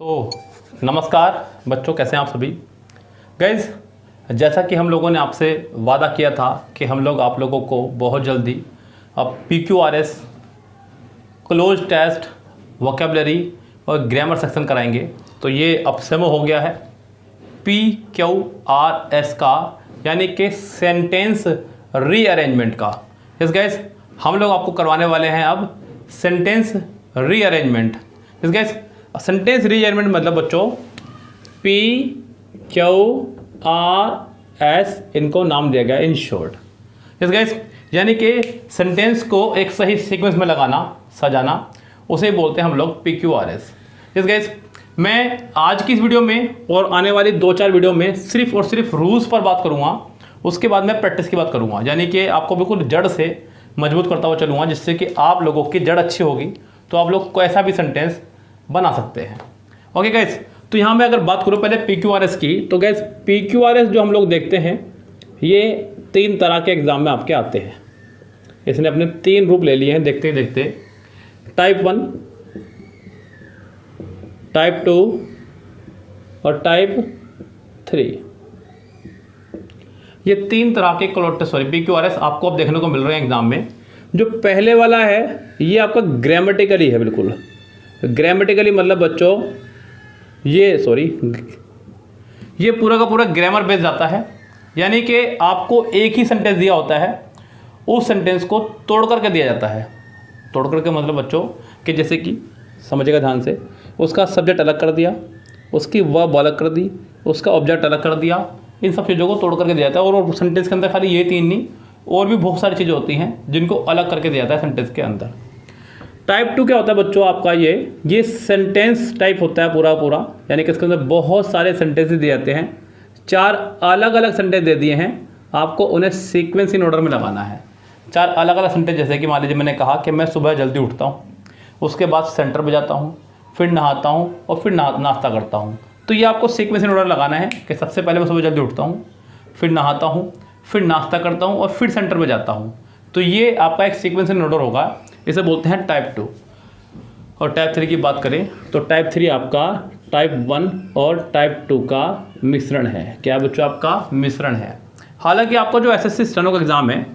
तो नमस्कार बच्चों, कैसे हैं आप सभी। गाइज, जैसा कि हम लोगों ने आपसे वादा किया था कि हम लोग आप लोगों को बहुत जल्दी अब PQRS क्लोज टेस्ट, वोकेबलरी और ग्रामर सेक्शन कराएंगे। तो ये अब समय हो गया है PQRS का, यानी कि सेंटेंस रीअरेंजमेंट का। यस गाइज, हम लोग आपको करवाने वाले हैं अब sentence rearrangement. Yes guys, sentence rearrangement मतलब बच्चों PQRS इनको नाम दिया गया इन शॉर्ट। यस गाइस, यानी कि सेंटेंस को एक सही सीक्वेंस में लगाना, सजाना, उसे बोलते हैं हम लोग PQRS। यस गाइस, मैं आज की इस वीडियो में और आने वाली 2-4 वीडियो में सिर्फ और सिर्फ रूल्स पर बात करूंगा। उसके बाद मैं प्रैक्टिस की बात करूंगा, यानी कि आपको बिल्कुल जड़ से मजबूत करता हुआ चलूंगा, जिससे कि आप लोगों की जड़ अच्छी होगी तो आप लोग कैसा भी सेंटेंस बना सकते हैं। ओके गाइस, तो यहाँ मैं अगर बात करूँ पहले PQRS की, तो गाइस PQRS जो हम लोग देखते हैं ये 3 तरह के एग्जाम में आपके आते हैं। इसने अपने 3 रूप ले लिए हैं देखते देखते। टाइप 1, टाइप 2 और टाइप 3। ये 3 तरह के PQRS आपको अब देखने को मिल रहे हैं एग्जाम में। जो पहले वाला है ये आपका ग्रामेटिकली है, बिल्कुल ग्रामेटिकली मतलब बच्चों ये पूरा का पूरा ग्रामर बेस जाता है। यानी कि आपको एक ही सेंटेंस दिया होता है, उस सेंटेंस को तोड़ करके दिया जाता है। तोड़ करके मतलब बच्चों कि जैसे कि समझिएगा ध्यान से, उसका सब्जेक्ट अलग कर दिया, उसकी वर्ब अलग कर दी, उसका ऑब्जेक्ट अलग कर दिया, इन सब चीज़ों को तोड़ करके दिया जाता है। और सेंटेंस के अंदर खाली ये 3 नहीं, और भी बहुत सारी चीज़ें होती हैं जिनको अलग करके दिया जाता है सेंटेंस के अंदर। टाइप 2 क्या होता है बच्चों आपका, ये सेंटेंस टाइप होता है पूरा, यानी कि इसके अंदर बहुत सारे सेंटेंसेस दिए जाते हैं। 4 अलग अलग सेंटेंस दे दिए हैं, आपको उन्हें सीक्वेंस इन ऑर्डर में लगाना है। 4 अलग अलग सेंटेंस, जैसे कि मान लीजिए मैंने कहा कि मैं सुबह जल्दी उठता हूँ, उसके बाद सेंटर पर जाता हूँ, फिर नहाता हूँ और फिर नाश्ता करता हूँ। तो ये आपको सीक्वेंस इन ऑर्डर लगाना है कि सबसे पहले मैं सुबह जल्दी उठता हूँ, फिर नहाता हूँ, फिर नाश्ता करता हूँ और फिर सेंटर पर जाता हूँ। तो ये आपका एक सीक्वेंस इन ऑर्डर होगा, इसे बोलते हैं टाइप 2। और टाइप 3 की बात करें तो टाइप 3 आपका टाइप 1 और टाइप 2 का मिश्रण है। क्या बच्चों, आपका मिश्रण है। हालांकि आपका जो SSC स्टेनो का एग्ज़ाम है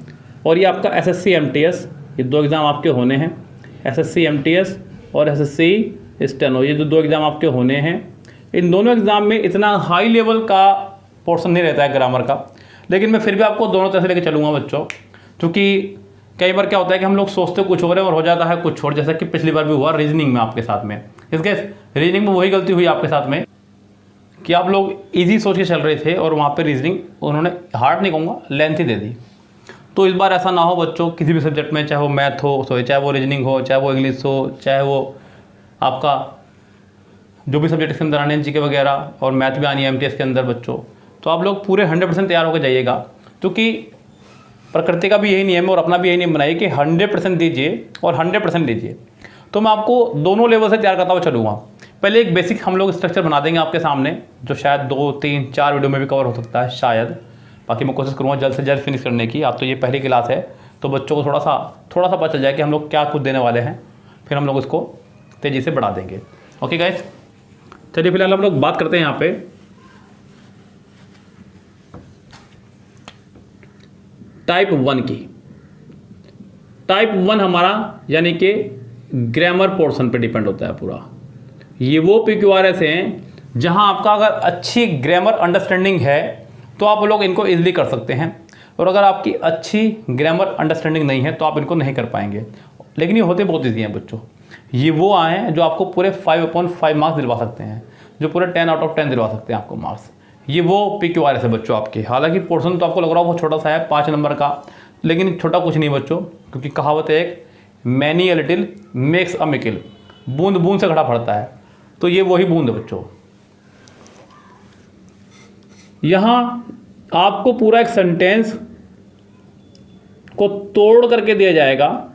और ये आपका SSC MTS, ये 2 एग्ज़ाम आपके होने हैं। SSC MTS और SSC स्टेनो, ये जो 2 एग्ज़ाम आपके होने हैं। इन दोनों एग्ज़ाम में इतना हाई लेवल का पोर्शन नहीं रहता है ग्रामर का, लेकिन मैं फिर भी आपको दोनों तरह से लेकर चलूँगा बच्चों। क्योंकि कई बार क्या होता है कि हम लोग सोचते कुछ और है और हो जाता है कुछ और, जैसा कि पिछली बार भी हुआ रीजनिंग में आपके साथ में। इसके रीजनिंग में वही गलती हुई आपके साथ में कि आप लोग इजी सोच के चल रहे थे और वहाँ पे रीजनिंग उन्होंने हार्ड नहीं कहूँगा, लेंथ ही दे दी। तो इस बार ऐसा ना हो बच्चों, किसी भी सब्जेक्ट में, चाहे वो मैथ हो, चाहे वो रीजनिंग हो, चाहे वो इंग्लिश हो, चाहे वो आपका जो भी सब्जेक्ट के अंदर आने GK वगैरह, और मैथ भी आनी है MTS के अंदर बच्चों, तो आप लोग पूरे 100% तैयार होकर जाइएगा। क्योंकि प्रकृति का भी यही नियम है और अपना भी यही नियम बनाइए कि 100% दीजिए और 100% लीजिए। तो मैं आपको दोनों लेवल से तैयार करता हुआ चलूँगा। पहले एक बेसिक हम लोग स्ट्रक्चर बना देंगे आपके सामने, जो शायद 2, 3, 4 वीडियो में भी कवर हो सकता है शायद। बाकी मैं कोशिश करूँगा जल्द से जल्द फिनिश करने की। आप तो ये पहली क्लास है तो बच्चों को थोड़ा सा पता चल जाए कि हम लोग क्या कुछ देने वाले हैं, फिर हम लोग उसको तेज़ी से बढ़ा देंगे। ओके गाइस, चलिए फिलहाल हम लोग बात करते हैं यहाँ पे टाइप 1 की। टाइप 1 हमारा यानी कि ग्रामर पोर्शन पे डिपेंड होता है पूरा। ये वो PQRS हैं जहां आपका अगर अच्छी ग्रामर अंडरस्टैंडिंग है तो आप लोग इनको इजीली कर सकते हैं, और अगर आपकी अच्छी ग्रामर अंडरस्टैंडिंग नहीं है तो आप इनको नहीं कर पाएंगे। लेकिन ये होते बहुत ईजी हैं बच्चों। ये वो आए हैं जो आपको पूरे 5/5 मार्क्स दिलवा सकते हैं, जो पूरे 10 आउट ऑफ 10 दिलवा सकते हैं आपको मार्क्स। ये वो PQRS है बच्चों आपके। हालांकि पोर्शन तो आपको लग रहा है बहुत छोटा सा है, 5 नंबर का, लेकिन छोटा कुछ नहीं बच्चों, क्योंकि कहावत है एक, many a little makes a मिकिल, बूंद बूंद से घड़ा फड़ता है। तो ये वही बूंद है बच्चों। यहाँ आपको पूरा एक सेंटेंस को तोड़ करके दिया जाएगा,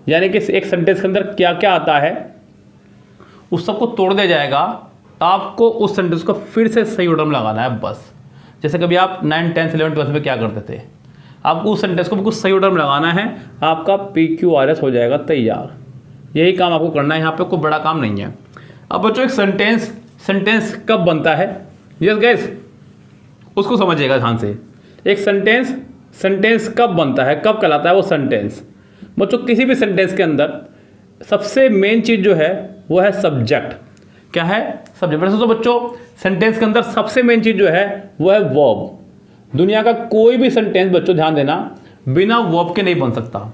यानी कि एक सेंटेंस के अंदर क्या क्या आता है उस सबको तोड़ दिया जाएगा। आपको उस सेंटेंस को फिर से सही ऑर्डर में लगाना है बस। जैसे कभी आप 9, 10, 11, 12 में क्या करते थे, आपको उस सेंटेंस को बिल्कुल सही ऑर्डर में लगाना है, आपका PQRS हो जाएगा तैयार। यही काम आपको करना है, यहाँ पे कोई बड़ा काम नहीं है। अब बच्चों एक सेंटेंस कब बनता है, यस गाइस, उसको समझिएगा ध्यान से। एक सेंटेंस कब बनता है, कब कहलाता है वो सेंटेंस। बच्चों किसी भी सेंटेंस के अंदर सबसे मेन चीज जो है वो है सब्जेक्ट। क्या है? सब्जेक्ट। वैसे तो बच्चों सेंटेंस के अंदर सबसे मेन चीज जो है वो है वर्ब। दुनिया का कोई भी सेंटेंस बच्चों ध्यान देना बिना वर्ब के नहीं बन सकता।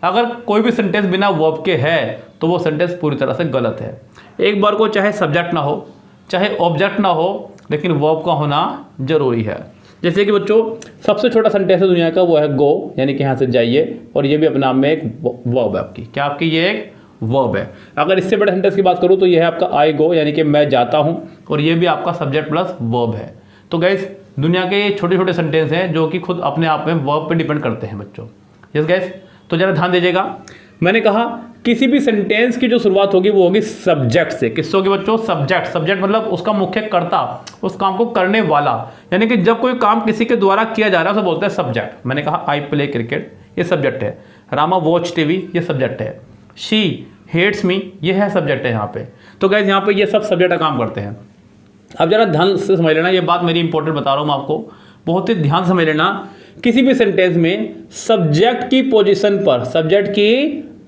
अगर कोई भी सेंटेंस बिना वर्ब के है तो वो सेंटेंस पूरी तरह से गलत है। एक बार को चाहे सब्जेक्ट ना हो चाहे ऑब्जेक्ट ना हो, लेकिन वर्ब का होना जरूरी है। जैसे कि बच्चों सबसे छोटा सेंटेंस है दुनिया का वो है गो, यानी कि यहाँ से जाइए, और ये भी अपने आप में एक वर्ब है आपकी। क्या आपकी? ये एक वर्ब है। अगर इससे बड़े सेंटेंस की बात करूँ तो ये है आपका आई गो, यानी कि मैं जाता हूँ, और ये भी आपका सब्जेक्ट प्लस वर्ब है। तो गाइस दुनिया के ये छोटे छोटे सेंटेंस हैं जो कि खुद अपने आप में वर्ब पे डिपेंड करते हैं बच्चों। यस गाइस, तो जरा ध्यान दीजिएगा। मैंने कहा किसी भी सेंटेंस की जो शुरुआत होगी वो होगी सब्जेक्ट से। किससे होगी बच्चों? सब्जेक्ट मतलब उसका मुख्य कर्ता, उस काम को करने वाला। यानी कि जब कोई काम किसी के द्वारा किया जा रहा है उसे बोलते हैं सब्जेक्ट। मैंने कहा आई प्ले क्रिकेट, ये सब्जेक्ट है। रामा वॉच टीवी, ये सब्जेक्ट है। शी हेट्स मी, ये है सब्जेक्ट है यहाँ पे। तो गाइस यहाँ पे ये सब सब्जेक्ट का काम करते हैं। अब जरा ध्यान से समझ लेना, ये बात मेरी इंपॉर्टेंट बता रहा हूँ मैं आपको, बहुत ही ध्यान समझ लेना। किसी भी सेंटेंस में सब्जेक्ट की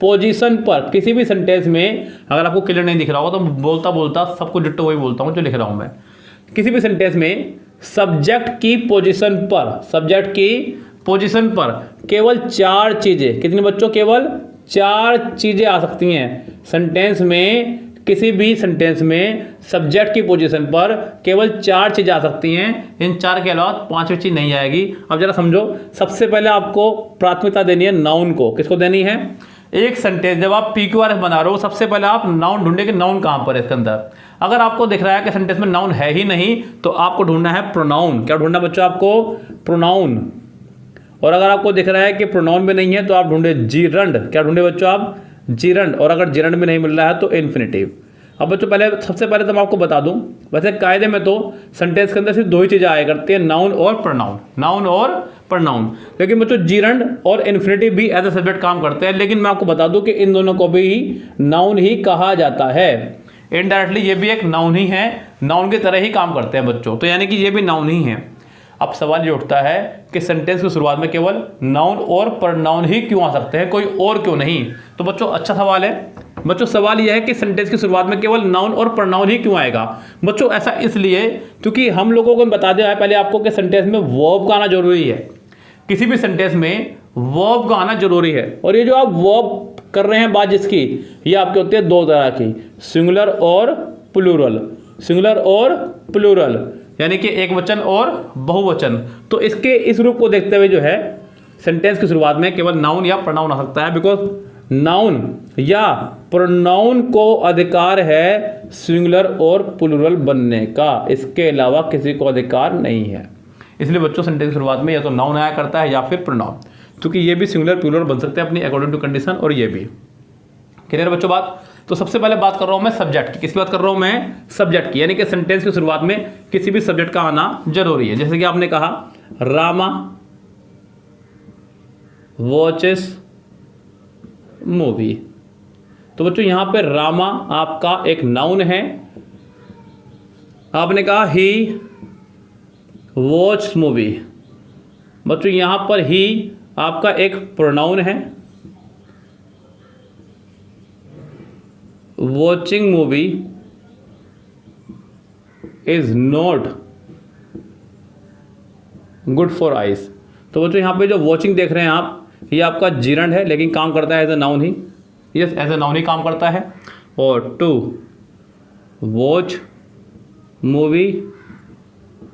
पोजीशन पर किसी भी सेंटेंस में, अगर आपको क्लियर नहीं दिख रहा होगा तो बोलता बोलता सबको डिट्टो वही बोलता हूँ जो लिख रहा हूँ मैं। किसी भी सेंटेंस में सब्जेक्ट की पोजीशन पर केवल 4 चीजें, कितनी बच्चों? केवल 4 चीजें आ सकती हैं सेंटेंस में। किसी भी सेंटेंस में सब्जेक्ट की पोजीशन पर केवल 4 चीजें आ सकती हैं। इन 4 के अलावा 5वीं चीज नहीं आएगी। अब जरा समझो, सबसे पहले आपको प्राथमिकता देनी है नाउन को। किसको देनी है? एक सेंटेंस जब आप PQRS बना रहे हो सबसे पहले आप नाउन ढूंढे कि नाउन कहां पर है इसके अंदर। अगर आपको दिख रहा है कि सेंटेंस में नाउन है ही नहीं तो आपको ढूंढना है प्रोनाउन। क्या ढूंढना बच्चों? आपको प्रोनाउन। और अगर आपको दिख रहा है कि प्रोनाउन भी नहीं है तो आप ढूंढे जीरंड। क्या ढूंढे बच्चों? आप जीरंड। और अगर जीरंड भी नहीं मिल रहा है तो इन्फिनेटिव। अब बच्चों सबसे पहले तो मैं आपको बता दूं, वैसे कायदे में तो सेंटेंस के अंदर सिर्फ 2 ही चीजें आया करती है, नाउन और प्रोनाउन। लेकिन बच्चों जीरंड और इन्फिनेटिव भी एज ए सब्जेक्ट काम करते हैं। लेकिन मैं आपको बता दूं कि इन दोनों को भी नाउन ही कहा जाता है। इनडायरेक्टली ये भी एक नाउन ही है, नाउन की तरह ही काम करते हैं बच्चों। तो यानी कि ये भी नाउन ही है। अब सवाल ये उठता है कि सेंटेंस की शुरुआत में केवल नाउन और प्रोनाउन ही क्यों आ सकते हैं, कोई और क्यों नहीं? तो बच्चों अच्छा सवाल है। बच्चों सवाल यह है कि सेंटेंस की शुरुआत में केवल नाउन और प्रोनाउन ही क्यों आएगा? बच्चों ऐसा इसलिए क्योंकि हम लोगों को बता दिया है पहले आपको कि सेंटेंस में वर्ब का आना जरूरी है। किसी भी सेंटेंस में वर्ब का आना जरूरी है। और ये जो आप वर्ब कर रहे हैं बात जिसकी, ये आपके होते हैं 2 तरह की, सिंगुलर और प्लूरल, यानी कि एक वचन और बहुवचन। तो इसके इस रूप को देखते हुए जो है सेंटेंस की शुरुआत में केवल नाउन या प्रोनाउन आ सकता है, बिकॉज नाउन या प्रोनाउन को अधिकार है सिंगुलर और प्लूरल बनने का, इसके अलावा किसी को अधिकार नहीं है। इसलिए बच्चों सेंटेंस की शुरुआत में या तो नाउन आया करता है या फिर प्रोनाउन, क्योंकि ये भी सिंगुलर प्लूरल बन सकते हैं अपनी अकॉर्डिंग टू कंडीशन। और ये भी क्लियर बच्चों बात। तो सबसे पहले बात कर रहा हूं मैं सब्जेक्ट की। किसकी बात कर रहा हूं मैं? सब्जेक्ट की। यानी कि सेंटेंस की शुरुआत में किसी भी सब्जेक्ट का आना जरूरी है। जैसे कि आपने कहा रामा वॉचेस मूवी, तो बच्चों यहां पे रामा आपका एक नाउन है। आपने कहा ही वॉच मूवी, बच्चों यहां पर ही आपका एक प्रोनाउन है। Watching movie is not good for eyes. तो बच्चों यहां पे जो वॉचिंग देख रहे हैं आप, ये आपका जीरंड है लेकिन काम करता है एज ए नाउन ही। यस, एज ए नाउन ही काम करता है। और to watch movie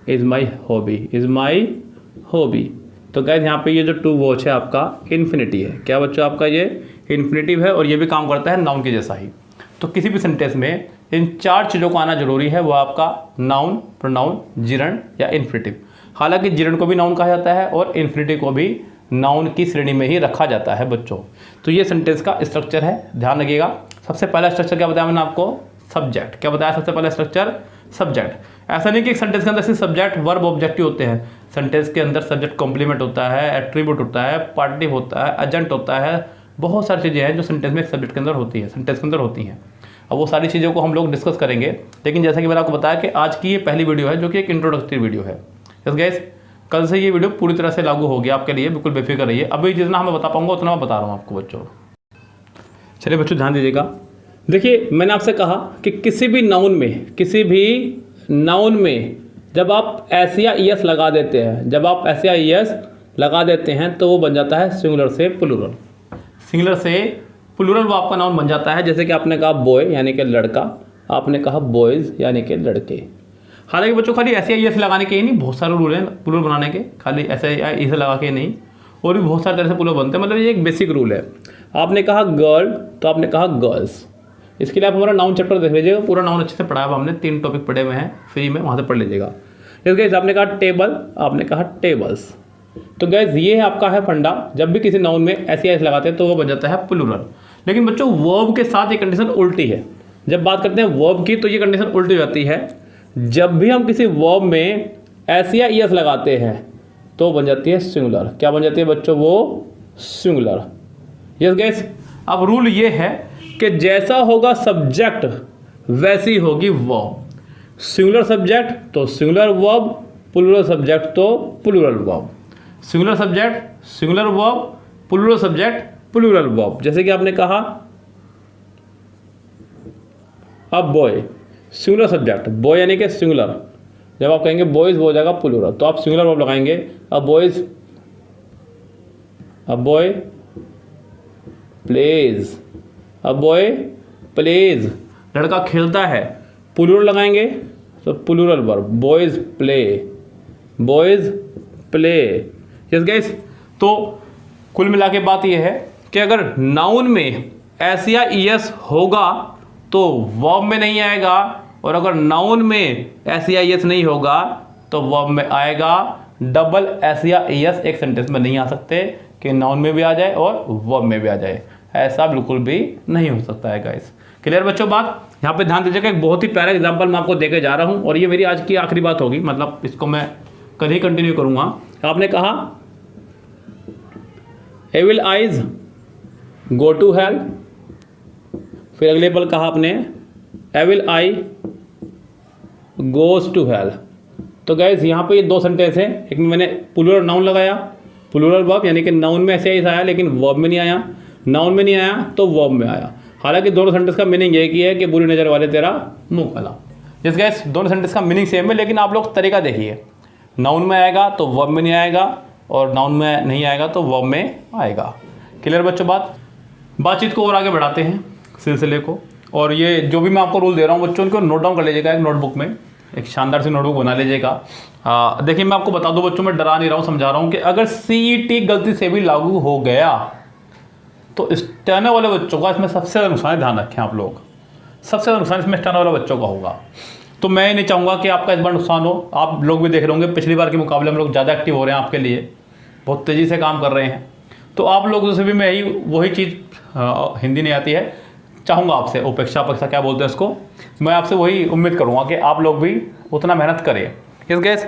is my hobby, तो गाइस यहाँ पे ये जो टू वॉच है आपका इन्फिनिटी है। क्या बच्चों? आपका ये इन्फिनिटिव है और ये भी काम करता है नाउन के जैसा ही। तो किसी भी सेंटेंस में इन 4 चीज़ों को आना जरूरी है, वो आपका नाउन, प्रोनाउन, जीरंड या इन्फिनिटिव। हालांकि जीरंड को भी नाउन कहा जाता है और इन्फिनिटिव को भी नाउन की श्रेणी में ही रखा जाता है बच्चों। तो ये सेंटेंस का स्ट्रक्चर है, ध्यान रखिएगा। सबसे पहला स्ट्रक्चर क्या बताया मैंने आपको? सब्जेक्ट। क्या बताया सबसे पहला स्ट्रक्चर? सब्जेक्ट। ऐसा नहीं कि एक सेंटेंस के अंदर सिर्फ सब्जेक्ट वर्ब ऑब्जेक्टिव होते हैं। सेंटेंस के अंदर सब्जेक्ट कॉम्प्लीमेंट होता है, एट्रीब्यूट होता है, पार्टिसिप होता है, एजेंट होता है, बहुत सारी चीज़ें हैं जो सेंटेंस में एक सब्जेक्ट के अंदर होती है, सेंटेंस के अंदर होती हैं। अब वो सारी चीज़ों को हम लोग डिस्कस करेंगे, लेकिन जैसा कि मैंने आपको बताया कि आज की ये पहली वीडियो है जो कि एक इंट्रोडक्टरी वीडियो है। यस गाइस, कल से ये वीडियो पूरी तरह से लागू हो गया आपके लिए, बिल्कुल बेफिक्र रहिए। अभी जितना मैं बता पाऊंगा उतना मैं बता रहा हूँ आपको बच्चों। चलिए बच्चों ध्यान दीजिएगा। देखिए मैंने आपसे कहा कि किसी भी नाउन में जब आप एस या ईएस लगा देते हैं, लगा देते हैं तो वो बन जाता है सिंगुलर से प्लूरल। सिंगुलर से प्लूरल वो आपका नाउन बन जाता है। जैसे कि आपने कहा बॉय यानी कि लड़का, आपने कहा बॉयज़ यानी कि लड़के। हालांकि बच्चों खाली ऐसे या ईएस लगाने के ही नहीं, बहुत सारे रूल हैं प्लूरल बनाने के, खाली ऐसे या ईएस लगा के नहीं, और भी बहुत सारे तरह से प्लूरल बनते हैं। मतलब ये एक बेसिक रूल है। आपने कहा गर्ल तो आपने कहा गर्ल्स। इसके लिए आप हमारा नाउन चैप्टर देख लीजिएगा, पूरा नाउन अच्छे से पढ़ाया हुआ हमने, 3 टॉपिक पढ़े हुए हैं फ्री में, वहाँ से पढ़ लीजिएगा। इसके आपने कहा टेबल, आपने कहा टेबल्स। तो गैस ये है आपका है फंडा, जब भी किसी नाउन में ऐसे ऐसे लगाते हैं तो वो बन जाता है प्लूरल। लेकिन बच्चों वर्ब के साथ ये कंडीशन उल्टी है। जब बात करते हैं वर्ब की तो ये कंडीशन उल्टी हो जाती है। जब भी हम किसी वर्ब में एस या ईएस लगाते हैं तो बन जाती है सिंगुलर। क्या बन जाती है बच्चों? वो सिंगुलर। यस गैस, अब रूल ये है कि जैसा होगा सब्जेक्ट वैसी होगी वर्ब। सिंगुलर सब्जेक्ट तो सिंगुलर वर्ब, प्लूरल सब्जेक्ट तो plural verb. Singular subject singular verb, plural subject plural verb. जैसे कि आपने कहा अब बॉय, सिंगुलर सब्जेक्ट बॉय यानी कि सिंगुलर। जब आप कहेंगे बॉयज़ वो हो जाएगा प्लूरल, तो आप सिंगुलर वर्ब लगाएंगे। अब बॉयज़, अब बॉय प्लेज, अब बॉय प्लेज, लड़का खेलता है। प्लूरल लगाएंगे तो plural verb boys play, boys play. Yes guys, तो कुल मिला के बात यह है कि अगर नाउन में एस या ईएस होगा तो वर्ब में नहीं आएगा, और अगर नाउन में एस या ईएस नहीं होगा तो वर्ब में आएगा। डबल एस या ईएस एक सेंटेंस में नहीं आ सकते कि नाउन में भी आ जाए और वर्ब में भी आ जाए, ऐसा बिल्कुल भी नहीं हो सकता है गाइस। क्लियर बच्चों बात? यहाँ पे ध्यान दीजिएगा, एक बहुत ही प्यारा एग्जांपल मैं आपको देके जा रहा हूँ, और ये मेरी आज की आखिरी बात होगी, मतलब इसको मैं कल ही कंटिन्यू करूँगा। आपने कहा evil eyes go to hell, फिर अगले पल कहा आपने evil eye goes to hell. तो गैस यहाँ पे ये 2 सेंटेंस हैं, एक में मैंने प्लूरल नाउन लगाया, प्लूरल वर्ब यानी कि नाउन में ऐसे ही आया लेकिन वर्ब में नहीं आया, नाउन में नहीं आया तो वर्ब में आया। हालांकि दोनों सेंटेंस का मीनिंग एक ही है कि बुरी नज़र वाले तेरा मुंह काला। जिस गैस दोनों सेंटेंस का मीनिंग सेम है, लेकिन आप लोग तरीका देखिए, नाउन में आएगा तो वर्ब में नहीं आएगा, और नाउन में नहीं आएगा तो वर्ब में आएगा। क्लियर बच्चों बातचीत को और आगे बढ़ाते हैं सिलसिले को। और ये जो भी मैं आपको रूल दे रहा हूँ बच्चों, उनको नोट डाउन कर लीजिएगा एक नोटबुक में, एक शानदार सी नोटबुक बना लीजिएगा। देखिए मैं आपको बता दूं बच्चों, मैं डरा नहीं रहा हूँ, समझा रहा हूँ कि अगर सीईटी गलती से भी लागू हो गया तो स्टेनो वाले बच्चों का इसमें सबसे ज़्यादा नुकसान, ध्यान रखें आप लोग, सबसे ज़्यादा नुकसान इसमें स्टेनो वाले बच्चों का होगा। तो मैं नहीं चाहूँगा कि आपका इस बार नुकसान हो। आप लोग भी देख रहे होंगे पिछली बार के मुकाबले हम लोग ज़्यादा एक्टिव हो रहे हैं, आपके लिए बहुत तेज़ी से काम कर रहे हैं। तो आप लोगों से भी मैं यही वही चीज़, हिंदी नहीं आती है, चाहूँगा आपसे, उपेक्षा क्या बोलते हैं इसको, मैं आपसे वही उम्मीद करूँगा कि आप लोग भी उतना मेहनत करें। इस गैस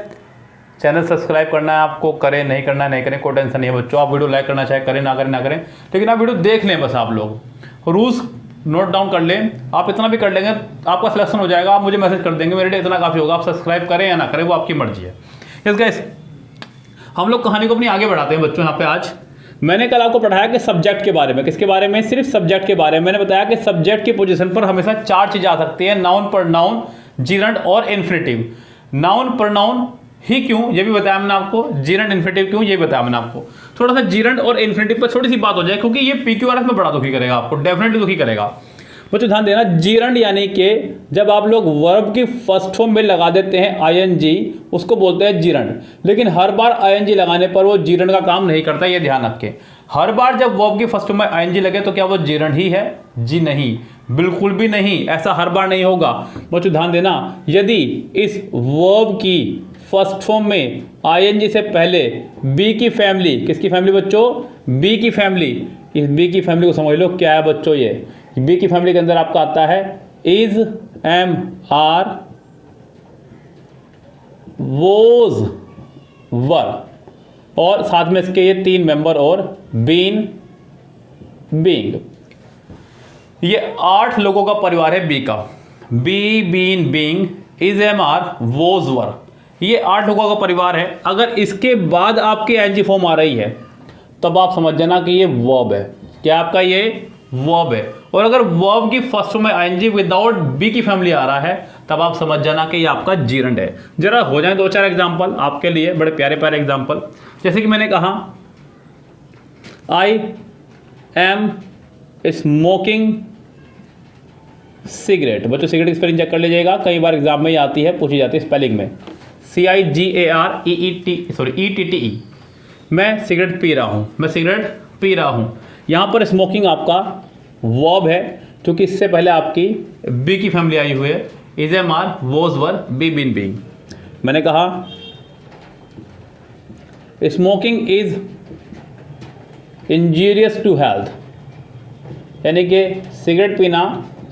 चैनल सब्सक्राइब करना है आपको, करें नहीं करना है नहीं करें, कोई टेंशन नहीं है बच्चों। आप वीडियो लाइक करना चाहे करें ना करें, लेकिन आप वीडियो देख लें बस। आप लोग रूल्स नोट डाउन कर लें, आप इतना भी कर लेंगे आपका सिलेक्शन हो जाएगा। आप मुझे मैसेज कर देंगे, मेरे लिए इतना काफ़ी होगा। आप सब्सक्राइब करें या ना करें वो आपकी मर्जी है। इस गैस हम लोग कहानी को अपनी आगे बढ़ाते हैं बच्चों। यहाँ पे आज मैंने कल आपको पढ़ाया कि सब्जेक्ट के बारे में, किसके बारे में? सिर्फ सब्जेक्ट के बारे में। मैंने बताया कि सब्जेक्ट की पोजीशन पर हमेशा 4 चीजें आ सकती हैं, नाउन, प्रोनाउन, जीरंड और इन्फिनेटिव। नाउन प्रोनाउन ही क्यों ये भी बताया मैंने आपको, जीरंड इन्फिनेटिव क्यों ये बताया मैंने आपको। थोड़ा सा जीरंड और इन्फिनेटिव पर थोड़ी सी बात हो जाए, क्योंकि ये पीक्यूआरएस में बड़ा दुखी करेगा आपको, डेफिनेटली दुखी करेगा बच्चों। ध्यान देना, जीरंड यानी कि जब आप लोग वर्ब की फर्स्ट फॉर्म में लगा देते हैं आईएनजी, उसको बोलते हैं जीरंड। लेकिन हर बार आईएनजी लगाने पर वो जीरंड का काम नहीं करता, ये ध्यान रखें। हर बार जब वर्ब की फर्स्ट फॉर्म में आईएनजी लगे तो क्या वो जीरंड ही है? जी नहीं, बिल्कुल भी नहीं, ऐसा हर बार नहीं होगा बच्चों। ध्यान देना, यदि इस वर्ब की फर्स्ट फॉर्म में आईएनजी से पहले बी की फैमिली, किसकी फैमिली बच्चों? बी की फैमिली। इस बी की फैमिली को समझ लो क्या है बच्चों, ये बी की फैमिली के अंदर आपका आता है इज, एम, आर, वोज, वर, और साथ में इसके ये 3 मेंबर और बीन, बीइंग। ये 8 लोगों का परिवार है बी का। Be, been, being, is, am, are, was, were, ये 8 लोगों का परिवार है। अगर इसके बाद आपकी एनजी फॉर्म आ रही है तब आप समझ जाना कि ये वर्ब है। क्या आपका ये वर्ब है। और अगर वर्ब की फर्स्ट में आईएनजी विदाउट बी की फैमिली आ रहा है तब आप समझ जाना कि ये आपका जीरंड है। जरा हो जाए 2-4 एग्जांपल आपके लिए, बड़े प्यारे प्यारे एग्जांपल। जैसे कि मैंने कहा आई एम स्मोकिंग सिगरेट। बच्चों सिगरेट की स्पेलिंग चेक कर लीजिएगा, कई बार एग्जाम में ही आती है, पूछी जाती है स्पेलिंग में। CIGAREETTE। मैं सिगरेट पी रहा हूँ, मैं सिगरेट पी रहा हूँ। यहाँ पर स्मोकिंग आपका वर्ब है क्योंकि इससे पहले आपकी बी की फैमिली आई हुई है। Is, am, are, was, were, be, been, being. मैंने कहा smoking is injurious to health, यानी कि सिगरेट पीना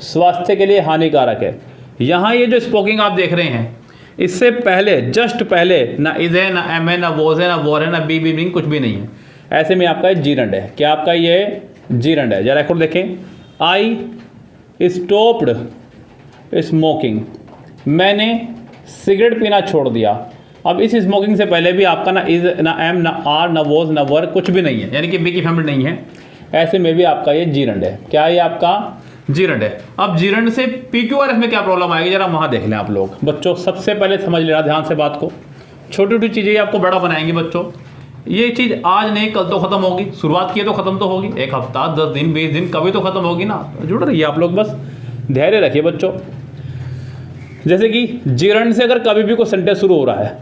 स्वास्थ्य के लिए हानिकारक है। यहाँ ये जो स्मोकिंग आप देख रहे हैं इससे पहले, जस्ट पहले ना इज है, ना एम है, ना वोज है, ना वोर है, ना बी, बीइंग, कुछ भी नहीं है। ऐसे में आपका जीरंड है। क्या आपका ये जीरंड है? जरा खुद देखें। आई स्टॉप्ड स्मोकिंग, मैंने सिगरेट पीना छोड़ दिया। अब इस स्मोकिंग से पहले भी आपका ना इज, ना एम, ना आर, ना वोज, ना वर, कुछ भी नहीं है, यानी कि बी की फैमिली नहीं है। ऐसे में भी आपका ये जीरंड है। क्या ये आपका जीरंड है? अब जीरंड से PQRS में क्या प्रॉब्लम आएगी जरा वहाँ देख लें आप लोग। बच्चों सबसे पहले समझ लेना ध्यान से बात को, छोटी छोटी चीज़ें आपको बड़ा बनाएंगी बच्चों। ये चीज़ आज नहीं कल तो ख़त्म होगी, शुरुआत की तो ख़त्म तो होगी, 1 हफ्ता, 10 दिन, 20 दिन, कभी तो ख़त्म होगी ना। जुड़ रही है आप लोग, बस धैर्य रखिए बच्चों। जैसे कि जीरंड से अगर कभी भी कोई सेंटेंस शुरू हो रहा है,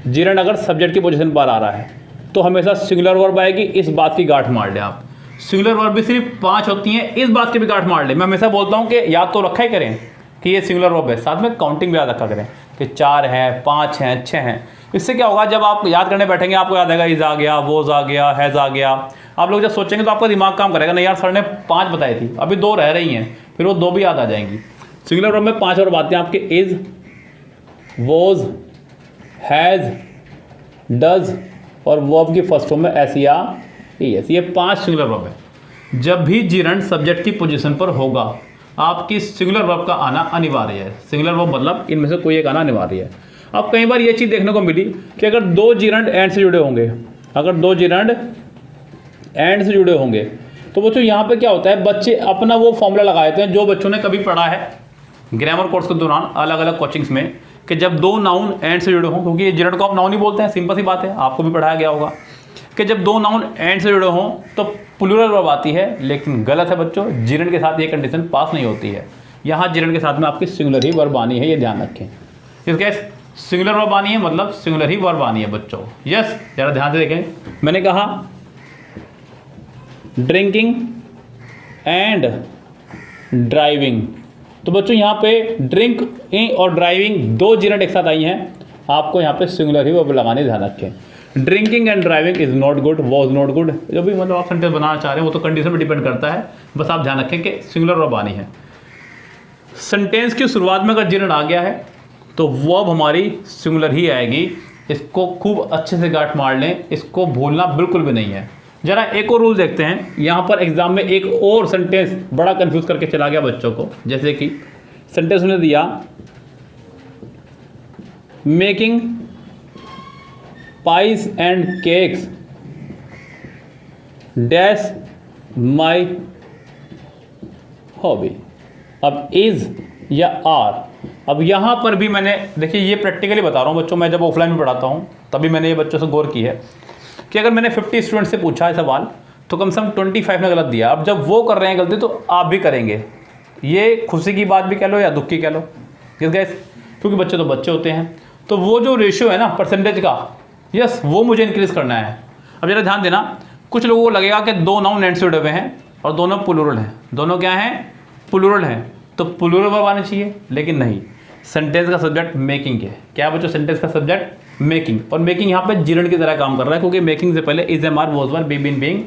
जीरंड अगर सब्जेक्ट की पोजीशन पर आ रहा है तो हमेशा सिंगुलर वर्ब आएगी। इस बात की गांठ मार लें आप। सिंगुलर वर्ब भी सिर्फ 5 होती हैं, इस बात की भी गांठ मार लें। मैं हमेशा बोलता हूँ कि याद तो रखा ही करें कि ये सिंगुलर वर्ब है, साथ में काउंटिंग भी याद रखा करें कि 4 हैं, 5 हैं, 6 हैं। इससे क्या होगा, जब आप याद करने बैठेंगे आपको याद आएगा इज आ गया, वोज आ गया, हैज़ आ गया। आप लोग जब सोचेंगे तो आपका दिमाग काम करेगा, नहीं यार सर ने 5 बताई थी, अभी 2 रह रही हैं, फिर वो 2 भी याद आ जाएंगी। सिंगुलर वर्ब में 5 और बातें आपके इज, वोज, हैज़, डज और वर्ब की फर्स्ट फॉर्म में एस या ईएस। ये 5 सिंगुलर वर्ब है। जब भी जीरंड सब्जेक्ट की पोजीशन पर होगा आपकी सिंगुलर वर्ब का आना अनिवार्य है। सिंगुलर वर्ब मतलब इनमें से कोई एक आना अनिवार्य है। अब कई बार ये चीज़ देखने को मिली कि अगर 2 जीरंड एंड से जुड़े होंगे, अगर 2 जीरंड एंड से जुड़े होंगे तो बच्चों यहाँ पे क्या होता है, बच्चे अपना वो फॉर्मूला लगा देते हैं जो बच्चों ने कभी पढ़ा है ग्रामर कोर्स के दौरान अलग अलग कोचिंग्स में, कि जब 2 नाउन एंड से जुड़े हों, क्योंकि ये जीरंड को आप नाउन ही बोलते हैं, सिंपल सी बात है, आपको भी पढ़ाया गया होगा कि जब 2 नाउन एंड से जुड़े हों तो प्लूरल वर्ब आती है। लेकिन गलत है बच्चों, जीरंड के साथ ये कंडीशन पास नहीं होती है। यहाँ जीरंड के साथ में आपकी सिंगुलर ही वर्ब आनी है, ये ध्यान रखें। इसके सिंगुलर वर्ब आनी है मतलब सिंगुलर ही वर्ब आनी है बच्चों। यस, जरा ध्यान से देखें। मैंने कहा ड्रिंकिंग एंड ड्राइविंग, तो बच्चों यहाँ पे ड्रिंक और ड्राइविंग 2 जीरंड एक साथ आई हैं, आपको यहाँ पे सिंगुलर ही वर्ब लगाने, ध्यान रखें। Drinking and driving is not good, was not good, जो भी मतलब आप सेंटेंस बनाना चाह रहे हैं वो तो कंडीशन पर डिपेंड करता है, बस आप ध्यान रखें कि सिंगुलर वर्ब आनी है। सेंटेंस की शुरुआत में अगर जीरंड आ गया है तो वर्ब हमारी सिंगुलर ही आएगी। इसको खूब अच्छे से गांठ मार लें, इसको भूलना बिल्कुल भी नहीं है। जरा एक और रूल देखते हैं। यहाँ पर एग्जाम में एक और सेंटेंस बड़ा कंफ्यूज करके चला गया बच्चों को। जैसे कि सेंटेंस ने दिया making pies and cakes dash my hobby. अब इज या आर, अब यहाँ पर भी मैंने, देखिए ये प्रैक्टिकली बता रहा हूँ बच्चों, मैं जब ऑफलाइन में पढ़ाता हूँ तभी मैंने ये बच्चों से गौर की है कि अगर मैंने 50 स्टूडेंट से पूछा है सवाल तो कम से कम 25 ने गलत दिया। अब जब वो कर रहे हैं गलती तो आप भी करेंगे, ये खुशी की बात भी कह लो या दुख की कह लो, क्योंकि बच्चे तो बच्चे होते हैं। तो वो जो रेशियो है ना परसेंटेज का, यस, वो मुझे इंक्रीज करना है। अब जरा ध्यान देना, कुछ लोगों को लगेगा कि 2 नाउन एंड से जुड़े हुए हैं और दोनों प्लूरल हैं। दोनों क्या हैं? प्लूरल हैं, तो प्लूरल वर्ब आने चाहिए, लेकिन नहीं। सेंटेंस का सब्जेक्ट मेकिंग है। क्या बच्चों? सेंटेंस का सब्जेक्ट मेकिंग, और मेकिंग यहाँ पे जीरंड की तरह काम कर रहा है क्योंकि मेकिंग से पहले is, am, are, was, were, be, been, being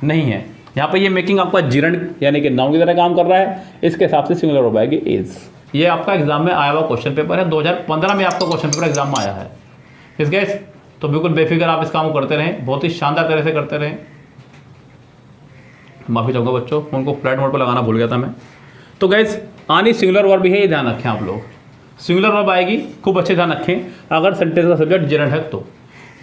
नहीं है। यहाँ पे ये मेकिंग आपका जीरंड यानी कि नाउन की तरह काम कर रहा है, इसके हिसाब से सिंगुलर वर्ब आएगी इज। ये आपका एग्जाम में आया हुआ क्वेश्चन पेपर है, 2015 में आपका क्वेश्चन पेपर एग्जाम में आया है। इसके तो बिल्कुल बेफिक्र आप इस काम को करते रहें, बहुत ही शानदार तरह से करते रहें। माफ़ी चाहूँगा बच्चों, उनको फ्लाइट मोड पर लगाना भूल गया था मैं। तो गाइस आनी सिंगुलर वर्ब भी है, ये ध्यान रखें आप लोग। सिंगुलर वर्ब आएगी, खूब अच्छे ध्यान रखें, अगर सेंटेंस का सब्जेक्ट जिरंड है तो।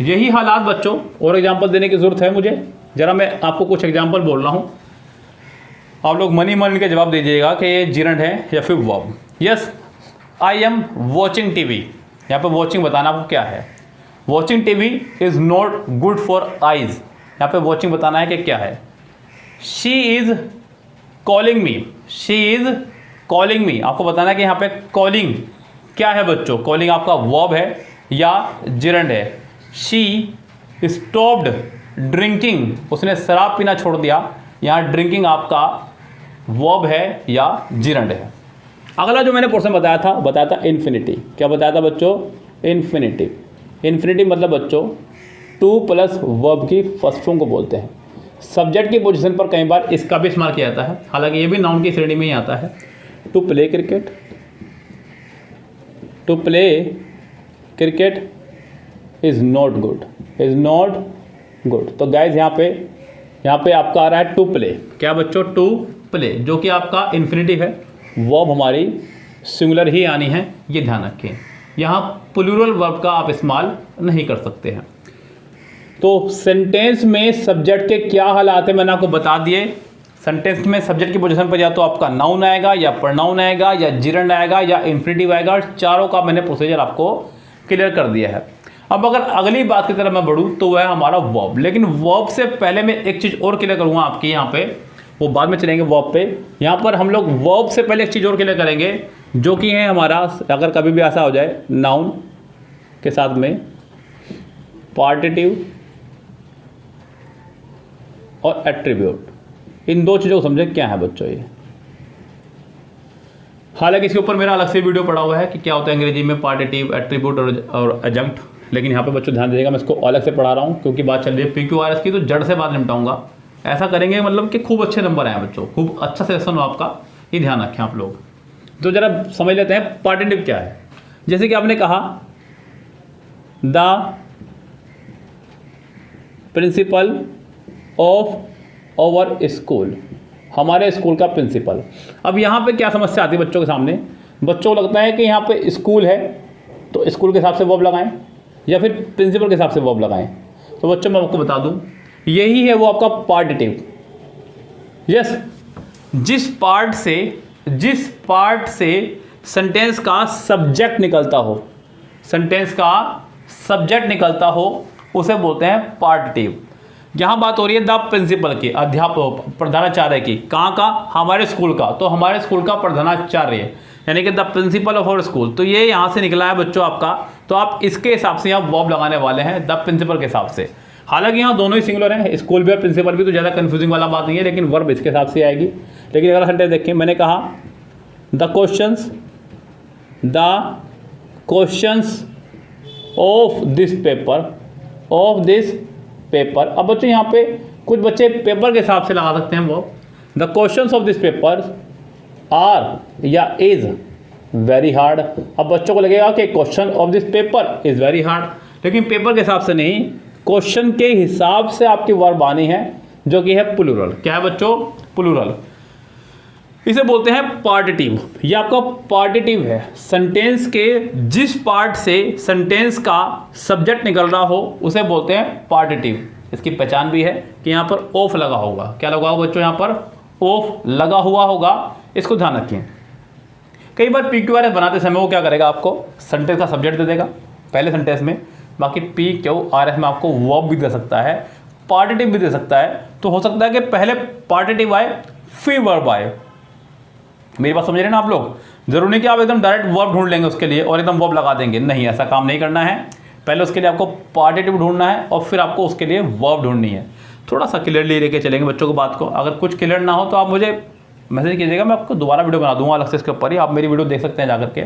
यही हालात बच्चों, और एग्जाम्पल देने की ज़रूरत है मुझे, ज़रा मैं आपको कुछ एग्जाम्पल बोल रहा हूँ, आप लोग मन के जवाब दीजिएगा कि ये जिरंड है या फिर verb. Yes, I am watching TV, यहाँ पे वॉचिंग बताना आपको क्या है। Watching TV is not good for eyes, यहाँ पे वॉचिंग बताना है कि क्या है। She is calling me, she is calling me, आपको बताना है कि यहाँ पे कॉलिंग क्या है बच्चों। कॉलिंग आपका वर्ब है या जिरंड है। शी स्टॉप्ड ड्रिंकिंग, उसने शराब पीना छोड़ दिया, यहाँ ड्रिंकिंग आपका वर्ब है या जिरंड है। अगला जो मैंने पोर्शन बताया था इन्फिनिटी। क्या बताया था बच्चों? इन्फिनिटी। इन्फिनिटी मतलब बच्चों टू प्लस वर्ब की फर्स्ट फॉर्म को बोलते हैं। सब्जेक्ट की पोजीशन पर कई बार इसका भी इस्तेमाल किया जाता है, हालांकि ये भी नाउन की श्रेणी में ही आता है। To play cricket, to play cricket is not good, is not good. तो गाइज यहाँ पे आपका आ रहा है टू प्ले। क्या बच्चों? टू प्ले, जो कि आपका इन्फिनिटिव है, वर्ब हमारी सिंगुलर ही आनी है, ये ध्यान रखें। यहाँ प्लूरल वर्ब का आप इस्तेमाल नहीं कर सकते हैं। तो सेंटेंस में सब्जेक्ट के क्या हालात है मैंने आपको बता दिए। सेंटेंस में सब्जेक्ट की पोजीशन पर या तो आपका नाउन आएगा, या प्रोनाउन आएगा, या जिरंड आएगा, या इन्फिनिटिव आएगा। चारों का मैंने प्रोसीजर आपको क्लियर कर दिया है। अब अगर अगली बात की तरफ मैं बढ़ूँ तो वह है हमारा वर्ब। लेकिन वर्ब से पहले मैं एक चीज़ और क्लियर करूँगा आपकी, यहाँ पे वो बाद में चलेंगे वर्ब पे। यहाँ पर हम लोग वर्ब से पहले एक चीज़ और क्लियर करेंगे, जो कि है हमारा, अगर कभी भी ऐसा हो जाए नाउन के साथ में पार्टिटिव और एट्रीब्यूट, इन दो चीज़ों को समझें क्या है बच्चों ये। हालांकि इसके ऊपर मेरा अलग से वीडियो पड़ा हुआ है कि क्या होता है अंग्रेजी में पार्टिटिव, एट्रीब्यूट और एडजंक्ट, लेकिन यहाँ पे बच्चों ध्यान दीजिएगा, मैं इसको अलग से पढ़ा रहा हूँ क्योंकि बात चल रही है PQRS की, तो जड़ से बात निपटाऊंगा। ऐसा करेंगे मतलब कि खूब अच्छे नंबर आए बच्चों, खूब अच्छा सेशन हो आपका, ये ध्यान रखें आप लोग। तो जरा समझ लेते हैं पार्टिटिव क्या है। जैसे कि आपने कहा the principal of our school, हमारे स्कूल का प्रिंसिपल। अब यहाँ पे क्या समस्या आती है बच्चों के सामने? बच्चों को लगता है कि यहाँ पे स्कूल है तो स्कूल के हिसाब से वर्ब लगाएं, या फिर प्रिंसिपल के हिसाब से वर्ब लगाएं। तो बच्चों मैं आपको बता दूं, यही है वो आपका पार्टिटिव। यस, जिस पार्ट से सेंटेंस का सब्जेक्ट निकलता हो, सेंटेंस का सब्जेक्ट निकलता हो, उसे बोलते हैं पार्टिटिव। यहाँ बात हो रही है द प्रिंसिपल की, अध्यापक, प्रधानाचार्य की। कहाँ का? हमारे स्कूल का। तो हमारे स्कूल का प्रधानाचार्य, यानी कि the principal of our school. तो ये यहाँ से निकला है बच्चों आपका, तो आप इसके हिसाब से यहाँ वर्ब लगाने वाले हैं द प्रिंसिपल के हिसाब से। हालांकि यहाँ दोनों ही सिंगुलर हैं, स्कूल भी और प्रिंसिपल भी, तो ज़्यादा कंफ्यूजिंग वाला बात नहीं है, लेकिन वर्ब इसके हिसाब से आएगी। लेकिन अगर सेंटेंस देखें, मैंने कहा the questions of this paper. अब बच्चों यहाँ पे कुछ बच्चे पेपर के हिसाब से लगा सकते हैं वो। The questions of this paper are या इज वेरी हार्ड। अब बच्चों को लगेगा कि question of this paper is very hard, लेकिन पेपर के हिसाब से नहीं, क्वेश्चन के हिसाब से आपकी वर्ब आनी है, जो कि है प्लूरल। क्या है बच्चों? प्लूरल। इसे बोलते हैं पार्टिटिव। ये आपका पार्टिटिव है, सेंटेंस के जिस पार्ट से सेंटेंस का सब्जेक्ट निकल रहा हो उसे बोलते हैं पार्टिटिव। इसकी पहचान भी है कि यहाँ पर ऑफ लगा होगा। क्या लगा होगा बच्चों? यहाँ पर ऑफ लगा हुआ होगा, इसको ध्यान रखिए। कई बार PQRS बनाते समय वो क्या करेगा, आपको सेंटेंस का सब्जेक्ट दे देगा पहले सेंटेंस में, बाकी PQRS में आपको वर्ब भी दे सकता है, पार्टिटिव भी दे सकता है। तो हो सकता है कि पहले पार्टिटिव आए फिर वर्ब आए। मेरी बात समझ रहे हैं ना आप लोग? जरूरी नहीं कि आप एकदम डायरेक्ट वर्ब ढूंढ लेंगे उसके लिए और एकदम वर्ब लगा देंगे, नहीं, ऐसा काम नहीं करना है। पहले उसके लिए आपको पार्टिटिव ढूंढना है और फिर आपको उसके लिए वर्ब ढूंढनी है। थोड़ा सा क्लियरली लेके चलेंगे बच्चों को बात को। अगर कुछ क्लियर ना हो तो आप मुझे मैसेज कीजिएगा, मैं आपको दोबारा वीडियो बना दूंगा अलग से इसके ऊपर ही, आप मेरी वीडियो देख सकते हैं जाकर के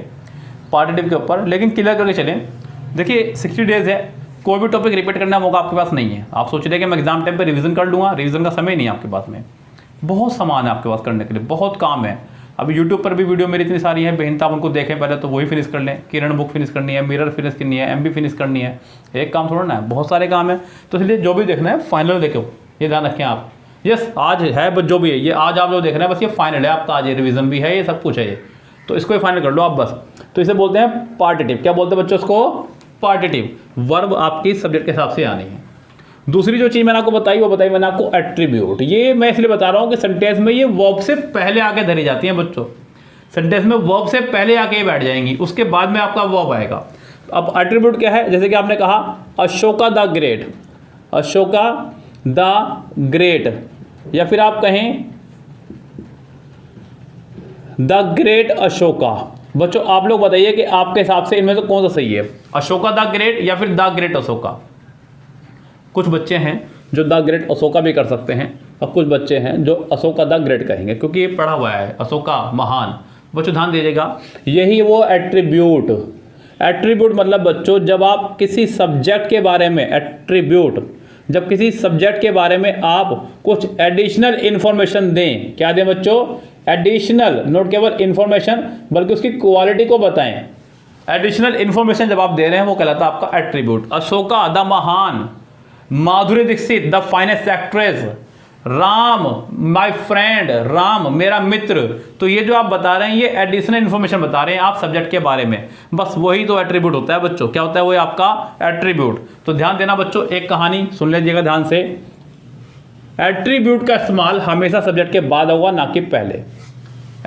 पार्टिटिव के ऊपर। लेकिन क्लियर करके चलें। देखिए 60 डेज़ है, कोई भी टॉपिक रिपीट करने का मौका आपके पास नहीं है। आप सोच रहे हैं कि मैं एग्जाम टाइम पे रिवीजन कर लूँगा, रिवीजन का समय नहीं है आपके पास में। बहुत सामान है आपके पास करने के लिए, बहुत काम है। अभी यूट्यूब पर भी वीडियो मेरी इतनी सारी है, बेहनता आप उनको देखें पहले तो वही फिनिश कर लें। किरण बुक फिनिश करनी है, मिरर फिनिश करनी है, MB फिनिश करनी है। एक काम थोड़ा ना है, बहुत सारे काम है। तो इसलिए जो भी देखना है फाइनल देखो, ये ध्यान रखें आप। यस आज है, बस जो भी है ये आज आप लोग देख रहे हैं, बस ये फाइनल है आपका, आज ये रिवीजन भी है, ये सब कुछ है ये, तो इसको ही फाइनल कर लो आप बस। तो इसे बोलते हैं पार्टिटिव। क्या बोलते हैं बच्चों इसको? पार्टिटिव। वर्ब आपकी सब्जेक्ट के हिसाब से आनी है। दूसरी जो चीज़ मैंने आपको बताई वो बताई मैंने आपको एट्रीब्यूट। ये मैं इसलिए बता रहा हूँ कि सेंटेंस में ये वर्ब से पहले आके धरी जाती हैं बच्चों। सेंटेंस में वर्ब से पहले आके ही बैठ जाएंगी, उसके बाद में आपका वर्ब आएगा। अब एट्रीब्यूट क्या है? जैसे कि आपने कहा Ashoka the great, Ashoka the great, या फिर आप कहें द ग्रेट अशोका। बच्चों आप लोग बताइए कि आपके हिसाब से इनमें से कौन सा सही है, अशोका द ग्रेट या फिर द ग्रेट अशोका? कुछ बच्चे हैं जो द ग्रेट अशोका भी कर सकते हैं और कुछ बच्चे हैं जो अशोका द ग्रेट कहेंगे, क्योंकि ये पढ़ा हुआ है अशोका महान। बच्चों ध्यान दीजिएगा, यही वो एट्रीब्यूट। एट्रीब्यूट मतलब बच्चों जब आप किसी सब्जेक्ट के बारे में, एट्रीब्यूट जब किसी सब्जेक्ट के बारे में आप कुछ एडिशनल इंफॉर्मेशन दें। क्या दें बच्चों? एडिशनल, नोट केवल इंफॉर्मेशन बल्कि उसकी क्वालिटी को बताएं। एडिशनल इंफॉर्मेशन जब आप दे रहे हैं वो कहलाता है आपका एट्रीब्यूट। अशोका द महान, Madhuri Dixit the finest actress, Ram my friend, Ram मेरा मित्र। तो ये जो आप बता रहे हैं ये एडिशनल इंफॉर्मेशन बता रहे हैं आप सब्जेक्ट के बारे में, बस वही तो एट्रीब्यूट होता है बच्चों। क्या होता है? वो आपका एट्रीब्यूट। तो ध्यान देना बच्चों, एक कहानी सुन लीजिएगा ध्यान से। एट्रीब्यूट का इस्तेमाल हमेशा सब्जेक्ट के बाद होगा, ना कि पहले।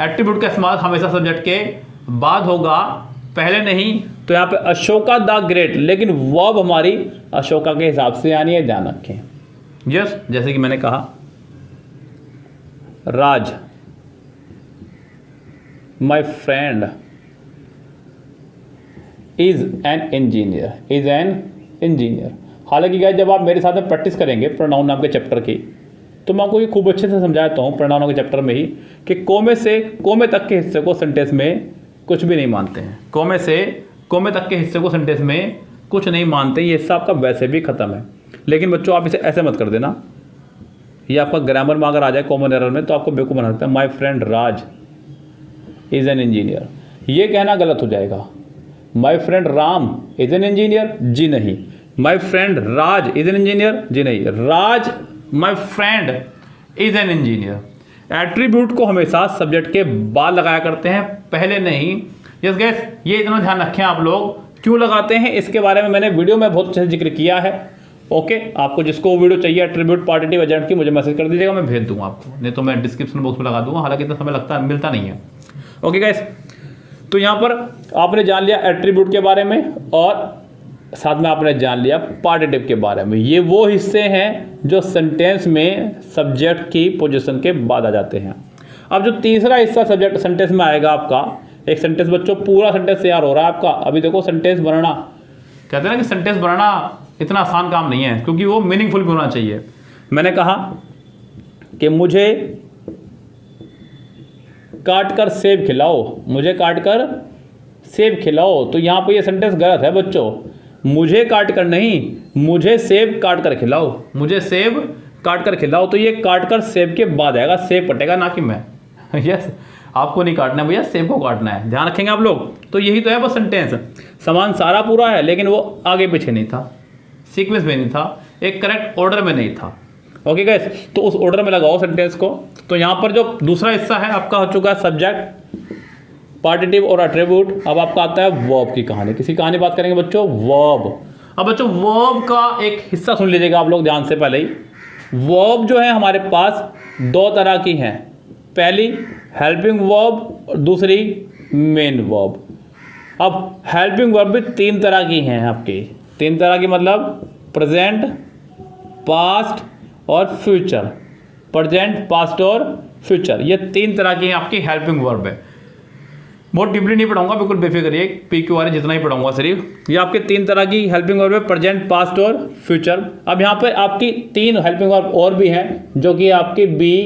एट्रीब्यूट का इस्तेमाल हमेशा सब्जेक्ट के बाद होगा, पहले नहीं। तो यहाँ पे अशोका द ग्रेट, लेकिन वर्ब हमारी अशोका के हिसाब से आनी है, ध्यान रखें। यस, जैसे कि मैंने कहा Raj my friend is an engineer, is an engineer. हालांकि गाइस जब आप मेरे साथ में प्रैक्टिस करेंगे प्रोनाउन नाम के चैप्टर की, तो मैं आपको ये खूब अच्छे से समझाता हूँ प्रोनाउन के चैप्टर में ही कि कोमे से कोमे तक के हिस्से को सेंटेंस में कुछ भी नहीं मानते हैं। कोमे से कोमे तक के हिस्से को सेंटेंस में कुछ नहीं मानते, ये हिस्सा आपका वैसे भी खत्म है। लेकिन बच्चों आप इसे ऐसे मत कर देना, ये आपका ग्रामर में अगर आ जाए कॉमन एरर में तो आपको बेवकूफ़ बना सकता है। My friend Raj is an engineer, ये कहना गलत हो जाएगा। My friend Ram is an engineer, जी नहीं। My friend Raj is an engineer, जी नहीं। Raj my friend is an engineer. Attribute को हमेशा सब्जेक्ट के बाद लगाया करते हैं, पहले नहीं। यस गैस, ये इतना ध्यान रखें आप लोग। क्यों लगाते हैं इसके बारे में मैंने वीडियो में बहुत अच्छे से जिक्र किया है। ओके, आपको जिसको वो वीडियो चाहिए एट्रीब्यूट पार्टिटिव एजेंट की, मुझे मैसेज कर दीजिएगा, मैं भेज दूंगा आपको, नहीं तो मैं डिस्क्रिप्शन बॉक्स में लगा दूंगा। हालांकि इतना समय लगता मिलता नहीं है। ओके गाइस, तो यहाँ पर आपने जान लिया एट्रीब्यूट के बारे में और साथ में आपने जान लिया पार्टिटिव के बारे में। ये वो हिस्से हैं जो सेंटेंस में सब्जेक्ट की पोजीशन के बाद आ जाते हैं। अब जो तीसरा हिस्सा सब्जेक्ट सेंटेंस में आएगा आपका, एक सेंटेंस बच्चों पूरा सेंटेंस तैयार हो रहा है आपका। अभी देखो सेंटेंस बनाना, कहते हैं ना कि सेंटेंस बनाना इतना आसान काम नहीं है, क्योंकि वो मीनिंगफुल भी होना चाहिए। मैंने कहा कि मुझे काट कर सेब खिलाओ, मुझे काट कर सेब खिलाओ। तो यहाँ पे ये सेंटेंस गलत है बच्चों। मुझे काट कर नहीं, मुझे सेब काट कर खिलाओ, मुझे सेब काट कर खिलाओ। तो ये काट कर सेब के बाद आएगा, सेब कटेगा ना कि मैं। यस, आपको नहीं काटना है भैया, सेब को काटना है, ध्यान रखेंगे आप लोग। तो यही तो है बस सेंटेंस। समान सारा पूरा है, लेकिन वो आगे पीछे नहीं था, सीक्वेंस में नहीं था, एक करेक्ट ऑर्डर में नहीं था। ओके गाइस, तो उस ऑर्डर में लगाओ सेंटेंस को। तो यहाँ पर जो दूसरा हिस्सा है आपका हो चुका है सब्जेक्ट, पार्टिटिव और एट्रीब्यूट। अब आपका आता है वर्ब की कहानी। किसी कहानी बात करेंगे बच्चों, वर्ब। अब बच्चों वर्ब का एक हिस्सा सुन लीजिएगा आप लोग ध्यान से। पहले ही वर्ब जो है हमारे पास दो तरह की हैं, पहली हेल्पिंग वर्ब और दूसरी मेन वर्ब। अब हेल्पिंग वर्ब भी तीन तरह की हैं आपकी, तीन तरह की मतलब प्रेजेंट, पास्ट और फ्यूचर। प्रेजेंट, पास्ट और फ्यूचर, ये तीन तरह की आपकी हेल्पिंग वर्ब है। बहुत डीपली नहीं पढ़ाऊंगा, बिल्कुल बेफिक्र रहिए, PQR जितना ही पढ़ाऊंगा सिर्फ। ये आपके तीन तरह की हेल्पिंग वर्ब है, प्रेजेंट, पास्ट और फ्यूचर। अब यहाँ पर आपकी तीन हेल्पिंग वर्ब और भी हैं, जो कि आपकी बी,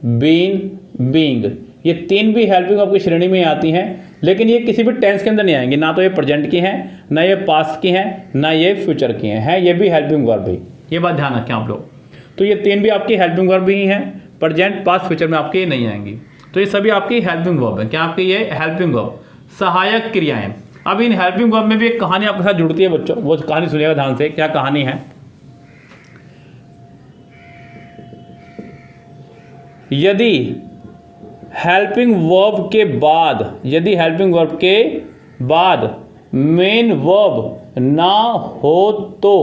बीन, बीइंग। ये तीन भी हेल्पिंग वर्ब की श्रेणी में आती हैं, लेकिन ये किसी भी टेंस के अंदर नहीं आएंगी। ना तो ये प्रेजेंट की हैं, ना ये पास्ट की हैं, ना ये फ्यूचर की हैं, ये भी हेल्पिंग वर्ब ही। ये बात ध्यान रखें आप लोग। तो ये तीन भी आपकी हेल्पिंग वर्ब ही हैं, प्रेजेंट, पास्ट, फ्यूचर में आपकी नहीं आएंगी। तो ये सभी आपकी हेल्पिंग वर्ब है। क्या आपकी ये हेल्पिंग वर्ब, सहायक क्रियाएं। अब इन हेल्पिंग वर्ब में भी एक कहानी आपके साथ जुड़ती है बच्चों, वो कहानी सुनिएगा ध्यान से। क्या कहानी है? यदि हेल्पिंग वर्ब के बाद मेन वर्ब ना हो तो,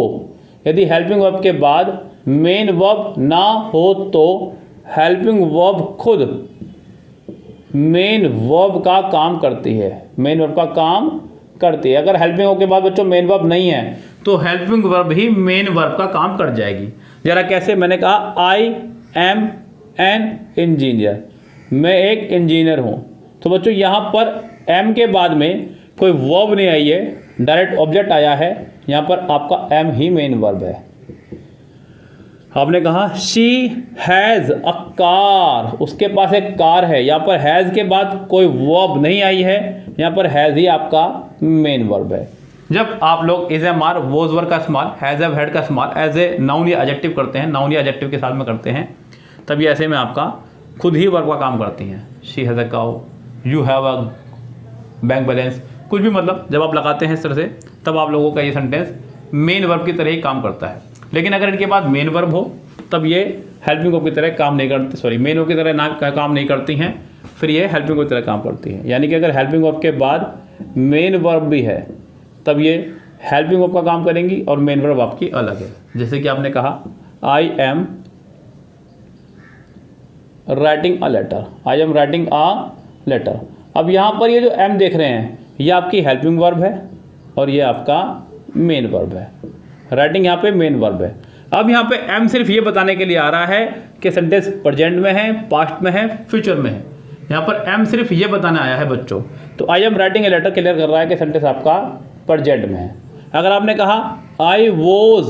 यदि हेल्पिंग वर्ब के बाद मेन वर्ब ना हो तो हेल्पिंग वर्ब खुद मेन वर्ब का काम करती है, मेन वर्ब का काम करती है। अगर हेल्पिंग वर्ब के बाद बच्चों मेन वर्ब नहीं है तो हेल्पिंग वर्ब ही मेन वर्ब का काम कर जाएगी। जरा कैसे, मैंने कहा आई एम एन इंजीनियर, मैं एक इंजीनियर हूँ। तो बच्चों यहाँ पर एम के बाद में कोई वर्ब नहीं आई है, डायरेक्ट ऑब्जेक्ट आया है, यहाँ पर आपका एम ही मेन वर्ब है। आपने कहा शी हैज़ अ कार, उसके पास एक कार है, यहाँ पर हैज़ के बाद कोई वर्ब नहीं आई है, यहाँ पर हैज़ ही आपका मेन वर्ब है। जब आप लोग is am are was verb का इस्तेमाल, हैज़ हैव हैड का इस्तेमाल एज ए नाउन या एडजेक्टिव करते हैं, नाउन या एडजेक्टिव के साथ में करते हैं, तब ये ऐसे में आपका खुद ही वर्ब का काम करती हैं। She has a cow, you have a bank balance, कुछ भी मतलब जब आप लगाते हैं इस तरह से, तब आप लोगों का ये सेंटेंस मेन वर्ब की तरह ही काम करता है। लेकिन अगर इनके बाद मेन वर्ब हो तब ये हेल्पिंग वर्ब की तरह काम नहीं करती, सॉरी मेन वर्ब की तरह ना काम नहीं करती हैं, फिर ये हेल्पिंग वर्ब की तरह काम करती हैं। यानी कि अगर हेल्पिंग वर्ब के बाद मेन वर्ब भी है तब ये हेल्पिंग वर्ब का काम करेंगी और मेन वर्ब आपकी अलग है। जैसे कि आपने कहा I am writing a letter, I am writing a letter. अब यहाँ पर ये जो एम देख रहे हैं ये आपकी हेल्पिंग वर्ब है और ये आपका मेन वर्ब है। राइटिंग यहाँ पे मेन वर्ब है। अब यहाँ पे एम सिर्फ ये बताने के लिए आ रहा है कि सेंटेंस प्रेजेंट में है, पास्ट में है, फ्यूचर में है। यहाँ पर एम सिर्फ ये बताने आया है बच्चों। तो I am writing a letter clear कर रहा है कि सेंटेंस आपका प्रेजेंट में है। अगर आपने कहा I was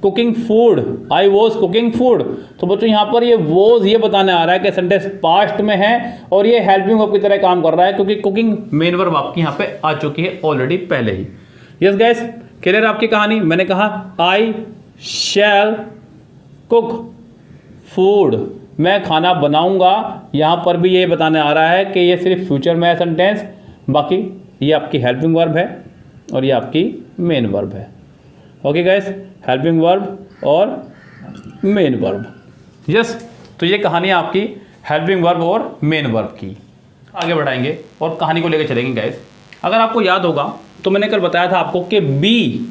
cooking food, I was cooking food, तो बच्चों यहाँ पर ये वॉज ये बताने आ रहा है कि सेंटेंस पास्ट में है और ये हेल्पिंग वर्ब की तरह काम कर रहा है, क्योंकि कुकिंग मेन वर्ब आपकी यहाँ पे आ चुकी है ऑलरेडी पहले ही। यस गाइस, क्लियर आपकी कहानी। मैंने कहा आई शैल कुक फूड, मैं खाना बनाऊंगा, यहाँ पर भी ये बताने आ रहा है कि ये सिर्फ फ्यूचर में है सेंटेंस, बाकी ये आपकी हेल्पिंग वर्ब है और ये आपकी मेन वर्ब है। ओके गाइस, हेल्पिंग वर्ब और मेन वर्ब। यस, तो ये कहानी आपकी हेल्पिंग वर्ब और मेन वर्ब की। आगे बढ़ाएंगे और कहानी को लेकर चलेंगे गाइस। अगर आपको याद होगा तो मैंने कल बताया था आपको कि बी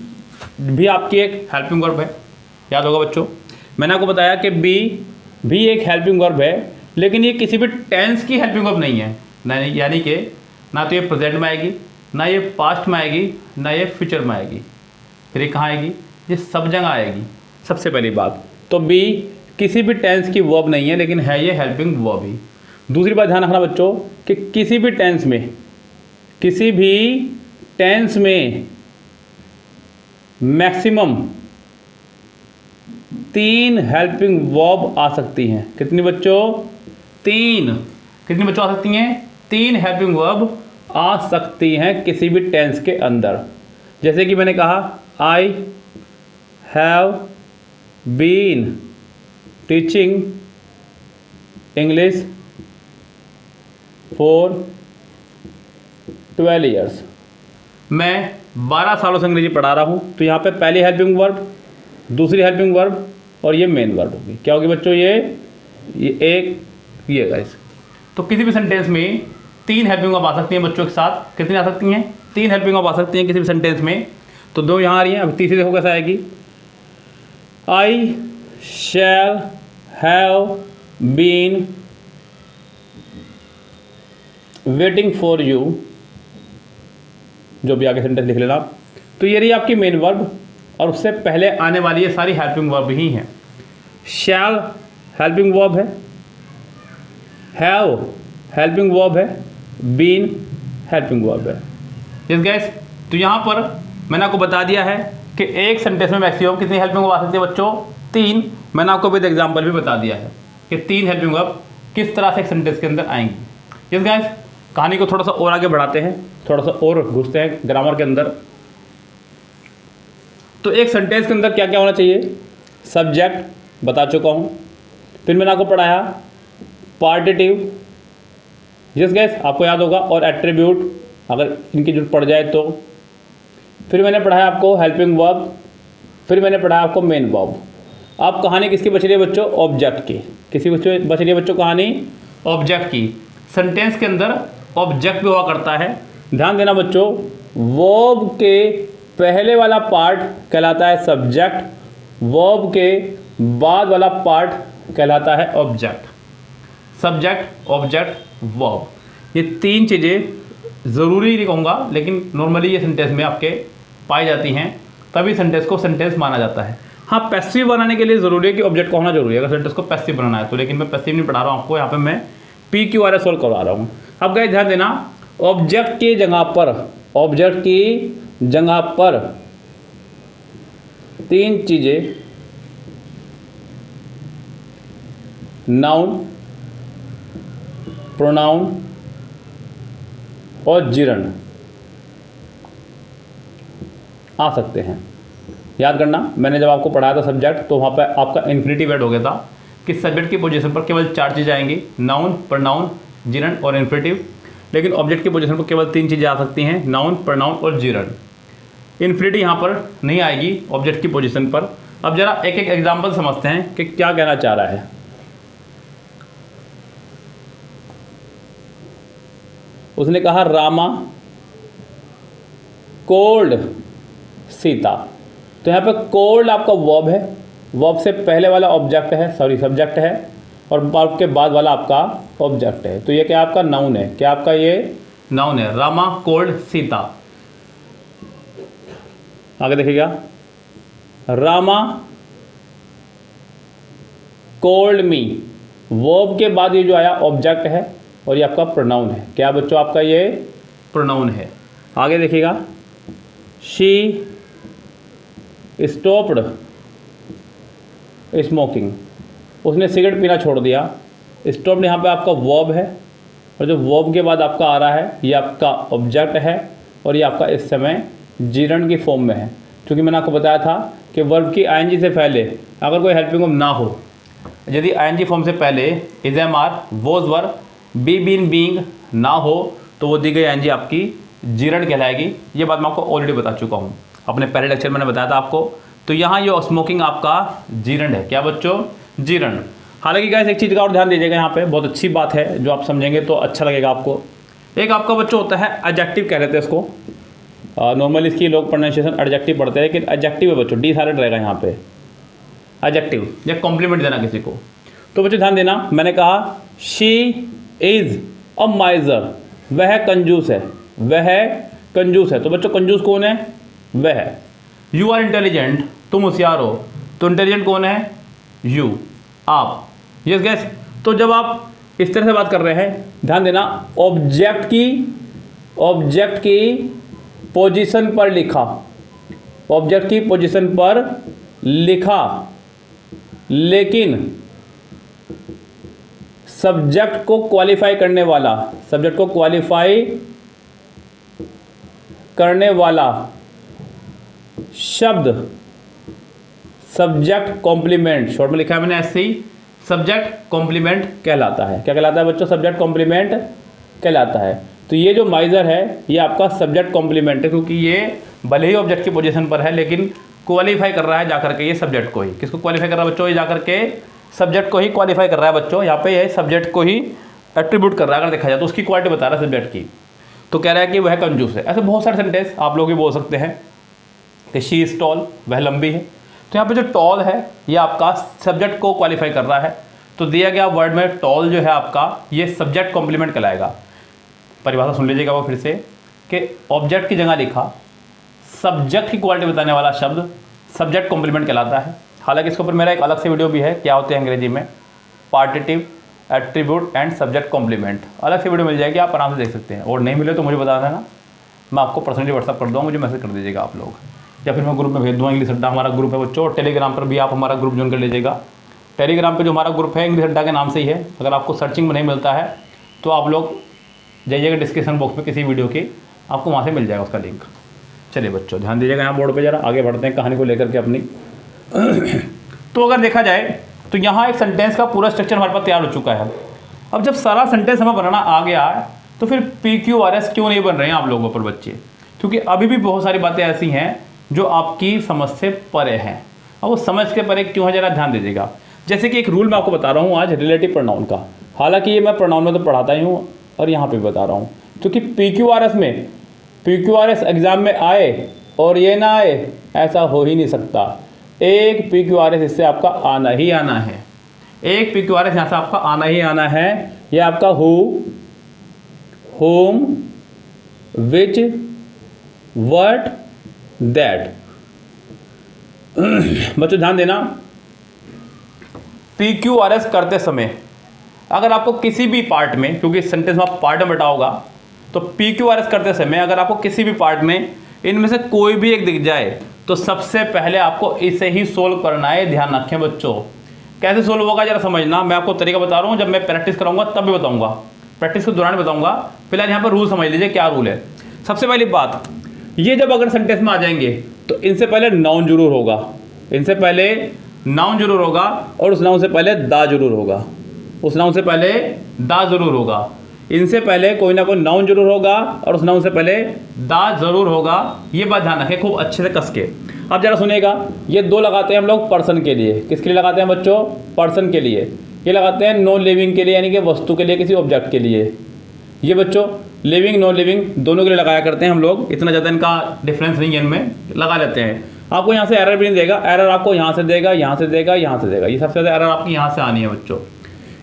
भी आपकी एक हेल्पिंग वर्ब है, याद होगा बच्चों। मैंने आपको बताया कि बी भी एक हेल्पिंग वर्ब है, लेकिन ये किसी भी टेंस की हेल्पिंग वर्ब नहीं है। यानी कि ना तो ये प्रेजेंट में आएगी, ना ये पास्ट में आएगी, ना ये फ्यूचर में आएगी। फिर ये कहाँ आएगी? ये सब जगह आएगी। सबसे पहली बात तो बी किसी भी टेंस की वर्ब नहीं है, लेकिन है ये हेल्पिंग वर्ब ही। दूसरी बात ध्यान रखना बच्चों कि किसी भी टेंस में मैक्सिमम 3 हेल्पिंग वर्ब आ सकती हैं। कितनी बच्चों? 3। कितनी बच्चों आ सकती हैं? 3 हेल्पिंग वर्ब आ सकती हैं किसी भी टेंस के अंदर। जैसे कि मैंने कहा I have been teaching English for 12 years, मैं 12 सालों से अंग्रेजी पढ़ा रहा हूँ। तो यहाँ पे पहली हेल्पिंग वर्ब, दूसरी हेल्पिंग वर्ब और ये मेन वर्ब होगी। क्या होगी बच्चों? ये गाइस। तो किसी भी सेंटेंस में 3 हेल्पिंग वर्ब आ सकती हैं बच्चों के साथ। कितनी आ सकती हैं? 3 हेल्पिंग वर्ब आ सकती हैं किसी भी सेंटेंस में। तो 2 यहाँ आ रही हैं, अब तीसरी देखो कैसे आएगी। I shall have been waiting for you, जो भी आगे सेंटेंस लिख लेना आप। तो ये रही आपकी मेन वर्ब और उससे पहले आने वाली ये सारी हेल्पिंग वर्ब ही हैं। शैल हेल्पिंग वर्ब है, हैव हेल्पिंग वर्ब है, बीन हेल्पिंग वर्ब है। यस गाइस, तो यहाँ पर मैंने आपको बता दिया है कि एक सेंटेंस में मैक्सिमम कितनी हेल्पिंग वर्ब आ सकती है बच्चों? 3। मैंने आपको विद एग्जाम्पल भी बता दिया है कि 3 हेल्पिंग वर्ब किस तरह से एक सेंटेंस के अंदर आएंगी। यस गाइस, कहानी को थोड़ा सा और आगे बढ़ाते हैं, थोड़ा सा और घुसते हैं ग्रामर के अंदर। तो एक सेंटेंस के अंदर क्या क्या होना चाहिए? सब्जेक्ट बता चुका हूँ, फिर मैंने आपको पढ़ाया पार्टिटिव, यस गाइस आपको याद होगा, और एट्रीब्यूट अगर इनकी जरूरत पड़ जाए तो। फिर मैंने पढ़ाया आपको हेल्पिंग वर्ब, फिर मैंने पढ़ाया आपको मेन वर्ब। अब कहानी किसकी बच रही है बच्चों? ऑब्जेक्ट की। किसकी बच रही है बच्चों कहानी? ऑब्जेक्ट की। सेंटेंस के अंदर ऑब्जेक्ट भी हुआ करता है। ध्यान देना बच्चों, वर्ब के पहले वाला पार्ट कहलाता है सब्जेक्ट, वर्ब के बाद वाला पार्ट कहलाता है ऑब्जेक्ट। सब्जेक्ट, ऑब्जेक्ट, वर्ब, ये तीन चीज़ें ज़रूरी नहीं कहूँगा, लेकिन नॉर्मली ये सेंटेंस में आपके पाई जाती हैं, तभी सेंटेंस को सेंटेंस माना जाता है। हाँ, पैसिव बनाने के लिए ज़रूरी है कि ऑब्जेक्ट का होना जरूरी है अगर सेंटेंस को पैसिव बनाना है तो, लेकिन मैं पैसिव नहीं पढ़ा रहा हूँ आपको, यहाँ पे मैं PQRS सॉल्व करवा रहा हूँ। अब गाइस ध्यान देना, ऑब्जेक्ट की जगह पर, ऑब्जेक्ट की जगह पर तीन चीज़ें, नाउन, प्रोनाउन और जिरंड आ सकते हैं। याद करना, मैंने जब आपको पढ़ाया था सब्जेक्ट तो वहाँ पर आपका इन्फिनिटिव ऐड हो गया था कि सब्जेक्ट की पोजीशन पर केवल 4 चीज़ें आएंगी, नाउन, प्रोनाउन, जिरंड और इन्फिनिटिव। लेकिन ऑब्जेक्ट की पोजीशन पर केवल 3 चीज़ें आ सकती हैं, नाउन, प्रोनाउन और जिरंड। इन्फिनिटी यहाँ पर नहीं आएगी ऑब्जेक्ट की पोजीशन पर। अब जरा एक एक एग्जाम्पल समझते हैं कि क्या कहना चाह रहा है। उसने कहा रामा कोल्ड सीता, तो यहाँ पे कोल्ड आपका वर्ब है, वर्ब से पहले वाला ऑब्जेक्ट है, सॉरी सब्जेक्ट है, और वर्ब के बाद वाला आपका ऑब्जेक्ट है। तो ये क्या आपका नाउन है, क्या आपका ये नाउन है, रामा कोल्ड सीता। आगे देखिएगा, रामा कोल्ड मी, वर्ब के बाद ये जो आया ऑब्जेक्ट है और ये आपका प्रोनाउन है। क्या बच्चों आपका ये प्रोनाउन है। आगे देखिएगा, शी स्टॉप्ड स्मोकिंग, उसने सिगरेट पीना छोड़ दिया। स्टॉप्ड यहाँ पे आपका वर्ब है और जो वर्ब के बाद आपका आ रहा है ये आपका ऑब्जेक्ट है और ये आपका इस समय जिरंड की फॉर्म में है। क्योंकि मैंने आपको बताया था कि वर्ब की आईएनजी से पहले अगर कोई हेल्पिंग वर्ब ना हो, यदि आईएनजी फॉर्म से पहले is am are was verb be been being ना हो तो वो दी गई आईएनजी आपकी जिरंड कहलाएगी। ये बात मैं आपको ऑलरेडी बता चुका हूँ, अपने पहले लेक्चर में मैंने बताया था आपको। तो यहाँ ये स्मोकिंग आपका जिरंड है। क्या बच्चों? जिरंड। हालांकि गाइस एक चीज़ का और ध्यान दीजिएगा, यहाँ पे बहुत अच्छी बात है जो आप समझेंगे तो अच्छा लगेगा आपको। एक आपका बच्चों होता है एडजेक्टिव, कह लेते हैं इसको, नॉर्मली इसकी लोग प्रोनाउंसिएशन एडजेक्टिव पढ़ते हैं, लेकिन एडजेक्टिव है बच्चों, डी साइलेंट रहेगा यहाँ पे। एडजेक्टिव या कॉम्प्लीमेंट देना किसी को। तो बच्चों ध्यान देना, मैंने कहा शी इज़ अ माइजर, वह कंजूस है, वह कंजूस है। तो बच्चों कंजूस कौन है? वह। यू आर इंटेलिजेंट, तुम होशियार हो, तो इंटेलिजेंट कौन है? यू, आप। Yes guys. तो जब आप इस तरह से बात कर रहे हैं, ध्यान देना, ऑब्जेक्ट की पोजीशन पर लिखा, ऑब्जेक्ट की पोजीशन पर लिखा, लेकिन सब्जेक्ट को क्वालिफाई करने वाला, सब्जेक्ट को क्वालिफाई करने वाला शब्द सब्जेक्ट कॉम्प्लीमेंट, शॉर्ट में लिखा है मैंने ऐसे ही, सब्जेक्ट कॉम्प्लीमेंट कहलाता है। क्या कहलाता है बच्चों? सब्जेक्ट कॉम्प्लीमेंट कहलाता है। तो ये जो माइजर है ये आपका सब्जेक्ट कॉम्प्लीमेंट है, क्योंकि ये भले ही ऑब्जेक्ट की पोजीशन पर है लेकिन क्वालिफाई कर रहा है जाकर के ये सब्जेक्ट को ही। किसको क्वालिफाई कर रहा है बच्चों? ये जाकर के सब्जेक्ट को ही क्वालिफाई कर रहा है बच्चों। यहाँ पे ये सब्जेक्ट को ही एट्रीब्यूट कर रहा है, अगर देखा जाए तो उसकी क्वालिटी बता रहा है सब्जेक्ट की। तो कह रहा है कि वह कंजूस है। ऐसे बहुत सारे सेंटेंस आप लोग भी बोल सकते हैं कि शी इज टॉल, वह लंबी है। तो यहाँ पे जो टॉल है ये आपका सब्जेक्ट को क्वालिफाई कर रहा है। तो दिया गया वर्ड में टॉल जो है आपका ये सब्जेक्ट कॉम्प्लीमेंट कहलाएगा। परिभाषा सुन लीजिएगा वो फिर से, कि ऑब्जेक्ट की जगह लिखा सब्जेक्ट की क्वालिटी बताने वाला शब्द सब्जेक्ट कॉम्प्लीमेंट कहलाता है। हालांकि इसके ऊपर मेरा एक अलग से वीडियो भी है, क्या होते हैं अंग्रेजी में पार्टिटिव, एट्रीब्यूट एंड सब्जेक्ट कॉम्प्लीमेंट, अलग से वीडियो मिल जाएगी, आप आराम से देख सकते हैं। और नहीं मिले तो मुझे बता देना, मैं आपको पर्सनली व्हाट्सअप कर दूँगा, मुझे मैसेज कर दीजिएगा आप लोग, या फिर मैं ग्रुप में भेज दूँगा। इंग्लिश अड्डा हमारा ग्रुप है बच्चों, और टेलीग्राम पर भी आप हमारा ग्रुप ज्वाइन कर लीजिएगा। टेलीग्राम पे जो हमारा ग्रुप है इंग्लिश अड्डा के नाम से ही है। अगर आपको सर्चिंग में नहीं मिलता है तो आप लोग जाइएगा डिस्क्रिप्शन बॉक्स में किसी वीडियो की, आपको वहाँ से मिल जाएगा उसका लिंक। चलिए बच्चों ध्यान दीजिएगा यहाँ बोर्ड पे, ज़रा आगे बढ़ते हैं कहानी को लेकर के अपनी। तो अगर देखा जाए तो यहाँ एक सेंटेंस का पूरा स्ट्रक्चर हमारे पास तैयार हो चुका है। अब जब सारा सेंटेंस हमें बनाना आ गया है तो फिर PQRS क्यों नहीं बन रहे हैं आप लोगों पर बच्चे? क्योंकि अभी भी बहुत सारी बातें ऐसी हैं जो आपकी समझ से परे हैं। अब वो समझ के परे क्यों है जरा ध्यान दीजिएगा। जैसे कि एक रूल मैं आपको बता रहा हूँ आज रिलेटिव प्रोनाउन का, हालांकि ये मैं प्रोनाउन में तो पढ़ाता ही हूँ और यहाँ पे बता रहा हूँ, क्योंकि PQRS एग्ज़ाम में आए और ये ना आए ऐसा हो ही नहीं सकता। एक PQRS इससे आपका आना ही आना है, एक PQRS यहाँ से आपका आना ही आना है। ये आपका who, home, which, what, that. बच्चों ध्यान देना, PQRS करते समय अगर आपको किसी भी पार्ट में, क्योंकि सेंटेंस में आप पार्ट में बैठा होगा, तो PQRS करते समय अगर आपको किसी भी पार्ट में इनमें से कोई भी एक दिख जाए तो सबसे पहले आपको इसे ही सोल्व करना है। ध्यान रखें बच्चों, कैसे सोल्व होगा जरा समझना। मैं आपको तरीका बता रहा हूँ, जब मैं प्रैक्टिस कराऊंगा तब भी बताऊंगा, प्रैक्टिस के दौरान बताऊंगा। फिलहाल यहाँ पर रूल समझ लीजिए क्या रूल है। सबसे पहली बात, ये जब अगर सेंटेंस में आ जाएंगे तो इनसे पहले नाउन जरूर होगा, इनसे पहले नाउन जरूर होगा और उस नाउन से पहले दा जरूर होगा, उस नाउन से पहले दा जरूर होगा। इनसे पहले कोई ना कोई नाउन जरूर होगा और उस नाउन से पहले दा जरूर होगा। ये बात ध्यान रखें खूब अच्छे से कस के। अब जरा सुनिएगा, ये दो लगाते हैं हम लोग पर्सन के लिए। किसके लिए लगाते हैं बच्चों? पर्सन के लिए। ये लगाते हैं नॉन लिविंग के लिए, यानी कि वस्तु के लिए, किसी ऑब्जेक्ट के लिए। ये बच्चों लिविंग नॉन लिविंग दोनों के लिए लगाया करते हैं हम लोग, इतना ज़्यादा इनका डिफरेंस नहीं है, इनमें लगा लेते हैं। आपको यहाँ से एरर भी नहीं देगा, एरर आपको यहाँ से देगा, यहाँ से देगा, यहाँ से देगा। ये सबसे ज़्यादा एरर आपकी यहाँ से आनी है बच्चों।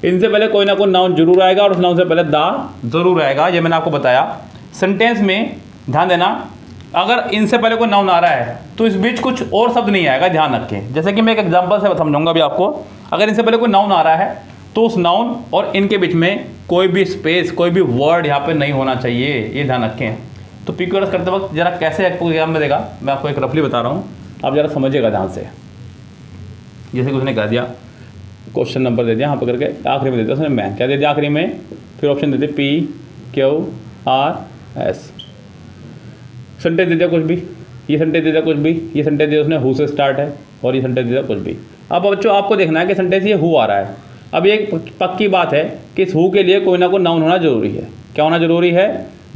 इनसे पहले कोई ना कोई नाउन जरूर आएगा और उस नाउन से पहले दा जरूर आएगा, ये मैंने आपको बताया। सेंटेंस में ध्यान देना, अगर इनसे पहले कोई नाउन आ रहा है तो इस बीच कुछ और शब्द नहीं आएगा, ध्यान रखें। जैसे कि मैं एक एग्जांपल से समझाऊंगा अभी आपको। अगर इनसे पहले कोई नाउन आ रहा है तो उस नाउन और इनके बीच में कोई भी स्पेस, कोई भी वर्ड यहाँ पे नहीं होना चाहिए, ये ध्यान रखें। तो PQRS करते वक्त जरा कैसे आपको एग्जाम में देगा, मैं आपको एक रफली बता रहा हूँ, आप जरा समझिएगा ध्यान से। जैसे कि उसने कह दिया, क्वेश्चन नंबर दे दिया यहाँ पर करके, आखिरी में दे दिया उसने मैं, क्या दे दिया आखिरी में, फिर ऑप्शन दे दिए PQRS। सेंटेंस दे दिया कुछ भी, ये सेंटेंस दे दिया कुछ भी, ये सेंटेंस दे दिया उसने हु से स्टार्ट है, और ये सेंटेंस दे दिया कुछ भी। अब बच्चों आपको देखना है कि सेंटेंस ये हु आ रहा है। अब ये पक्की बात है कि इस हु के लिए कोई ना कोई नाउन होना जरूरी है। क्या होना जरूरी है?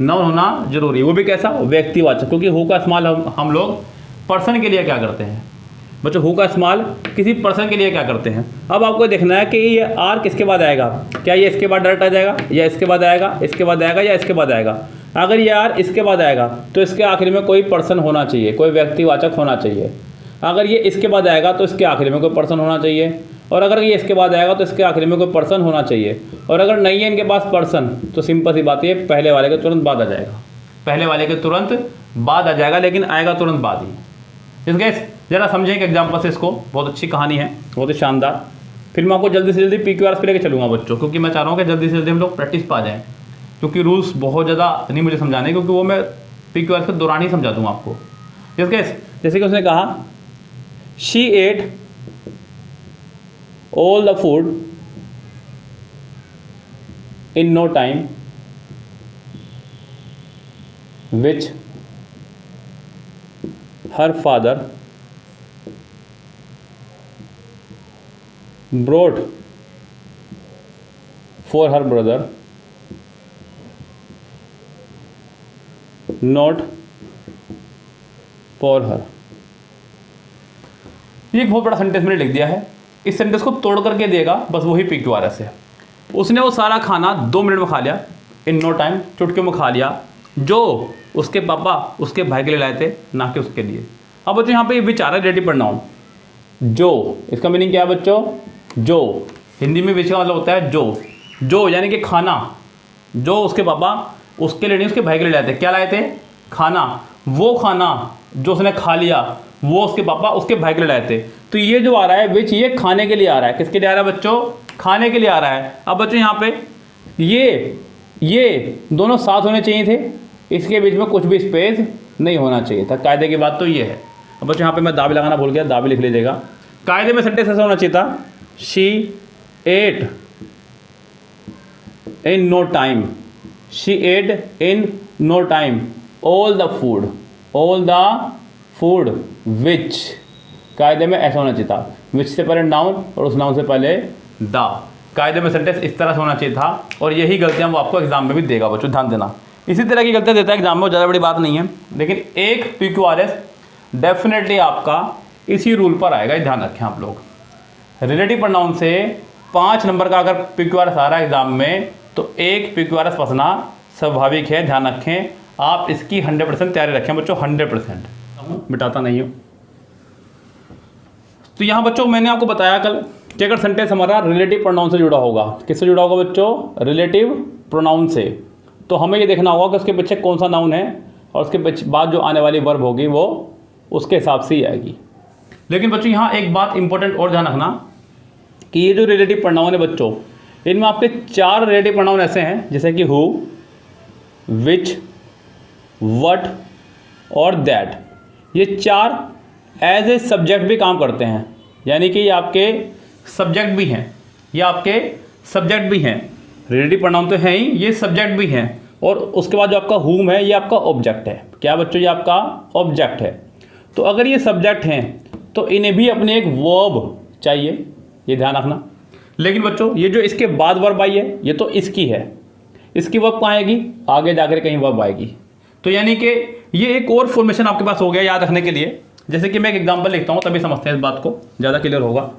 नाउन होना जरूरी है। वो भी कैसा? व्यक्तिवाचक, क्योंकि हु का इस्तेमाल हम लोग पर्सन के लिए क्या करते हैं बच्चों, हु का इस्तेमाल किसी पर्सन के लिए क्या करते हैं। अब आपको देखना है कि ये आर किसके बाद आएगा, क्या ये इसके बाद डायरेक्ट आ जाएगा, या इसके बाद आएगा, इसके बाद आएगा, या इसके बाद आएगा। अगर ये आर इसके बाद आएगा तो इसके आखिर में कोई पर्सन होना चाहिए, कोई व्यक्तिवाचक होना चाहिए। अगर ये इसके बाद आएगा तो इसके आखिर में कोई पर्सन होना चाहिए, और अगर ये इसके बाद आएगा तो इसके आखिर में कोई पर्सन होना चाहिए। और अगर नहीं है इनके पास पर्सन तो सिंपल सी बात है, पहले वाले के तुरंत बाद आ जाएगा, पहले वाले के तुरंत बाद आ जाएगा, लेकिन आएगा तुरंत बाद ही। इसके जरा समझें कि एग्जाम्पल से इसको, बहुत अच्छी कहानी है, बहुत ही शानदार। फिर मैं आपको जल्दी से जल्दी PQRS पे लेके चलूँगा बच्चों, क्योंकि मैं चाह रहा हूँ कि जल्दी से जल्दी हम लोग प्रैक्टिस पा जाएँ, क्योंकि रूल्स बहुत ज़्यादा नहीं मुझे समझाने, क्योंकि वो मैं PQRS के दौरान ही समझा दूँगा आपको। जैसे कि उसने कहा, she ate all the food in no time which her father brought for her brother, not for her। ये एक बहुत बड़ा सेंटेंस मैंने लिख दिया है। इस सेंटेंस को तोड़ करके देगा, बस वही PQRS है। उसने वो सारा खाना 2 मिनट में खा लिया, इन नो टाइम, चुटकी में खा लिया, जो उसके पापा उसके भाई के लिए लाए थे, ना कि उसके लिए। अब बच्चों यहाँ पे ये विच आ रहा है रिलेटिव प्रोनाउन जो, इसका मीनिंग क्या है बच्चों? जो। हिंदी में विच का मतलब होता है जो यानी कि खाना, जो उसके पापा उसके लिए नहीं उसके भाई के लिए लाए थे। क्या लाए थे? खाना। वो खाना जो उसने खा लिया वो उसके पापा उसके भाई के लिए लाए थे। तो ये जो आ रहा है विच, ये खाने के लिए आ रहा है। किसके लिए आ रहा है बच्चों? खाने के लिए आ रहा है। अब बच्चों यहाँ पे ये दोनों साथ होने चाहिए थे, इसके बीच में कुछ भी स्पेस नहीं होना चाहिए था। कायदे की बात तो ये है। अब बच्चों यहाँ पे मैं दा भी लगाना भूल गया, दा भी लिख लीजिएगा। कायदे में सेंटेंस ऐसा होना चाहिए था, she ate in no time, she ate in no time all the food which. कायदे में ऐसा होना चाहिए था, विच से पहले नाउन और उस नाउन से पहले दा। कायदे में सेंटेंस इस तरह से होना चाहिए था, और यही गलतियां वो आपको एग्जाम में भी देगा बच्चों, ध्यान देना। इसी तरह की गलतियां देता है एग्जाम में, ज़्यादा बड़ी बात नहीं है। लेकिन एक PQRS डेफिनेटली आपका इसी रूल पर आएगा, ध्यान रखें आप लोग। रिलेटिव प्रोनाउन से 5 नंबर का अगर PQRS आ रहा है एग्जाम में तो एक PQRS फंसना स्वाभाविक है, ध्यान रखें। आप इसकी 100% तैयारी रखें बच्चों, 100%। मिटाता नहीं हूँ। तो यहाँ बच्चों मैंने आपको बताया कल कि अगर सेंटेंस हमारा रिलेटिव प्रोनाउन से जुड़ा होगा, किससे जुड़ा होगा बच्चों? रिलेटिव प्रोनाउन से, तो हमें ये देखना होगा कि उसके पीछे कौन सा नाउन है और उसके बाद जो आने वाली वर्ब होगी वो उसके हिसाब से ही आएगी। लेकिन बच्चों यहाँ एक बात इंपॉर्टेंट और ध्यान रखना कि ये जो रिलेटिव प्रोनाउन है बच्चों, इनमें आपके 4 रिलेटिव प्रोनाउन ऐसे हैं जैसे कि हु, विच, व्हाट और दैट। ये 4 एज ए सब्जेक्ट भी काम करते हैं, यानी कि ये आपके सब्जेक्ट भी हैं, ये आपके सब्जेक्ट भी हैं। रिलेटिव प्रोनाउन तो है ही, ये सब्जेक्ट भी हैं। और उसके बाद जो आपका हुम है ये आपका ऑब्जेक्ट है। क्या बच्चों? ये आपका ऑब्जेक्ट है। तो अगर ये सब्जेक्ट हैं तो इन्हें भी अपने एक वर्ब चाहिए, ये ध्यान रखना। लेकिन बच्चों ये जो इसके बाद वर्ब आई है ये तो इसकी है, इसकी वर्ब कहाँ आएगी? आगे जाकर कहीं वर्ब आएगी। तो यानी कि ये एक और फॉर्मेशन आपके पास हो गया याद रखने के लिए। जैसे कि मैं एक एग्जांपल लिखता हूँ तभी समझते हैं इस बात को, ज़्यादा क्लियर होगा।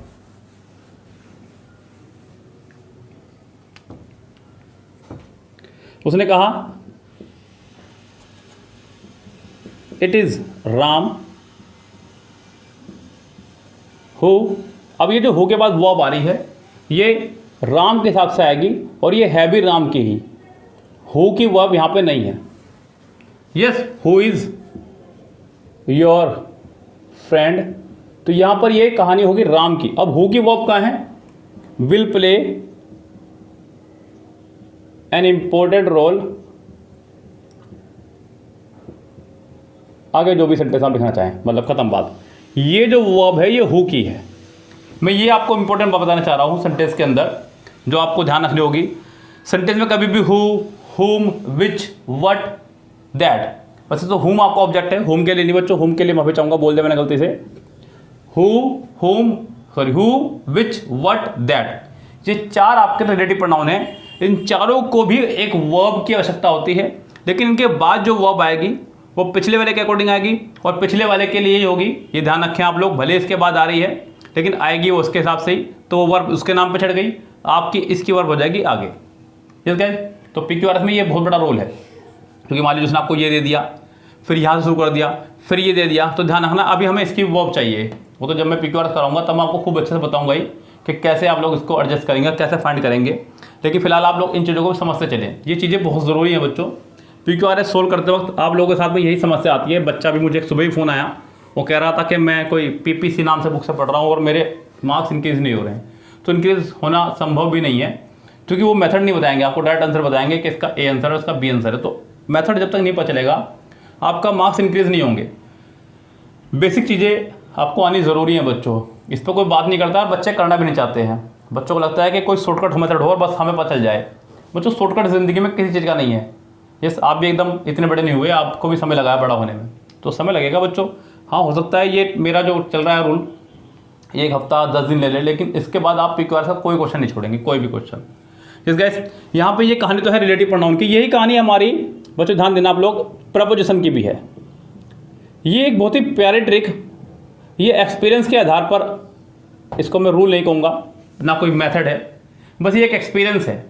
उसने कहा इट इज राम हु। अब ये जो हु के बाद वर्ब आ रही है ये राम के हिसाब से आएगी और ये है भी राम की ही। हु की वर्ब यहां पे नहीं है। Yes, who is your friend, तो यहां पर ये कहानी होगी राम की। अब हु की वर्ब कहां है? Will play an important role. आगे जो भी सेंटेंस आप लिखना चाहें, मतलब खत्म बात। ये जो वर्ब है ये हु की है। मैं ये आपको इंपॉर्टेंट बात बताना चाह रहा हूं सेंटेंस के अंदर, जो आपको ध्यान रखनी होगी। सेंटेंस में कभी भी हु, हुम, विच, व्हाट, दैट। वैसे तो हुम आपका ऑब्जेक्ट है, हुम के लिए नहीं बच्चों, हुम के लिए माफी चाहूंगा, बोल दिया मैंने गलती से। हु, हुम, sorry, who, which, what, that, ये 4 आपके रिलेटिव प्रोनाउन है। इन चारों को भी एक वर्ब की आवश्यकता होती है, लेकिन इनके बाद जो वर्ब आएगी वो पिछले वाले के अकॉर्डिंग आएगी और पिछले वाले के लिए ही होगी। ये ध्यान रखें आप लोग, भले इसके बाद आ रही है लेकिन आएगी वो उसके हिसाब से ही। तो वो वर्ब उसके नाम पे चढ़ गई, आपकी इसकी वर्ब हो जाएगी आगे। ठीक है, तो PQRS में ये बहुत बड़ा रोल है, क्योंकि मान लीजिए उसने आपको ये दे दिया, फिर यहाँ से शुरू कर दिया, फिर ये दे दिया, तो ध्यान रखना अभी हमें इसकी वर्ब चाहिए। वो तो जब मैं PQRS कराऊंगा तब मैं आपको खूब अच्छे से बताऊंगा ही कि कैसे आप लोग इसको एडजस्ट करेंगे, कैसे फाइंड करेंगे। लेकिन फिलहाल आप लोग इन चीज़ों को समझते चलें, ये चीज़ें बहुत ज़रूरी हैं बच्चों। PQRS सोल्व करते वक्त आप लोगों के साथ में यही समस्या आती है। बच्चा भी मुझे सुबह ही फ़ोन आया, वो कह रहा था कि मैं कोई PPC नाम से बुक से पढ़ रहा हूँ और मेरे मार्क्स इंक्रीज़ नहीं हो रहे हैं। तो इंक्रीज़ होना संभव भी नहीं है, क्योंकि वो मेथड नहीं बताएंगे आपको, डायरेक्ट आंसर बताएंगे कि इसका A आंसर है, इसका B आंसर है। तो मेथड जब तक नहीं पता चलेगा आपका मार्क्स इंक्रीज़ नहीं होंगे। बेसिक चीज़ें आपको आनी ज़रूरी है बच्चों, इस पर कोई बात नहीं करता और बच्चे करना भी नहीं चाहते हैं। बच्चों को लगता है कि कोई शॉर्टकट मेथड हो और बस हमें पता चल जाए। बच्चों शॉर्टकट ज़िंदगी में किसी चीज़ का नहीं है। यस, आप भी एकदम इतने बड़े नहीं हुए, आपको भी समय लगा है बड़ा होने में, तो समय लगेगा बच्चों। हाँ, हो सकता है ये मेरा जो चल रहा है रूल 1 हफ्ता 10 दिन ले ले, लेकिन इसके बाद आप PQRS का कोई क्वेश्चन नहीं छोड़ेंगे, कोई भी क्वेश्चन। यस गाइस, यहाँ पे ये कहानी तो है रिलेटिव प्रोनाउन की, यही कहानी हमारी बच्चों ध्यान देना आप लोग प्रपोजिशन की भी है। ये एक बहुत ही प्यारी ट्रिक, ये एक्सपीरियंस के आधार पर, इसको मैं रूल नहीं कहूँगा, ना कोई मेथड है, बस ये एक एक्सपीरियंस है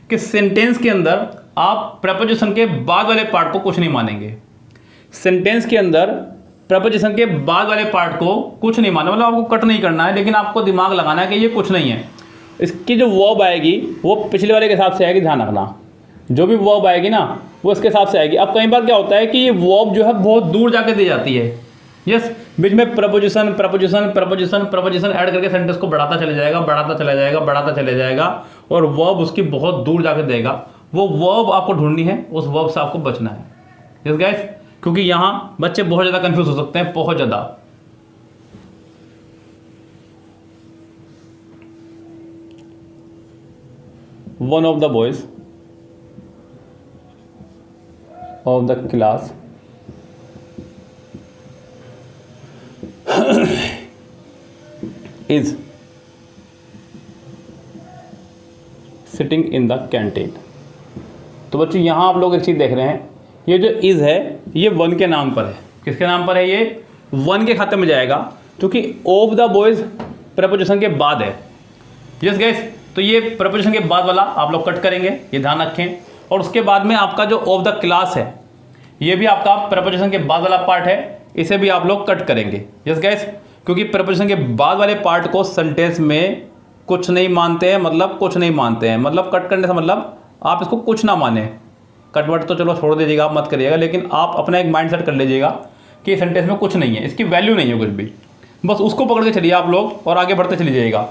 कि सेंटेंस के अंदर आप प्रपोजिशन के बाद वाले पार्ट को कुछ नहीं मानेंगे। सेंटेंस के अंदर प्रपोजिशन के बाद वाले पार्ट को कुछ नहीं मानना, मतलब आपको कट नहीं करना है, लेकिन आपको दिमाग लगाना है कि ये कुछ नहीं है। इसकी जो वर्ब आएगी वो पिछले वाले के हिसाब से आएगी, ध्यान रखना। जो भी वर्ब आएगी ना वो इसके हिसाब से आएगी। अब कई बार क्या होता है कि ये वर्ब जो है बहुत दूर जाके दी जाती है। यस, बीच में preposition preposition preposition preposition add करके सेंटेंस को बढ़ाता चले जाएगा, बढ़ाता चला जाएगा, बढ़ाता चले जाएगा और वर्ब उसकी बहुत दूर जाके देगा। वो वर्ब आपको ढूंढनी है, उस वर्ब से आपको बचना है। यस गाइस, क्योंकि यहाँ बच्चे बहुत ज़्यादा कंफ्यूज हो सकते हैं, बहुत ज़्यादा। One of the boys of the class is sitting in the canteen। तो बच्चों यहाँ आप लोग एक चीज़ देख रहे हैं, ये जो इज़ है ये वन के नाम पर है। किसके नाम पर है? ये वन के खाते में जाएगा। क्योंकि ऑफ द बॉयज प्रपोजिशन के बाद है। यस गाइस, तो ये प्रपोजिशन के बाद वाला आप लोग कट करेंगे, ये ध्यान रखें। और उसके बाद में आपका जो ऑफ द क्लास है, ये भी आपका प्रपोजिशन के बाद वाला पार्ट है, इसे भी आप लोग कट करेंगे। यस गाइस, क्योंकि प्रपोजिशन के बाद वाले पार्ट को सेंटेंस में कुछ नहीं मानते हैं, मतलब कुछ नहीं मानते हैं, मतलब कट करने से मतलब आप इसको कुछ ना माने। कट वट तो चलो छोड़ दीजिएगा, आप मत करिएगा, लेकिन आप अपना एक माइंड सेट कर लीजिएगा कि सेंटेंस में कुछ नहीं है, इसकी वैल्यू नहीं है कुछ भी, बस उसको पकड़ के चलिए आप लोग और आगे बढ़ते चली जाइएगा।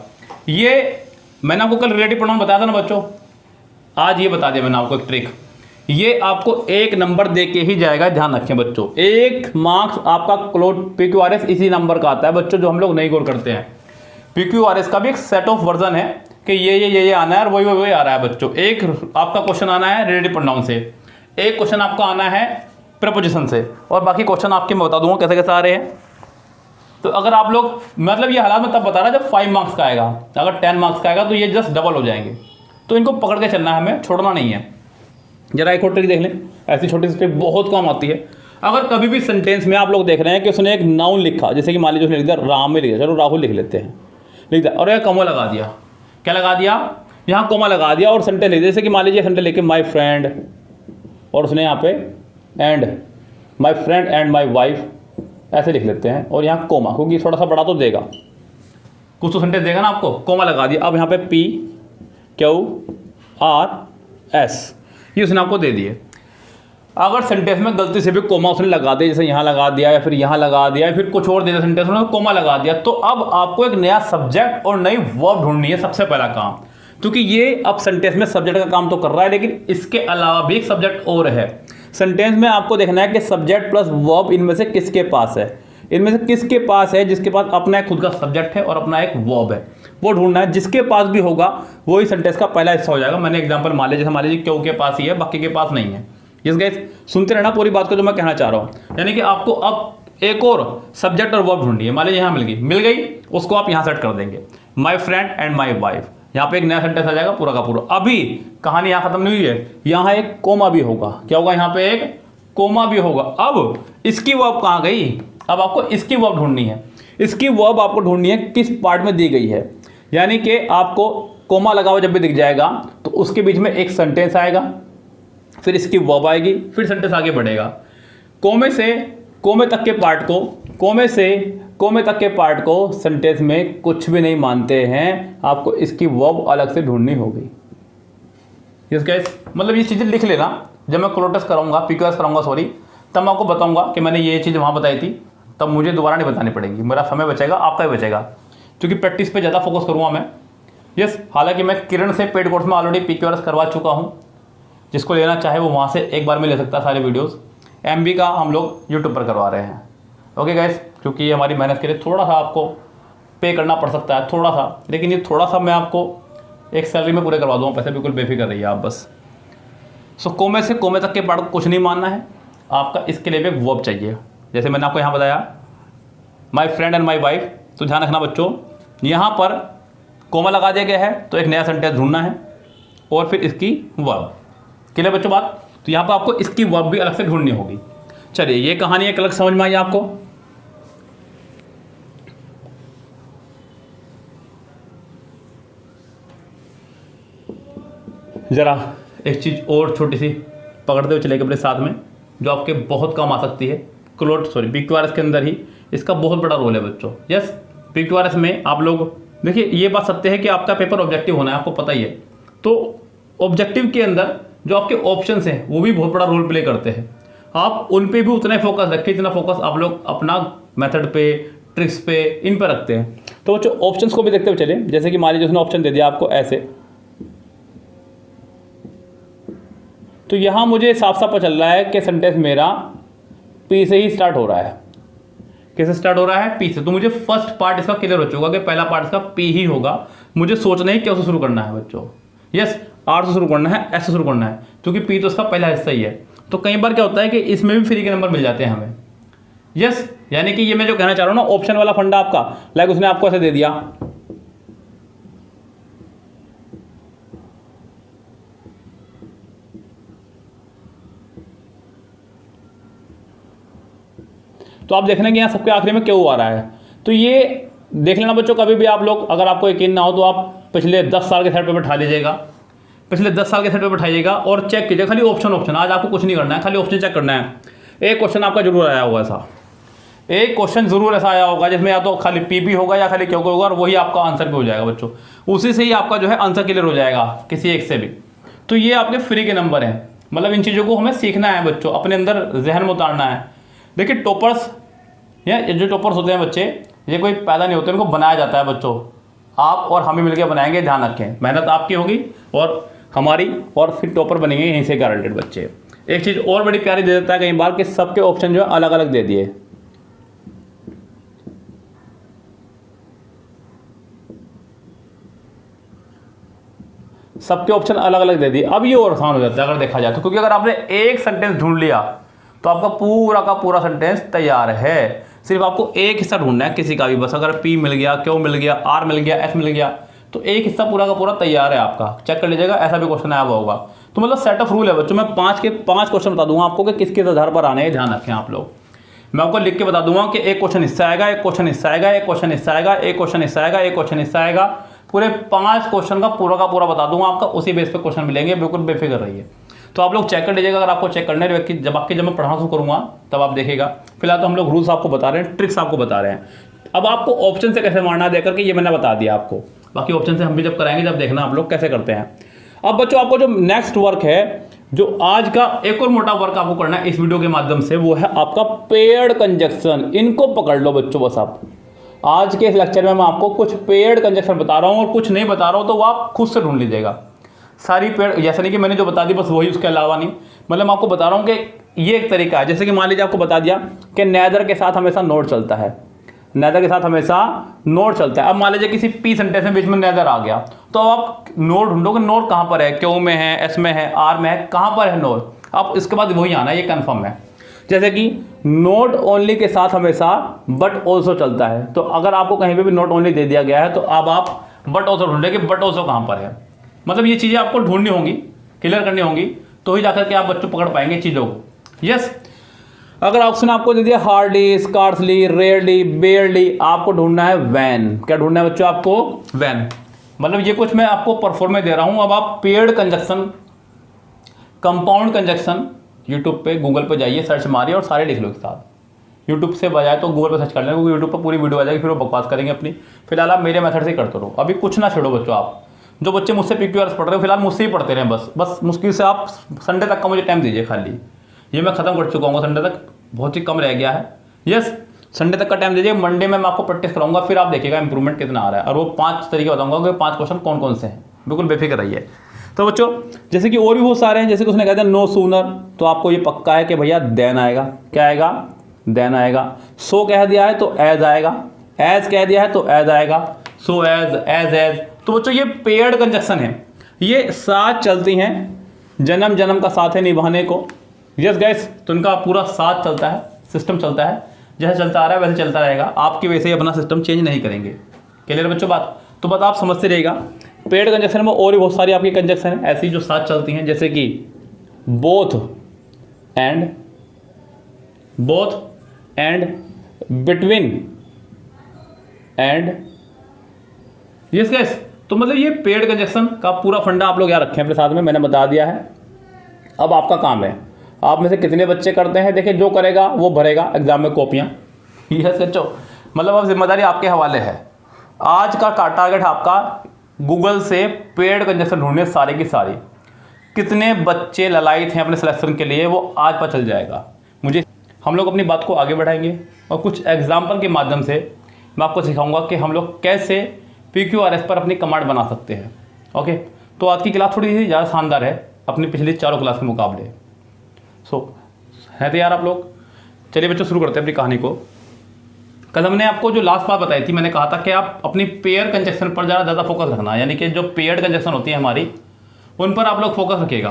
ये मैंने आपको कल रिलेटिव प्रोनाउन बताया था ना बच्चों, आज ये बता दिया मैंने आपको एक ट्रिक। ये आपको 1 नंबर दे के ही जाएगा, ध्यान रखें बच्चों। 1 मार्क्स आपका PQRS इसी नंबर का आता है बच्चों, जो हम लोग नहीं गौर करते हैं। PQRS का भी एक सेट ऑफ वर्जन है कि ये आना है और वही आ रहा है बच्चों। एक आपका क्वेश्चन आना है रिलेटिव प्रोनाउन से, एक क्वेश्चन आपका आना है प्रपोजिशन से, और बाकी क्वेश्चन आपके मैं बता दूंगा कैसे कैसे आ रहे हैं। तो अगर आप लोग, मतलब ये हालात में तब बता रहा है जब 5 मार्क्स का आएगा, अगर 10 मार्क्स का आएगा तो ये जस्ट डबल हो जाएंगे। तो इनको पकड़ के चलना है, हमें छोड़ना नहीं है। जरा एक और ट्रिक देख लें, ऐसी छोटी सी ट्रिक बहुत कम आती है। अगर कभी भी सेंटेंस में आप लोग देख रहे हैं कि उसने एक नाउन लिखा, जैसे कि मान लीजिए उसने लिख दिया राम में लिख दिया, चलो राहुल लिख लेते हैं, लिख दिया और एक कोमा लगा दिया। क्या लगा दिया? यहाँ कोमा लगा दिया और सेंटेंस लिख दिया, जैसे कि मान लीजिए सेंटेंस लेके माई फ्रेंड, और उसने यहाँ पे and my friend and my wife ऐसे लिख लेते हैं, और यहाँ कोमा, क्योंकि थोड़ा सा बड़ा तो देगा, कुछ तो सेंटेंस देगा ना आपको। कोमा लगा दिया, अब यहाँ पे PQRS ये उसने आपको दे दिए। अगर सेंटेंस में गलती से भी कोमा उसने लगा दिया, जैसे यहाँ लगा दिया या फिर यहाँ लगा दिया या फिर कुछ और दे दिया सेंटेंस में कोमा लगा दिया, तो अब आपको एक नया सब्जेक्ट और नई वर्ब ढूंढनी है सबसे पहला काम। क्योंकि ये अब सेंटेंस में सब्जेक्ट का काम तो कर रहा है, लेकिन इसके अलावा भी एक सब्जेक्ट और है। सेंटेंस में आपको देखना है कि सब्जेक्ट प्लस वर्ब इनमें से किसके पास है, इनमें से किसके पास है जिसके पास अपना एक खुद का सब्जेक्ट है और अपना एक वर्ब है, वो ढूंढना है। जिसके पास भी होगा वही सेंटेंस का पहला हिस्सा हो जाएगा। मैंने एग्जांपल मान लीजिए, मान लीजिए क्यों के पास ही है, बाकी के पास नहीं है। यस गाइस, सुनते रहना पूरी बात को जो मैं कहना चाह रहा हूँ। यानी कि आपको अब एक और सब्जेक्ट और वर्ब ढूंढनी है। मान लीजिए यहाँ मिल गई, उसको आप यहाँ सेट कर देंगे, my friend and my wife. यहाँ पे एक नया सेंटेंस आ जाएगा पूरा का पूरा। अभी कहानी यहाँ खत्म नहीं हुई है, यहाँ एक कोमा भी होगा। क्या होगा? यहाँ पे एक कोमा भी होगा। अब इसकी वर्ब कहाँ गई? अब आपको इसकी वर्ब ढूंढनी है। इसकी वर्ब आपको ढूंढनी है किस पार्ट में दी गई है। यानी कि आपको कोमा लगा हुआ जब भी दिख जाएगा तो उसके बीच में एक सेंटेंस आएगा, फिर इसकी वर्ब आएगी, फिर सेंटेंस आगे बढ़ेगा। कोमे से कोमे तक के पार्ट को, कोमे से कोमे तक के पार्ट को सेंटेंस में कुछ भी नहीं मानते हैं, आपको इसकी वर्ब अलग से ढूंढनी होगी। यस गाइस, मतलब ये चीज़ें लिख लेना, जब मैं क्लोटस कराऊंगा, PQRS कराऊंगा सॉरी, तब मैं आपको बताऊंगा कि मैंने ये चीज़ वहाँ बताई थी, तब मुझे दोबारा नहीं बतानी पड़ेगी, मेरा समय बचेगा, आपका भी बचेगा, क्योंकि प्रैक्टिस पे ज़्यादा फोकस करूँगा मैं। यस, हालांकि मैं किरण से पेड कोर्स में ऑलरेडी PQRS करवा चुका हूँ, जिसको लेना चाहे वो वहाँ से एक बार में ले सकता है सारे वीडियोज़। MB का हम लोग यूट्यूब पर करवा रहे हैं। ओके गाइस, क्योंकि ये हमारी मेहनत के लिए थोड़ा सा आपको पे करना पड़ सकता है, थोड़ा सा, लेकिन ये थोड़ा सा मैं आपको एक सैलरी में पूरे करवा दूँगा, पैसे बिल्कुल बेफिक्र रहिए आप बस। सो कोमे से कोमे तक के पार्ट को कुछ नहीं मानना है आपका, इसके लिए भी एक वर्ब चाहिए। जैसे मैंने आपको यहाँ बताया my friend and my wife, तो ध्यान रखना बच्चों, यहाँ पर कोमा लगा दिया गया है तो एक नया सेंटेंस ढूंढना है और फिर इसकी वर्ब। क्लियर बच्चों बात? तो यहाँ पर आपको इसकी वर्ब भी अलग से ढूंढनी होगी। चलिए, ये कहानी एक अलग समझ में आई आपको। ज़रा एक चीज़ और छोटी सी पकड़ते हुए चलेगा अपने साथ में, जो आपके बहुत काम आ सकती है। PQRS के अंदर ही इसका बहुत बड़ा रोल है बच्चों। यस, PQRS में आप लोग देखिए, ये बात सत्य है कि आपका पेपर ऑब्जेक्टिव होना है, आपको पता ही है। तो ऑब्जेक्टिव के अंदर जो आपके ऑप्शंस हैं वो भी बहुत बड़ा रोल प्ले करते हैं। आप उन पे भी उतना ही फोकस रखें जितना फोकस आप लोग अपना मेथड पे, ट्रिक्स पे, इन पर रखते हैं। तो जो ऑप्शंस को भी देखते हुए चले, जैसे कि मान लीजिए उसने ऑप्शन दे दिया आपको ऐसे, तो यहाँ मुझे साफ साफ पता चल रहा है कि सेंटेंस मेरा P से ही स्टार्ट हो रहा है। कैसे स्टार्ट हो रहा है? P से। तो मुझे फर्स्ट पार्ट इसका क्लियर हो चुका कि पहला पार्ट इसका P ही होगा। मुझे सोचना ही क्या से शुरू करना है बच्चों। यस, R से शुरू करना है, S से शुरू करना है, क्योंकि P तो इसका पहला हिस्सा ही है। तो कई बार क्या होता है कि इसमें भी फ्री के नंबर मिल जाते हैं हमें। यस, यानी कि ये मैं जो कहना चाह रहा हूँ ना, ऑप्शन वाला फंडा आपका, लाइक उसने आपको ऐसे दे दिया, तो आप देखना कि यहाँ सबके आखिरी में क्यों आ रहा है। तो ये देख लेना बच्चों, कभी भी आप लोग, अगर आपको यकीन ना हो तो आप पिछले 10 साल के सेट पेपर उठा लीजिएगा, पिछले 10 साल के सेट पेपर उठाइएगा और चेक कीजिए, खाली ऑप्शन। आज आपको कुछ नहीं करना है, खाली ऑप्शन चेक करना है। एक क्वेश्चन आपका जरूर आया होगा ऐसा, एक क्वेश्चन जरूर ऐसा आया होगा जिसमें या तो खाली पी होगा या खाली क्यों होगा, और वही आपका आंसर भी हो जाएगा बच्चों, उसी से ही आपका जो है आंसर क्लियर हो जाएगा किसी एक से भी। तो ये आपके फ्री के नंबर हैं, मतलब इन चीज़ों को हमें सीखना है बच्चों, अपने अंदर जहन में उतारना है। देखिए टॉपर्स या जो टॉपर्स होते हैं बच्चे, ये कोई पैदा नहीं होते, इनको बनाया जाता है बच्चों। आप और हम ही मिलकर बनाएंगे, ध्यान रखें, मेहनत आपकी होगी और हमारी, और फिर टॉपर बनेंगे यहीं से गारंटेड बच्चे। एक चीज़ और बड़ी प्यारी दे देता है कई बार कि सबके ऑप्शन जो है अलग अलग दे दिए, सबके ऑप्शन अलग अलग दे दिए। अब ये और आसान हो जाता है अगर देखा जाए तो, क्योंकि अगर आपने एक सेंटेंस ढूंढ लिया तो आपका पूरा का पूरा सेंटेंस तैयार है। सिर्फ आपको एक हिस्सा ढूंढना है किसी का भी, बस अगर पी मिल गया, क्यों मिल गया, आर मिल गया, एस मिल गया, तो एक हिस्सा पूरा का पूरा तैयार है आपका। चेक कर लीजिएगा, ऐसा भी क्वेश्चन आया हुआ होगा। तो मतलब सेट ऑफ रूल है बच्चों। मैं 5 के 5 क्वेश्चन बता दूंगा आपको कि किस किस आधार पर आने हैं, ध्यान रखें आप लोग। मैं आपको लिख के बता दूंगा कि एक क्वेश्चन हिस्सा आएगा, एक क्वेश्चन हिस्सा आएगा, एक क्वेश्चन हिस्सा आएगा, एक क्वेश्चन हिस्सा आएगा, एक क्वेश्चन हिस्सा आएगा, पूरे 5 क्वेश्चन का पूरा बता दूंगा आपका, उसी बेस पे क्वेश्चन मिलेंगे, बिल्कुल बेफिक्र रहिए। तो आप लोग चेक कर लीजिएगा, अगर आपको चेक करने जब मैं पढ़ाना शुरू करूँगा तब आप देखिएगा। फिलहाल तो हम लोग रूल्स आपको बता रहे हैं, ट्रिक्स आपको बता रहे हैं। अब आपको ऑप्शन से कैसे मारना है देकर के ये मैंने बता दिया आपको, बाकी ऑप्शन से हम भी जब कराएंगे जब देखना आप लोग कैसे करते हैं। अब बच्चों आपको जो नेक्स्ट वर्क है, जो आज का एक और मोटा वर्क आपको करना है इस वीडियो के माध्यम से, वो है आपका पेयर्ड कंजक्शन। इनको पकड़ लो बच्चों बस आप। आज के इस लेक्चर में मैं आपको कुछ पेयर्ड कंजक्शन बता रहा हूँ और कुछ नहीं बता रहा हूँ, तो वो आप खुद से ढूंढ लीजिएगा। सारी पेड़ जैसा नहीं कि मैंने जो बता दी बस वही, उसके अलावा नहीं। मतलब मैं आपको बता रहा हूँ कि ये एक तरीका है। जैसे कि मान लीजिए आपको बता दिया कि नेदर के साथ हमेशा नोट चलता है, नेदर के साथ हमेशा नोट चलता है। अब मान लीजिए किसी पी सेंटेंस में बीच में नेदर आ गया, तो अब आप नोट ढूंढोगे, नोट कहाँ पर है, क्यों में है, एस में है, आर में है, कहाँ पर है नोट, अब इसके बाद वही आना है, ये कन्फर्म है। जैसे कि नोट ओनली के साथ हमेशा बट ऑल्सो चलता है, तो अगर आपको कहीं पे भी नोट ओनली दे दिया गया है तो अब आप बट ऑल्सो ढूंढेंगे, बट ऑल्सो कहाँ पर है। मतलब ये चीज़ें आपको ढूंढनी होंगी, क्लियर करनी होंगी, तो ही जाकर के आप बच्चों पकड़ पाएंगे चीज़ों को। यस, अगर ऑप्शन आपको दे दिया हार्डली, स्कार्सली, रेयरली, बेयरली, आपको ढूंढना है वैन। क्या ढूंढना है बच्चों आपको? वैन। मतलब ये कुछ मैं आपको परफॉर्म में दे रहा हूँ। अब आप paired conjunction, compound conjunction, YouTube पे गूगल पे जाइए, सर्च मारिए और सारे लिख लो एक साथ। यूट्यूब से बजाय तो गूगल पे सर्च कर लेना, क्योंकि यूट्यूब पर पूरी वीडियो आ जाएगी, फिर वो बकवास करेंगे अपनी। फिलहाल आप मेरे मेथड से करते रहो, अभी कुछ ना छेड़ो बच्चों। आप जो बच्चे मुझसे PQRS पढ़ रहे हो फिलहाल मुझसे ही पढ़ते रहें, बस मुश्किल से आप संडे तक का मुझे टाइम दीजिए खाली। ये मैं खत्म कर चुका हूँ, संडे तक बहुत ही कम रह गया है। यस, संडे तक का टाइम दीजिए, मंडे में मैं आपको प्रैक्टिस कराऊंगा, फिर आप देखिएगा इंप्रूवमेंट कितना आ रहा है। और वो 5 तरीके बताऊंगा कि 5 क्वेश्चन कौन कौन से हैं, बिल्कुल बेफिक्र रहिए। तो बच्चों जैसे कि और भी बहुत सारे हैं, जैसे कि उसने कहा था नो सूनर, तो आपको ये पक्का है कि भैया देन आएगा। क्या आएगा? देन आएगा। सो कह दिया है तो एज आएगा, एज कह दिया है तो एज आएगा, सो एज। तो बच्चों ये पेयर्ड कंजक्शन है, ये साथ चलती हैं, जन्म जन्म का साथ है निभाने को। यस गाइस, तो इनका पूरा साथ चलता है, सिस्टम चलता है, जैसे चलता आ रहा है वैसे चलता रहेगा, आपकी वैसे ही अपना सिस्टम चेंज नहीं करेंगे। क्लियर बच्चों बात? तो बात आप समझते रहेगा। पेयर्ड कंजक्शन में और भी बहुत सारी आपकी कंजक्शन है ऐसी जो साथ चलती हैं, जैसे कि both and, between and. Yes guys, तो मतलब ये पेयर्ड कंजक्शन का पूरा फंडा आप लोग याद रखें अपने साथ में, मैंने बता दिया है। अब आपका काम है, आप में से कितने बच्चे करते हैं, देखिए जो करेगा वो भरेगा एग्जाम में कॉपियाँ। यस बच्चों, मतलब अब जिम्मेदारी आपके हवाले है। आज का टारगेट आपका गूगल से पेयर्ड कंजक्शन ढूंढने सारी की सारी। कितने बच्चे ललायित हैं अपने सिलेक्शन के लिए वो आज पता चल जाएगा मुझे। हम लोग अपनी बात को आगे बढ़ाएंगे और कुछ एग्जाम्पल के माध्यम से मैं आपको सिखाऊंगा कि हम लोग कैसे PQRS पर अपनी कमांड बना सकते हैं। ओके, तो आज की क्लास थोड़ी सी ज़्यादा शानदार है अपनी पिछली चारों क्लास के मुकाबले। है तैयार आप लोग? चलिए बच्चों शुरू करते हैं अपनी कहानी को। कल हमने आपको जो लास्ट बात बताई थी, मैंने कहा था कि आप अपनी पेयर कंजक्शन पर ज़्यादा फोकस रखना, यानी कि जो पेयर्ड कंजक्शन होती है हमारी उन पर आप लोग फोकस रखिएगा।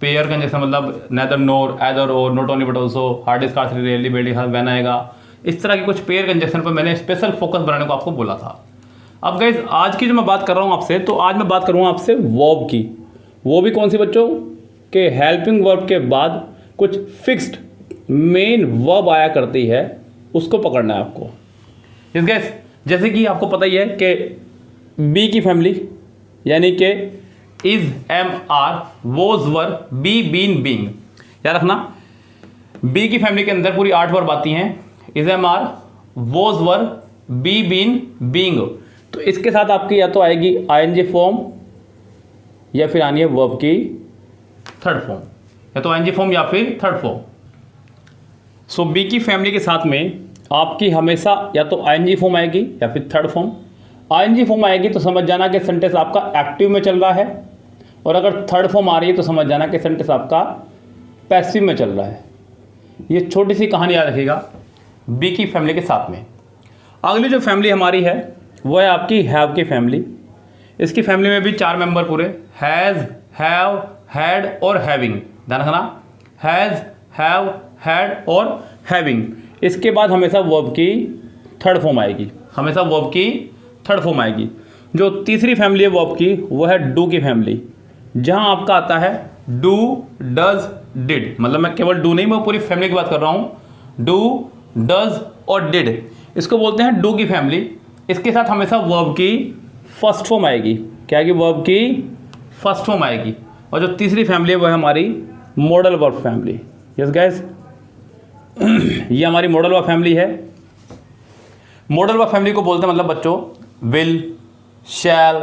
पेयर कंजक्शन मतलब neither nor, either or, not only but also, hardly, scarcely, rarely, barely, when आएगा। इस तरह की कुछ पेयर कंजक्शन पर मैंने स्पेशल फोकस बनाने को आपको बोला था। अब गाइस आज की जो मैं बात कर रहा हूँ आपसे, तो आज मैं बात करूँगा आपसे वर्ब की। वो भी कौन सी बच्चों? के हेल्पिंग वर्ब के बाद कुछ फिक्स्ड मेन वर्ब आया करती है, उसको पकड़ना है आपको। यस गाइस, जैसे कि आपको पता ही है कि बी की फैमिली यानी कि is, am, are, was, were, be, been, being, याद रखना। बी की फैमिली के अंदर पूरी 8 वर्ब आती हैं, is, am, are, was, were, be, been, being. तो इसके साथ आपकी या तो आएगी आईएनजी फॉर्म या फिर आनी है वर्ब की थर्ड फॉर्म, या तो आईएनजी फॉर्म या फिर थर्ड फॉर्म। सो बी की फैमिली के साथ में आपकी हमेशा या तो आईएनजी फॉर्म आएगी या फिर थर्ड फॉर्म। आईएनजी फॉर्म आएगी तो समझ जाना कि सेंटेंस आपका एक्टिव में चल रहा है, और अगर थर्ड फॉर्म आ रही है तो समझ जाना कि सेंटेंस आपका पैसिव में चल रहा है। ये छोटी सी कहानी याद रखिएगा बी की फैमिली के साथ में। अगली जो फैमिली हमारी है वो है आपकी हैव की फैमिली। इसकी फैमिली में भी 4 मेंबर पूरे, हैज़, हैव, हैड और हैविंग। ध्यान रखना, हैज़, हैव, हैड और हैविंग। इसके बाद हमेशा वर्ब की थर्ड फॉर्म आएगी, हमेशा वर्ब की थर्ड फॉर्म आएगी। जो तीसरी फैमिली है वर्ब की वो है डू की फैमिली, जहां आपका आता है डू, डज, डिड। मतलब मैं केवल डू नहीं, मैं पूरी फैमिली की बात कर रहा हूं। डू, डज और डिड, इसको बोलते हैं डू की फैमिली। इसके साथ हमेशा वर्ब की फर्स्ट फॉर्म आएगी। क्या आएगी? वर्ब की फर्स्ट फॉर्म आएगी। और जो तीसरी फैमिली है वो है हमारी model verb family. Yes guys, ये हमारी मॉडल वर्ब फैमिली है। मॉडल वर्ब फैमिली को बोलते हैं मतलब बच्चों will, shall,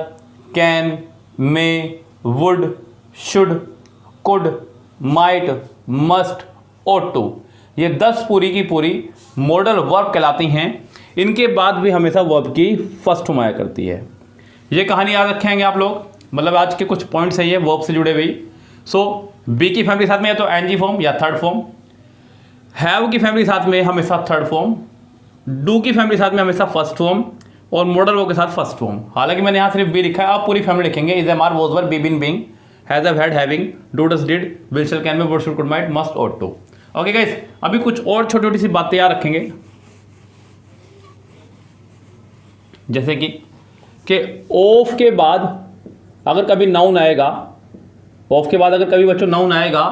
can, may, would, should, could, might, must, ought to। ये 10 पूरी की पूरी मॉडल वर्ब कहलाती हैं। इनके बाद भी हमेशा वर्ब की फर्स्ट फॉर्म आया करती है। ये कहानी याद रखेंगे आप लोग, मतलब आज के कुछ पॉइंट्स है ये वर्ब से जुड़े हुए। सो बी की फैमिली साथ में या तो एनजी फॉर्म या थर्ड फॉर्म, हैव की फैमिली साथ में हमेशा थर्ड फॉर्म, डू की फैमिली साथ में हमेशा फर्स्ट फॉर्म, और मॉडल वर्ब के साथ फर्स्ट फॉर्म। हालांकि मैंने यहाँ सिर्फ बी लिखा है, आप पूरी फैमिली लिखेंगे। Is, am, are, was, were, be, been, being, has, have, had, having, do, does, did, will, shall, can, may, would, should, could, might, must, ought to। Okay guys, अभी कुछ और छोटी छोटी सी बातें याद रखेंगे, जैसे कि ऑफ के बाद अगर कभी नाउन आएगा, ऑफ के बाद अगर कभी बच्चों नाउन आएगा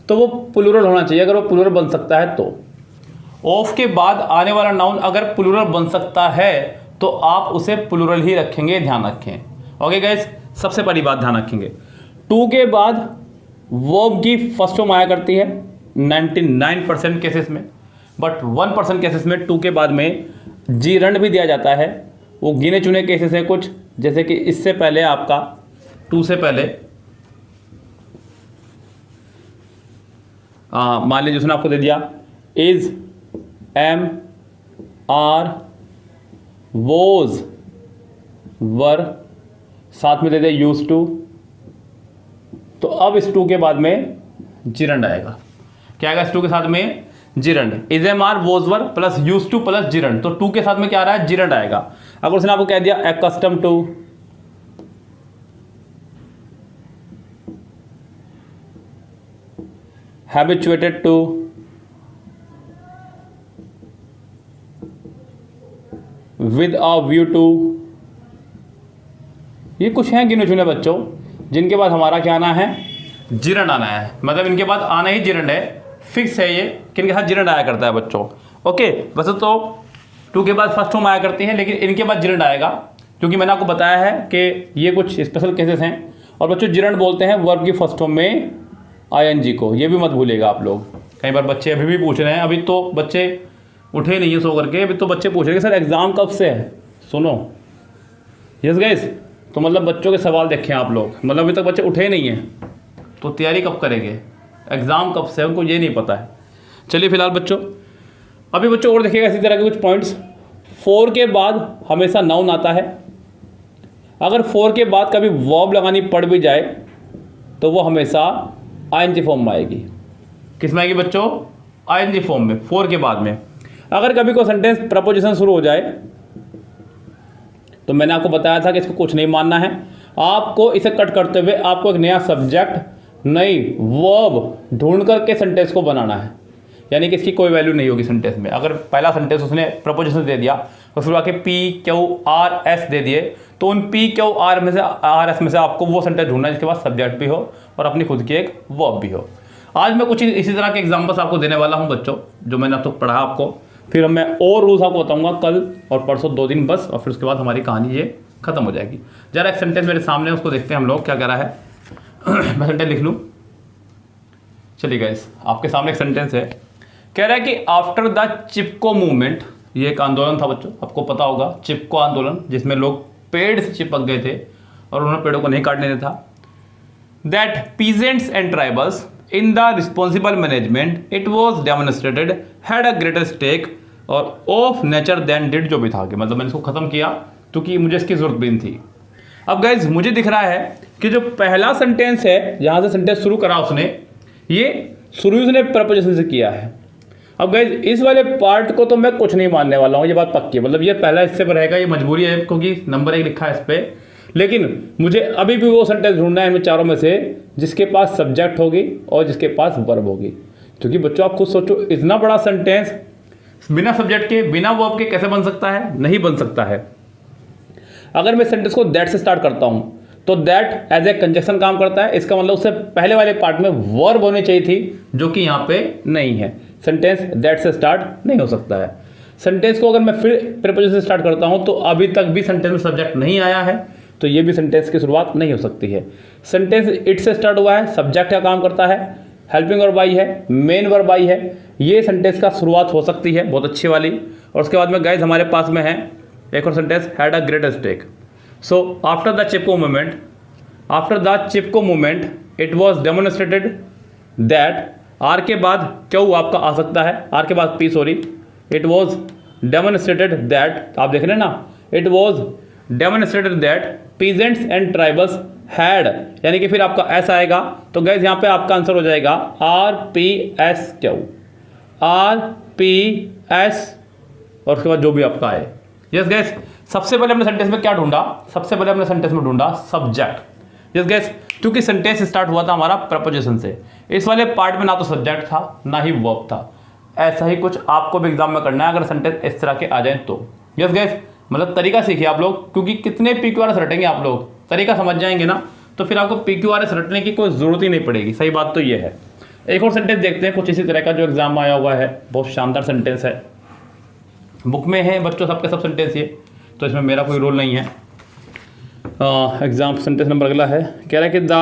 तो वो प्लूरल होना चाहिए। अगर वो प्लूरल बन सकता है तो ऑफ के बाद आने वाला नाउन अगर प्लूरल बन सकता है तो आप उसे प्लूरल ही रखेंगे, ध्यान रखें। ओके गाइस, सबसे बड़ी बात ध्यान रखेंगे, टू के बाद वर्ब की फर्स्ट फॉर्म आया करती है 99% केसेस में, बट 1% केसेस में टू के बाद में जीरंड भी दिया जाता है। वो गिने चुने केसेस हैं कुछ, जैसे कि इससे पहले आपका टू से पहले मान लीजिए उसने आपको दे दिया इज, एम, आर, वोज, वर, साथ में दे दे यूज टू, तो अब इस टू के बाद में जीरंड आएगा। क्या आएगा इस टू के साथ में? Gerund. Is, am, are, was, were plus use to plus gerund, तो टू के साथ में क्या आ रहा है? जीरंड आएगा। अगर उसने आपको कह दिया accustom to, habituated to, with a view to, ये कुछ हैं गिने चुने बच्चों जिनके बाद हमारा क्या आना है? जीरंड आना है। मतलब इनके बाद आना ही जीरंड है, फिक्स है ये कि इनके साथ जीरंड आया करता है बच्चों। ओके, वैसे तो टू के बाद फर्स्ट फॉर्म आया करती है, लेकिन इनके बाद जीरंड आएगा, क्योंकि मैंने आपको बताया है कि ये कुछ स्पेशल केसेस हैं। और बच्चों जीरंड बोलते हैं वर्ब की फर्स्ट फॉर्म में आईएनजी को, ये भी मत भूलिएगा आप लोग। कई बार बच्चे अभी भी पूछ रहे हैं, अभी तो बच्चे उठे नहीं है सो करके, अभी तो बच्चे पूछ रहे हैं सर एग्ज़ाम कब से है। सुनो, यस गाइस, तो मतलब बच्चों के सवाल देखें आप लोग, मतलब अभी तक बच्चे उठे नहीं हैं तो तैयारी कब करेंगे, एग्ज़ाम कब से, उनको ये नहीं पता है। चलिए फिलहाल बच्चों, अभी बच्चों और देखिएगा इसी तरह के कुछ पॉइंट्स। 4 के बाद हमेशा नाउन आता है। अगर 4 के बाद कभी वर्ब लगानी पड़ भी जाए तो वो हमेशा आईएनजी फॉर्म में आएगी। किस में आएगी बच्चों? आईएनजी फॉर्म में, 4 के बाद में। अगर कभी कोई सेंटेंस प्रपोजिशन शुरू हो जाए तो मैंने आपको बताया था कि इसको कुछ नहीं मानना है, आपको इसे कट करते हुए आपको एक नया सब्जेक्ट, नई वर्ब ढूंढ करके सेंटेंस को बनाना है। यानी कि इसकी कोई वैल्यू नहीं होगी सेंटेंस में। अगर पहला सेंटेंस उसने प्रपोजिशन दे दिया तो फिर आके पी क्यू आर एस दे दिए, तो उन पी क्यू आर में से आर एस में से आपको वो सेंटेंस ढूंढना है जिसके पास सब्जेक्ट भी हो और अपनी खुद की एक वर्ब भी हो। आज मैं कुछ इसी तरह के एग्जाम्पल्स आपको देने वाला हूँ बच्चों, जो मैंने अब तक पढ़ा आपको। फिर मैं और रूल्स आपको बताऊंगा कल और परसों 2 दिन बस, और फिर उसके बाद हमारी कहानी ये खत्म हो जाएगी। जरा एक सेंटेंस मेरे सामने उसको देखते हैं हम लोग क्या कह रहा है। मैं सेंटेंस लिख लूँ, चलिए गाइस आपके सामने एक सेंटेंस है, कह रहा है कि आफ्टर द चिपको मूवमेंट, ये एक आंदोलन था बच्चों, आपको पता होगा चिपको आंदोलन, जिसमें लोग पेड़ से चिपक गए थे और उन्होंने पेड़ों को नहीं काटने दिया था। That peasants and tribals in the responsible management it was demonstrated had a greater stake or of nature than did, जो भी था कि मतलब मैंने इसको खत्म किया क्योंकि मुझे इसकी जरूरत भी नहीं थी। अब गाइज मुझे दिख रहा है कि जो पहला सेंटेंस है, जहाँ से सेंटेंस शुरू करा उसने, ये शुरू उसने प्रपोजिशन से किया है। अब गाइज इस वाले पार्ट को तो मैं कुछ नहीं मानने वाला हूँ, ये बात पक्की है, मतलब ये पहला हिस्से पर रहेगा, ये मजबूरी है क्योंकि नंबर 1 लिखा है इस पर। लेकिन मुझे अभी भी वो सेंटेंस ढूंढना है इन चारों में से जिसके पास सब्जेक्ट होगी और जिसके पास वर्ब होगी, क्योंकि बच्चों आप खुद सोचो, इतना बड़ा सेंटेंस बिना सब्जेक्ट के बिना वर्ब के कैसे बन सकता है? नहीं बन सकता है। अगर मैं सेंटेंस को दैट से स्टार्ट करता हूँ तो दैट एज ए कंजक्शन काम करता है, इसका मतलब उससे पहले वाले पार्ट में वर्ब होनी चाहिए थी, जो कि यहाँ पे नहीं है। सेंटेंस दैट से स्टार्ट नहीं हो सकता है। सेंटेंस को अगर मैं फिर प्रीपोजिशन से स्टार्ट करता हूँ तो अभी तक भी सेंटेंस में सब्जेक्ट नहीं आया है, तो ये भी सेंटेंस की शुरुआत नहीं हो सकती है। सेंटेंस इट से स्टार्ट हुआ है, सब्जेक्ट का काम करता है, हेल्पिंग वर्ब आई है, मेन वर्ब आई है, ये सेंटेंस का शुरुआत हो सकती है बहुत अच्छी वाली। और उसके बाद में गाइज हमारे पास में है एक और sentence, had a great stake. So after the Chipko movement it was demonstrated that, R के बाद क्यों आपका आ सकता है, आर के बाद P, sorry, it was demonstrated that, आप देख रहे हैं ना, it was demonstrated that peasants and tribals had, यानी कि फिर आपका एस आएगा, तो गैस यहाँ पे आपका आंसर हो जाएगा RPSQ, RPS, और उसके बाद जो भी आपका आए। यस गैस, सबसे पहले हमने सेंटेंस में क्या ढूंढा? सबसे पहले हमने सेंटेंस में ढूंढा सब्जेक्ट। यस गैस, क्योंकि सेंटेंस स्टार्ट हुआ था हमारा प्रपोजिशन से, इस वाले पार्ट में ना तो सब्जेक्ट था ना ही वर्ब था। ऐसा ही कुछ आपको भी एग्जाम में करना है अगर सेंटेंस इस तरह के आ जाए तो। यस गैस, मतलब तरीका सीखिए आप लोग, क्योंकि कितने PQRS रटेंगे आप लोग, तरीका समझ जाएंगे ना तो फिर आपको PQRS रटने की कोई ज़रूरत ही नहीं पड़ेगी। सही बात तो ये है। एक और सेंटेंस देखते हैं कुछ इसी तरह का जो एग्जाम में आया हुआ है, बहुत शानदार सेंटेंस है, बुक में है बच्चों सबके सब सेंटेंस ये, तो इसमें मेरा कोई रोल नहीं है। एग्जाम सेंटेंस नंबर अगला है, कह रहा है कि the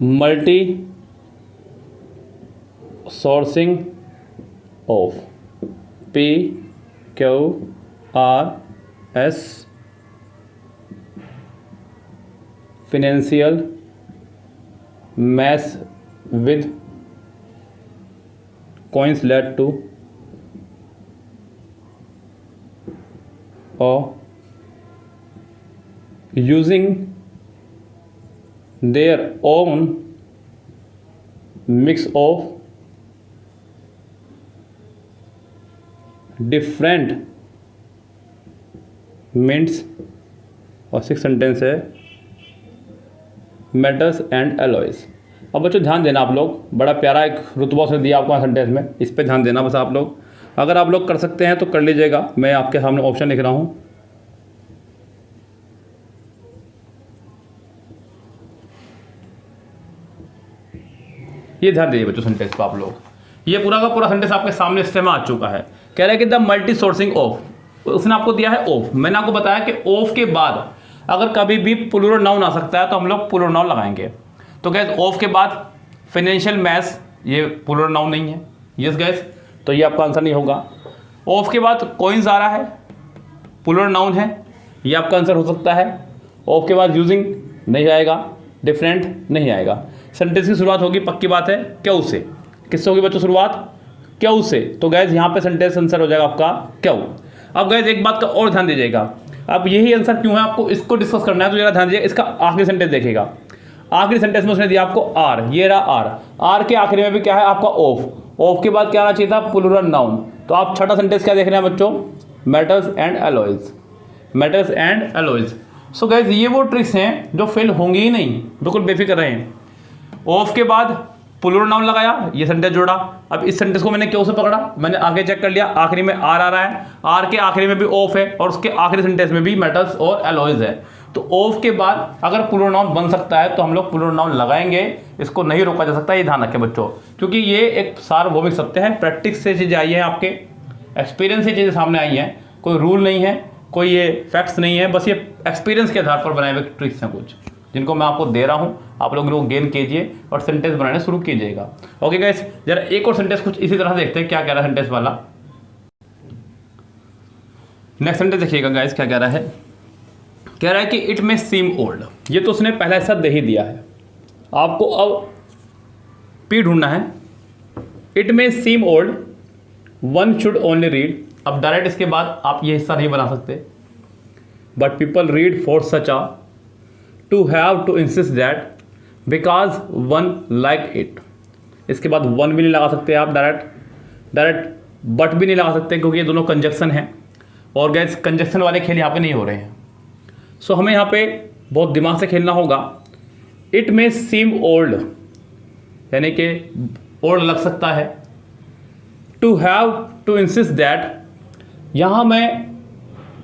multi sourcing of PQRS financial mess with coins led to using their own mix of different mints, और 6 सेंटेंस है, मेटल्स एंड एलॉयज। अब बच्चों ध्यान देना आप लोग, बड़ा प्यारा एक रुतबा से दिया आपको सेंटेंस में, इस पे ध्यान देना बस आप लोग। अगर आप लोग कर सकते हैं तो कर लीजिएगा, मैं आपके सामने ऑप्शन लिख रहा हूँ। ये ध्यान दीजिए बच्चों सेंटेंस पे आप लोग, ये पूरा का पूरा सेंटेंस आपके सामने इस में आ चुका है। कह रहा है कि द मल्टी सोर्सिंग ऑफ, उसने आपको दिया है ऑफ, मैंने आपको बताया कि ऑफ के बाद अगर कभी भी प्लूरल नाउन आ सकता है तो हम लोग प्लूरल नाउन लगाएंगे। तो गैस ऑफ के बाद फाइनेंशियल मैस, ये प्लूरल नाउन नहीं है। यस गैस, तो ये आपका आंसर नहीं होगा। ऑफ के बाद कॉइन्स आ रहा है, प्लूरल नाउन है, ये आपका आंसर हो सकता है। ऑफ के बाद यूजिंग नहीं आएगा, डिफरेंट नहीं आएगा। सेंटेंस की शुरुआत होगी पक्की बात है क्यों से, किससे होगी बच्चों शुरुआत? क्यों से। तो गैस यहाँ पे सेंटेंस आंसर हो जाएगा आपका क्यों। अब गैस एक बात का और ध्यान दीजिएगा, अब यही आंसर क्यों है आपको इसको डिस्कस करना है, तो जरा ध्यान दीजिए। इसका आखिरी सेंटेंस देखिएगा, आखिरी सेंटेंस में उसने दिया आपको आर, ये रहा आर, आर के आखिरी में भी क्या है आपका ऑफ, ऑफ के बाद क्या आना चाहिए था प्लूरल नाउन। तो आप छठा सेंटेंस क्या देख रहे हैं बच्चों? Metals and alloys, metals and alloys. So gas ये वो ट्रिक्स हैं जो फेल होंगी ही नहीं, बिल्कुल बेफिक्र रहें। ऑफ के बाद प्लूरल नाउन लगाया, ये सेंटेंस जोड़ा। अब इस सेंटेंस को मैंने क्यों से पकड़ा, मैंने आगे चेक कर लिया, आखिरी में आर आ रहा है, आर के आखिरी में भी ऑफ है और उसके आखिरी सेंटेंस में भी मेटल्स और एलॉयज है। तो ऑफ के बाद अगर प्लूरल नाउन बन सकता है तो हम लोग प्लूरल नाउन लगाएंगे, इसको नहीं रोका जा सकता, ये ध्यान रखें बच्चों, क्योंकि ये एक सार्वभौमिक सत्य है, प्रैक्टिस से चीज़ें आई हैं, आपके एक्सपीरियंस से चीज़ें सामने आई हैं, कोई रूल नहीं है, कोई ये फैक्ट्स नहीं है, बस ये एक्सपीरियंस के आधार पर बनाए हुए ट्रिक्स हैं कुछ, जिनको मैं आपको दे रहा हूँ, आप लोग इनको गेन कीजिए और सेंटेंस बनाने शुरू कीजिएगा। ओके गाइस, जरा एक और सेंटेंस कुछ इसी तरह देखते हैं क्या कह रहा है सेंटेंस वाला। नेक्स्ट सेंटेंस देखिएगा गाइस क्या कह रहा है। कह रहा है कि इट मे सीम ओल्ड, ये तो उसने पहला हिस्सा दे ही दिया है, आपको अब पी ढूंढना है। It may seem old one should only read, अब डायरेक्ट इसके बाद आप ये हिस्सा नहीं बना सकते, but people read for such a to have to insist that because one like it. इसके बाद वन भी नहीं लगा सकते आप डायरेक्ट बट भी नहीं लगा सकते, क्योंकि ये दोनों कंजक्शन हैं और गैस कंजक्शन वाले खेल यहाँ पे नहीं हो रहे हैं। सो हमें यहाँ पे बहुत दिमाग से खेलना होगा। इट मे सीम ओल्ड यानी कि ओल्ड लग सकता है, to have to insist that, यहाँ मैं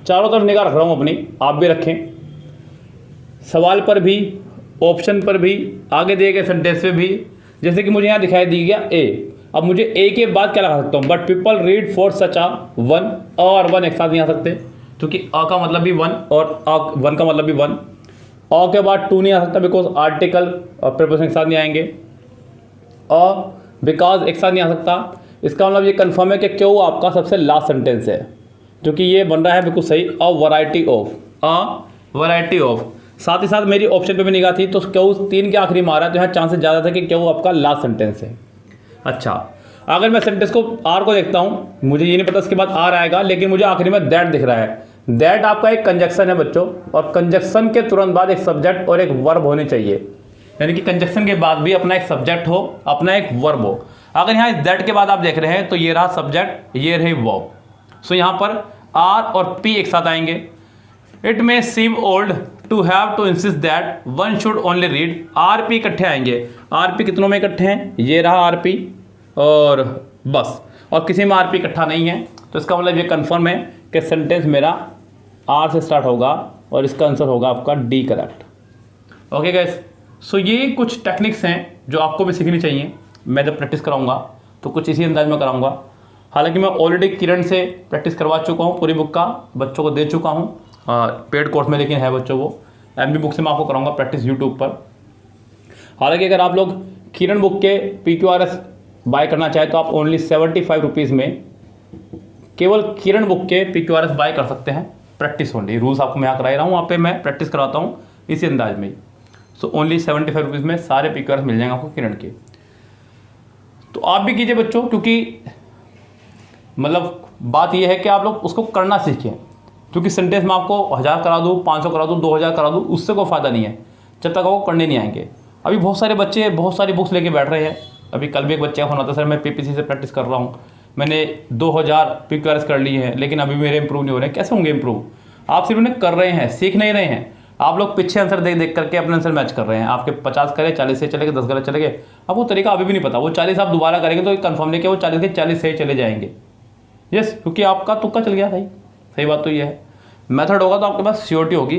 चारों तरफ निगाह रख रहा हूँ अपनी, आप भी रखें, सवाल पर भी, ऑप्शन पर भी, आगे दिए गए सेंटेंस पे भी। जैसे कि मुझे यहाँ दिखाई दी गया ए, अब मुझे ए के बाद क्या लगा सकता हूँ, but people read for such a one, और वन एक साथ नहीं आ सकते, क्योंकि अ का मतलब भी वन और वन का मतलब भी वन। अ के बाद टू नहीं आ सकता, बिकॉज आर्टिकल और प्रीपोजिशन एक साथ नहीं आएंगे। बिकॉज एक साथ नहीं आ सकता, इसका मतलब ये कंफर्म है कि क्यों आपका सबसे लास्ट सेंटेंस है, क्योंकि ये बन रहा है बिल्कुल सही, अ वैरायटी ऑफ। साथ ही साथ मेरी ऑप्शन पे भी निगाह थी, तो क्यों तीन के आखिरी में आ रहा है, तो यहाँ चांसेस ज़्यादा था कि क्यों आपका लास्ट सेंटेंस है। अच्छा, अगर मैं सेंटेंस को आर को देखता हूँ, मुझे ये नहीं पता इसके बाद आर आएगा, लेकिन मुझे आखिरी में दैट दिख रहा है। दैट आपका एक कंजक्शन है बच्चों, और कंजक्शन के तुरंत बाद एक सब्जेक्ट और एक वर्ब होने चाहिए, यानी कि कंजक्शन के बाद भी अपना एक सब्जेक्ट हो, अपना एक वर्ब हो। अगर यहाँ दैट के बाद आप देख रहे हैं तो ये रहा सब्जेक्ट, ये रही वर्ब। सो यहाँ पर आर और पी एक साथ आएंगे। It may seem old to have to insist that one should only read, R P इकट्ठे आएंगे। आर पी कितनों में इकट्ठे हैं, ये रहा आर पी और बस, और किसी में आर पी इकट्ठा नहीं है, तो इसका मतलब ये कंफर्म है कि सेंटेंस मेरा आर से स्टार्ट होगा और इसका आंसर होगा आपका डी करेक्ट। ओके गाइस, सो ये कुछ टेक्निक्स हैं जो आपको भी सीखनी चाहिए। मैं जब प्रैक्टिस कराऊंगा तो कुछ इसी अंदाज में कराऊंगा। हालांकि मैं ऑलरेडी किरण से प्रैक्टिस करवा चुका हूँ, पूरी बुक का बच्चों को दे चुका हूँ पेड कोर्स में, लेकिन है बच्चों वो एमबी बुक से मैं आपको कराऊंगा प्रैक्टिस यूट्यूब पर। हालांकि अगर आप लोग किरण बुक के PQRS बाय करना चाहें तो आप ओनली 75 रुपीज़ में केवल किरण बुक के PQRS बाय कर सकते हैं, प्रैक्टिस ओनली। रूल्स आपको मैं यहाँ करा रहा हूँ, वहाँ पे मैं प्रैक्टिस कराता हूँ इसी अंदाज में। सो ओनली 75 रुपीज़ में सारे PQRS मिल जाएंगे आपको किरण के। तो आप भी कीजिए बच्चों, क्योंकि मतलब बात यह है कि आप लोग उसको करना सीखें, क्योंकि सेंटेंस में आपको 1000 करा दूँ, 500 करा दूँ, 2000 करा दूँ, उससे कोई फ़ायदा नहीं है जब तक आपको करने नहीं आएंगे। अभी बहुत सारे बच्चे बहुत सारी बुक्स लेके बैठ रहे हैं। अभी कल भी एक बच्चे का फोन आता, सर मैं PPC से प्रैक्टिस कर रहा हूँ, मैंने 2000 PQRS कर लिए हैं, लेकिन अभी मेरे इंप्रूव नहीं हो रहे हैं। कैसे होंगे इंप्रूव? आप सिर्फ उन्हें कर रहे हैं, सीख नहीं रहे हैं। आप लोग पीछे आंसर देख देख करके अपने आंसर मैच कर रहे हैं। आपके 50 करे, 40 से चले गए, 10 गलत चले गए, आपको तरीका अभी भी नहीं पता। वो 40 आप दोबारा करेंगे तो कंफर्म नहीं कि वो 40 के 40 सही चले जाएंगे। यस, क्योंकि आपका तुक्का चल गया। सही बात तो ये है। मेथड होगा तो आपके पास श्योरिटी होगी।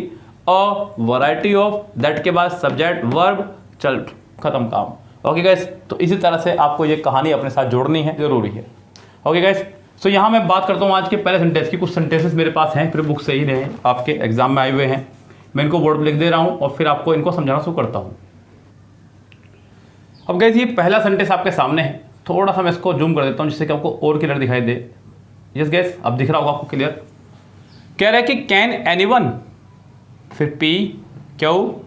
अ वैरायटी ऑफ, दैट के बाद सब्जेक्ट वर्ब, चल खत्म काम। ओके गाइस, तो इसी तरह से आपको ये कहानी अपने साथ जोड़नी है, जरूरी है। ओके गाइस, सो यहाँ मैं बात करता हूँ आज के पहले सेंटेंस की। कुछ सेंटेंसेस मेरे पास हैं, फिर बुक से ही रहे, आपके एग्जाम में आए हुए हैं। मैं इनको बोर्ड पर लिख दे रहा हूँ और फिर आपको इनको समझाना शुरू करता हूँ। अब गाइस, ये पहला सेंटेंस आपके सामने है। थोड़ा सा मैं इसको जूम कर देता हूँ जिससे कि आपको और क्लियर दिखाई दे। यस गाइस, अब दिख रहा होगा आपको क्लियर। कह रहा है कि कैन एनीवन, फिर PQRS।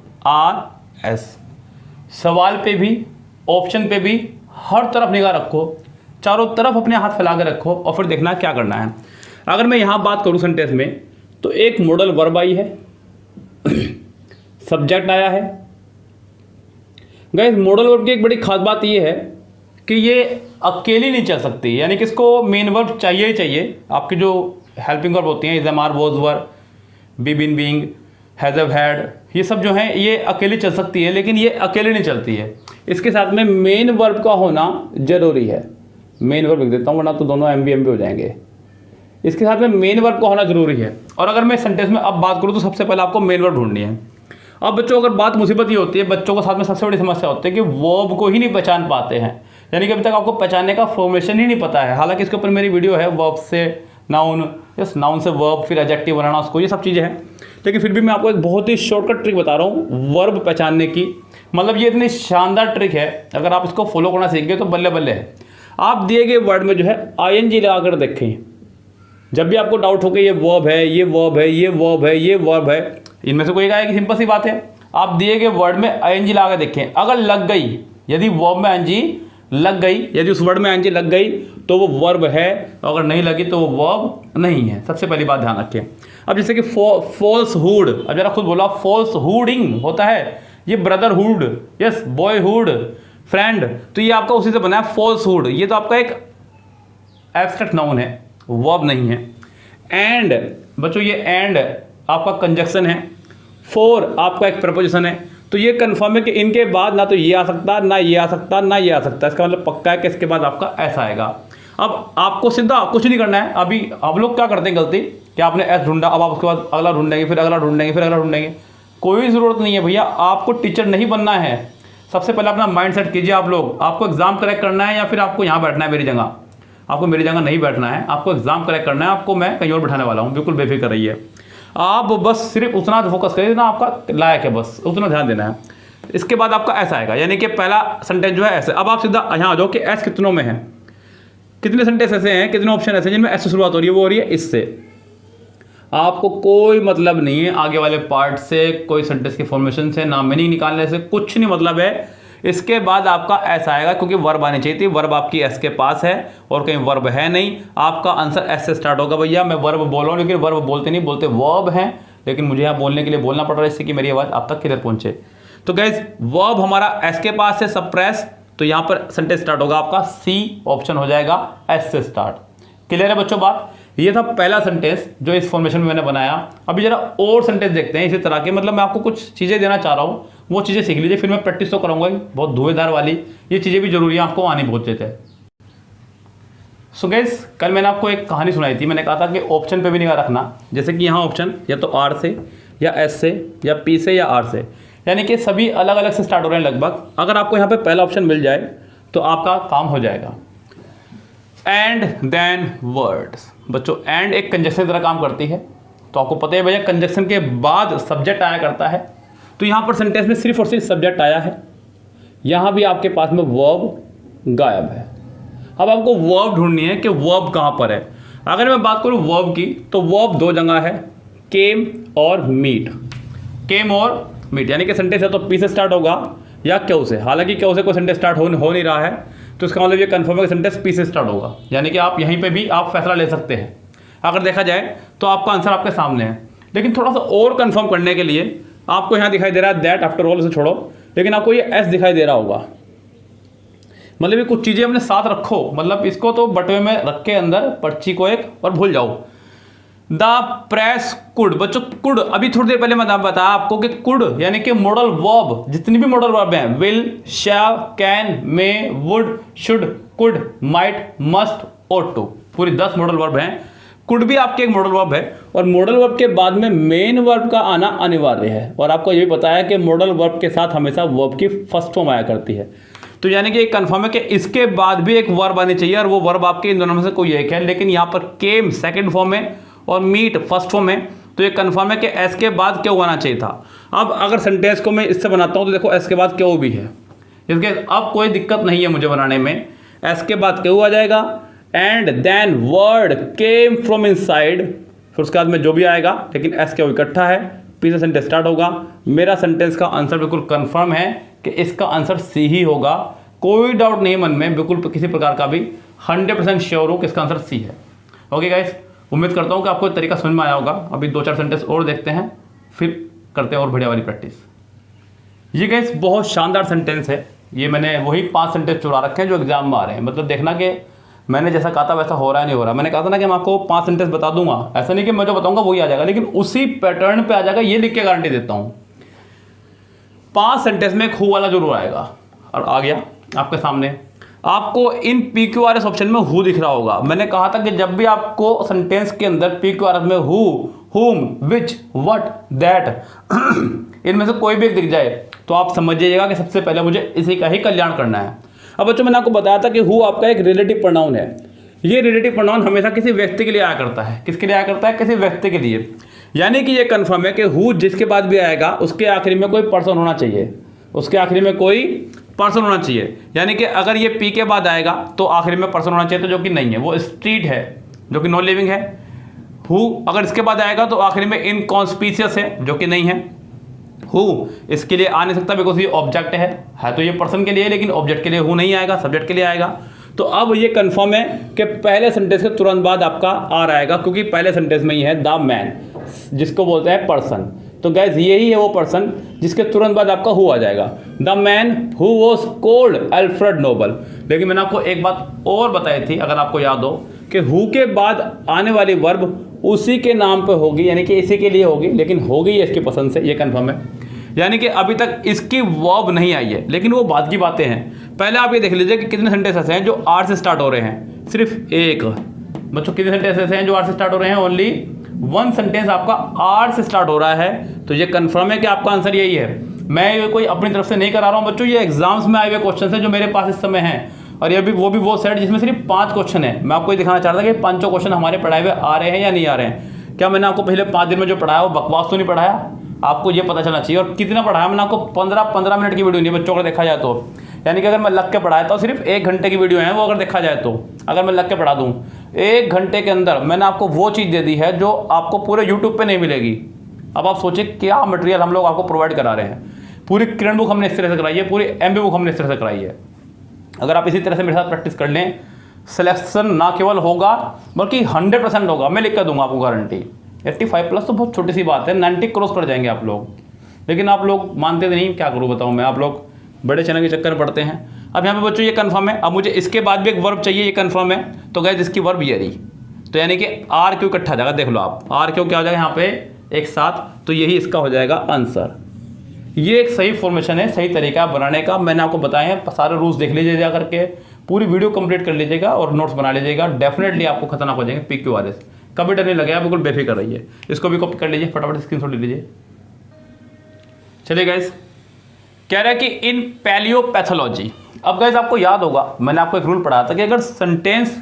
सवाल पे भी, ऑप्शन पे भी, हर तरफ निगाह रखो, चारों तरफ अपने हाथ फैला के रखो और फिर देखना क्या करना है। अगर मैं यहाँ बात करूँ सेंटेंस में, तो एक मॉडल वर्ब आई है, सब्जेक्ट आया है। गाइस, मॉडल वर्ब की एक बड़ी खास बात ये है कि ये अकेली नहीं चल सकती, यानी कि इसको मेन वर्ब चाहिए ही चाहिए। आपकी जो हेल्पिंग वर्ब होती हैं, is, am, are, was, were, be, been, being, has, have, had, ये सब जो हैं ये अकेली चल सकती है, लेकिन ये अकेले नहीं चलती है। इसके साथ में मेन वर्ब का होना जरूरी है। मेन वर्ब लिख देता हूँ, वरना तो दोनों MB हो जाएंगे। इसके साथ में मेन वर्ब का होना जरूरी है। और अगर मैं सेंटेंस में अब बात करूँ तो सबसे पहले आपको मेन वर्ब ढूंढनी है। अब बच्चों अगर बात मुसीबत ये होती है, बच्चों के साथ में सबसे बड़ी समस्या होती है कि वर्ब को ही नहीं पहचान पाते हैं, यानी कि अभी तक आपको पहचानने का फॉर्मेशन ही नहीं पता है। हालांकि इसके ऊपर मेरी वीडियो है, वर्ब से नाउन, यस नाउन से वर्ब, फिर एडजेक्टिव बनाना उसको, ये सब चीज़ें हैं। लेकिन फिर भी मैं आपको एक बहुत ही शॉर्टकट ट्रिक बता रहा हूँ वर्ब पहचानने की। मतलब ये इतनी शानदार ट्रिक है, अगर आप इसको फॉलो करना सीख गए तो बल्ले बल्ले है। आप दिए गए वर्ड में जो है ING लगा कर देखें। जब भी आपको डाउट हो कि ये वर्ब है, ये वर्ब है, ये वर्ब है, ये वर्ब है, इनमें से कोई एक आएगी, सिंपल सी बात है। आप दिए गए वर्ड में ING लगा कर देखें, अगर लग गई, यदि वर्ब में ING लग गई, यदि उस वर्ड में ING लग गई तो वो वर्ब है, अगर नहीं लगी तो वो वर्ब नहीं है। सबसे पहली बात ध्यान रखें। अब जैसे कि फॉल्सहुड, अब जरा खुद बोला, फॉल्सहुडिंग होता है, ये ब्रदरहुड, यस बॉयहुड, फ्रेंड, तो ये आपका उसी से बना है फॉल्सहुड। ये तो आपका एक एब्स्ट्रैक्ट नाउन है, वर्ब नहीं है। एंड बच्चों, ये एंड आपका कंजक्शन है। फॉर आपका एक प्रपोजिशन है। तो ये कंफर्म है कि इनके बाद ना तो ये आ सकता, ना ये आ सकता, ना ये आ सकता। इसका मतलब पक्का है कि इसके बाद आपका ऐसा आएगा। अब आपको सीधा कुछ नहीं करना है। अभी आप लोग क्या करते हैं गलती, कि आपने एस ढूंढा, अब आप उसके बाद अगला ढूंढेंगे, फिर अगला ढूंढेंगे, फिर अगला ढूंढेंगे। कोई ज़रूरत नहीं है भैया, आपको टीचर नहीं बनना है। सबसे पहले अपना माइंड सेट कीजिए आप लोग, आपको एग्जाम करेक्ट करना है या फिर आपको यहाँ बैठना है मेरी जगह। आपको मेरी जगह नहीं बैठना है, आपको एग्जाम करेक्ट करना है। आपको मैं कहीं और बैठाने वाला हूँ, बिल्कुल बेफिक्र रहिए। आप बस सिर्फ उतना फोकस करिए ना आपका लायक है, बस उतना ध्यान देना है। इसके बाद आपका ऐसा आएगा, यानी कि पहला सेंटेंस जो है ऐसे। अब आप सीधा यहाँ आ जाओ कि एस कितनों में है, कितने सेंटेंस ऐसे हैं, कितने ऑप्शन ऐसे हैं जिनमें एस से शुरुआत हो रही है, वो हो रही है इससे। आपको कोई मतलब नहीं है आगे वाले पार्ट से, कोई सेंटेंस की फॉर्मेशन से, ना मीनिंग निकालने से, कुछ नहीं मतलब है। इसके बाद आपका एस आएगा, क्योंकि वर्ब आनी चाहिए थी। वर्ब आपकी एस के पास है और कहीं वर्ब है नहीं। आपका आंसर एस से स्टार्ट होगा। भैया मैं वर्ब बोल रहा हूँ, लेकिन वर्ब बोलते नहीं, बोलते वर्ब हैं, लेकिन मुझे यहाँ बोलने के लिए बोलना पड़ रहा है, इससे कि मेरी आवाज़ आप तक किधर पहुँचे। तो गाइस वर्ब हमारा एस के पास है, सप्रेस, तो यहाँ पर सेंटेंस स्टार्ट होगा आपका सी ऑप्शन हो जाएगा, एस से स्टार्ट। क्लियर है बच्चों बात? ये था पहला सेंटेंस जो इस फॉर्मेशन में मैंने बनाया। अभी जरा और सेंटेंस देखते हैं इसी तरह के। मतलब मैं आपको कुछ चीज़ें देना चाह रहा हूँ, वो चीज़ें सीख लीजिए, फिर मैं प्रैक्टिस तो कराऊंगा ही, बहुत धुएंधार वाली। ये चीज़ें भी जरूरी है, आपको आनी बहुत देते हैं। सो गाइस, कल मैंने आपको एक कहानी सुनाई थी। मैंने कहा था कि ऑप्शन पे भी निगाह रखना, जैसे कि यहाँ ऑप्शन या तो आर से या एस से या पी से या आर से, यानी कि सभी अलग अलग से स्टार्ट हो रहे हैं लगभग। अगर आपको यहाँ पे पहला ऑप्शन मिल जाए तो आपका काम हो जाएगा। एंड देन वर्ड्स, बच्चों एंड एक कंजक्शन की तरह काम करती है, तो आपको पता है भैया कंजक्शन के बाद सब्जेक्ट आया करता है। तो यहाँ पर सेंटेंस में सिर्फ और सिर्फ सब्जेक्ट आया है, यहाँ भी आपके पास में वर्ब गायब है। अब आपको वर्ब ढूंढनी है कि वर्ब कहाँ पर है। अगर मैं बात करूँ वर्ब की, तो वर्ब दो जगह है, केम और मीट। केम और मीट, यानी कि सेंटेंस है तो पी से स्टार्ट होगा या क्यू से। हालांकि क्यू से कोई सेंटेंस स्टार्ट हो नहीं रहा है, तो इसका मतलब ये कन्फर्म है कि सेंटेंस पी से स्टार्ट होगा। यानी कि आप यहीं पे भी आप फैसला ले सकते हैं। अगर देखा जाए तो आपका आंसर आपके सामने है। लेकिन थोड़ा सा और कंफर्म करने के लिए आपको यहाँ दिखाई दे रहा है दैट, आफ्टर ऑल इसे छोड़ो, लेकिन आपको ये एस दिखाई दे रहा होगा। मतलब ये कुछ चीज़ें अपने साथ रखो, मतलब इसको तो बटवे में रख के अंदर पर्ची को एक और भूल जाओ। द प्रेस कुड, बच्चों कुड अभी थोड़ी देर पहले मैं बताया आपको कि कुड यानी कि मॉडल वर्ब, जितनी भी मॉडल वर्ब हैं, will, shall, can, may, would, should, could, might, must, ought to, पूरी 10 मॉडल वर्ब हैं। कुड भी आपके एक मॉडल वर्ब है, और मॉडल वर्ब के बाद में मेन वर्ब का आना अनिवार्य है। और आपको ये भी पता है कि मॉडल वर्ब के साथ हमेशा वर्ब की फर्स्ट फॉर्म आया करती है। तो यानी कि एक कंफर्म है कि इसके बाद भी एक वर्ब आनी चाहिए, और वो वर्ब आपके इन दोनों में से कोई एक है। लेकिन यहाँ पर केम सेकंड फॉर्म में और मीट फर्स्ट फॉर्म में, तो ये कंफर्म है कि एस के बाद क्यों आना चाहिए था। अब अगर सेंटेंस को मैं इससे बनाता हूँ तो देखो एस के बाद क्यों भी है, इसके अब कोई दिक्कत नहीं है मुझे बनाने में। एस के बाद क्यों आ जाएगा, and then word came from inside, फिर उसके बाद में जो भी आएगा, लेकिन एस क्यों इकट्ठा है, पी से सेंटेंस स्टार्ट होगा। मेरा सेंटेंस का आंसर बिल्कुल कंफर्म है कि इसका आंसर सी ही होगा। कोई डाउट नहीं मन में, बिल्कुल किसी प्रकार का भी, 100% श्योर हूँ कि इसका आंसर सी है। ओके गाइस, उम्मीद करता हूँ कि आपको तरीका समझ में आया होगा। अभी 2-4 सेंटेंस और देखते हैं, फिर करते हैं और बढ़िया वाली प्रैक्टिस। ये गाइस बहुत शानदार सेंटेंस है। ये मैंने वही 5 सेंटेंस चुरा रखे हैं जो एग्जाम में आ रहे हैं। मतलब देखना कि मैंने जैसा कहा था वैसा हो रहा है नहीं हो रहा। मैंने कहा था ना कि मैं आपको 5 सेंटेंस बता दूंगा, ऐसा नहीं कि मैं जो बताऊंगा वही आ जाएगा, लेकिन उसी पैटर्न पे आ जाएगा, ये लिख के गारंटी देता हूँ। 5 सेंटेंस में एक हु वाला जरूर आएगा, और आ गया आपके सामने। आपको इन PQRS ऑप्शन में हु दिख रहा होगा। मैंने कहा था कि जब भी आपको सेंटेंस के अंदर PQRS में हु, हुम, विच, व्हाट, दैट इनमें से कोई भी एक दिख जाए तो आप समझ जाइएगा कि सबसे पहले मुझे इसी का ही कल्याण करना है। अब बच्चों मैंने आपको बताया था कि हु आपका एक रिलेटिव प्रोनाउन है। ये रिलेटिव प्रोनाउन हमेशा किसी व्यक्ति के लिए आया करता है। किसके लिए आया करता है? किसी व्यक्ति के लिए। यानी कि ये कंफर्म है कि हु जिसके बाद भी आएगा उसके आखिरी में कोई पर्सन होना चाहिए, उसके आखिरी में कोई पर्सन होना चाहिए। यानी कि अगर ये पी के बाद आएगा तो आखिरी में पर्सन होना चाहिए, तो जो कि नहीं है, वो स्ट्रीट है जो कि नॉन लिविंग है। हु अगर इसके बाद आएगा तो आखिरी में इनकॉन्स्पीशियस है जो कि नहीं है। हु इसके लिए आ नहीं सकता बिकॉज ये ऑब्जेक्ट है तो ये पर्सन के लिए, लेकिन ऑब्जेक्ट के लिए हु नहीं आएगा, सब्जेक्ट के लिए आएगा। तो अब ये कंफर्म है कि पहले सेंटेंस के तुरंत बाद आपका आर आएगा, क्योंकि पहले सेंटेंस में ही है द मैन, जिसको बोलते हैं पर्सन। तो गैस यही है वो पर्सन जिसके तुरंत बाद आपका हु आ जाएगा, the man who was called Alfred Nobel. लेकिन मैंने आपको एक बात और बताई थी, अगर आपको याद हो, कि हु के बाद आने वाली वर्ब उसी के नाम पे होगी, यानी कि इसी के लिए होगी, लेकिन होगी ये इसकी पसंद से, ये कंफर्म है। यानी कि अभी तक इसकी वर्ब नहीं आई है, लेकिन वो बाद की बातें हैं। पहले आप ये देख लीजिए कि कितने सेंटेंस ऐसे हैं जो आर से स्टार्ट हो रहे हैं, सिर्फ एक। बच्चों कितने सेंटेंस ऐसे हैं जो आर से स्टार्ट हो रहे हैं? ओनली वन सेंटेंस आपका आर से स्टार्ट हो रहा है। तो ये कंफर्म है कि आपका आंसर यही है। मैं ये कोई अपनी तरफ से नहीं करा रहा हूँ बच्चों, ये एग्जाम्स में आए हुए क्वेश्चन है जो मेरे पास इस समय हैं, और ये भी वो सेट जिसमें सिर्फ 5 क्वेश्चन है। मैं आपको ये दिखाना चाह रहा था कि 5 क्वेश्चन हमारे पढ़ाए हुए आ रहे हैं या नहीं आ रहे हैं। क्या मैंने आपको पहले 5 दिन में जो पढ़ाया वो बकवास तो नहीं पढ़ाया? आपको ये पता चलना चाहिए। और कितना पढ़ाया मैंने आपको? 15 मिनट की वीडियो नहीं बच्चों, अगर देखा जाए तो। यानी कि अगर मैं लग के पढ़ाया तो सिर्फ 1 घंटे की वीडियो है वो, अगर देखा जाए तो। अगर मैं लग के पढ़ा दूँ 1 घंटे के अंदर मैंने आपको वो चीज़ दे दी है जो आपको पूरे यूट्यूब पे नहीं मिलेगी। अब आप सोचिए क्या मटेरियल हम लोग आपको प्रोवाइड करा रहे हैं। पूरी किरण बुक हमने इस तरह से कराई है, पूरी MB बुक हमने इस तरह से कराई है। अगर आप इसी तरह से मेरे साथ प्रैक्टिस कर लें, सिलेक्शन ना केवल होगा बल्कि 100% होगा। मैं लिख कर दूंगा आपको गारंटी। 85+ तो बहुत छोटी सी बात है, 90 क्रॉस कर जाएंगे आप लोग, लेकिन आप लोग मानते नहीं। क्या करूँ बताऊँ मैं? आप लोग बड़े चैनल के चक्कर में पड़ते हैं। अब यहाँ पे बच्चों ये कंफर्म है। अब मुझे इसके बाद भी एक वर्ब चाहिए, ये कंफर्म है। तो गैस इसकी वर्ब ये रही। तो यानी कि आर क्यों इकट्ठा जाएगा, देख लो आप, आर क्यों क्या हो जाएगा यहाँ पे एक साथ, तो यही इसका हो जाएगा आंसर। ये एक सही फॉर्मेशन है, सही तरीका बनाने का। मैंने आपको बताए हैं, सारे रूल्स देख लीजिए जा करके, पूरी वीडियो कंप्लीट कर लीजिएगा और नोट्स बना लीजिएगा। डेफिनेटली आपको खतरनाक हो जाएंगे PQRS। कभी डर नहीं लगेगा, बिल्कुल बेफिक्र रहिए। इसको भी कॉपी कर लीजिए, फटाफट स्क्रीनशॉट ले लीजिए। चलिए गाइस, कह रहा है कि इन पैलियोपैथोलॉजी। अब गाइस आपको याद होगा मैंने आपको एक रूल पढ़ाया था कि अगर सेंटेंस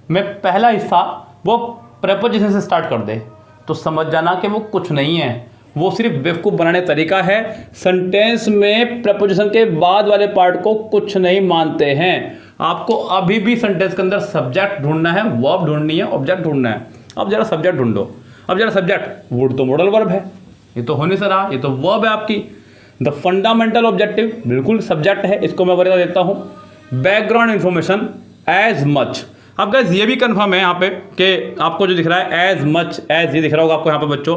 में पहला हिस्सा वो प्रेपोजिशन से स्टार्ट कर दे तो समझ जाना कि वो कुछ नहीं है, वो सिर्फ बेवकूफ़ बनाने तरीका है। सेंटेंस में प्रेपोजिशन के बाद वाले पार्ट को कुछ नहीं मानते हैं। आपको अभी भी सेंटेंस के अंदर सब्जेक्ट ढूंढना है, वर्ब ढूंढनी है, ऑब्जेक्ट ढूंढना है। अब जरा सब्जेक्ट ढूंढो। अब जरा सब्जेक्ट, वुड तो मॉडल वर्ब है, ये तो होने से रहा, ये तो वर्ब है आपकी। द फंडामेंटल ऑब्जेक्टिव बिल्कुल सब्जेक्ट है, इसको मैं बता देता हूँ। Background information as much. अब गाइस ये भी कंफर्म है यहाँ पे कि आपको जो दिख रहा है एज मच, एज ये दिख रहा होगा आपको यहाँ पे बच्चों।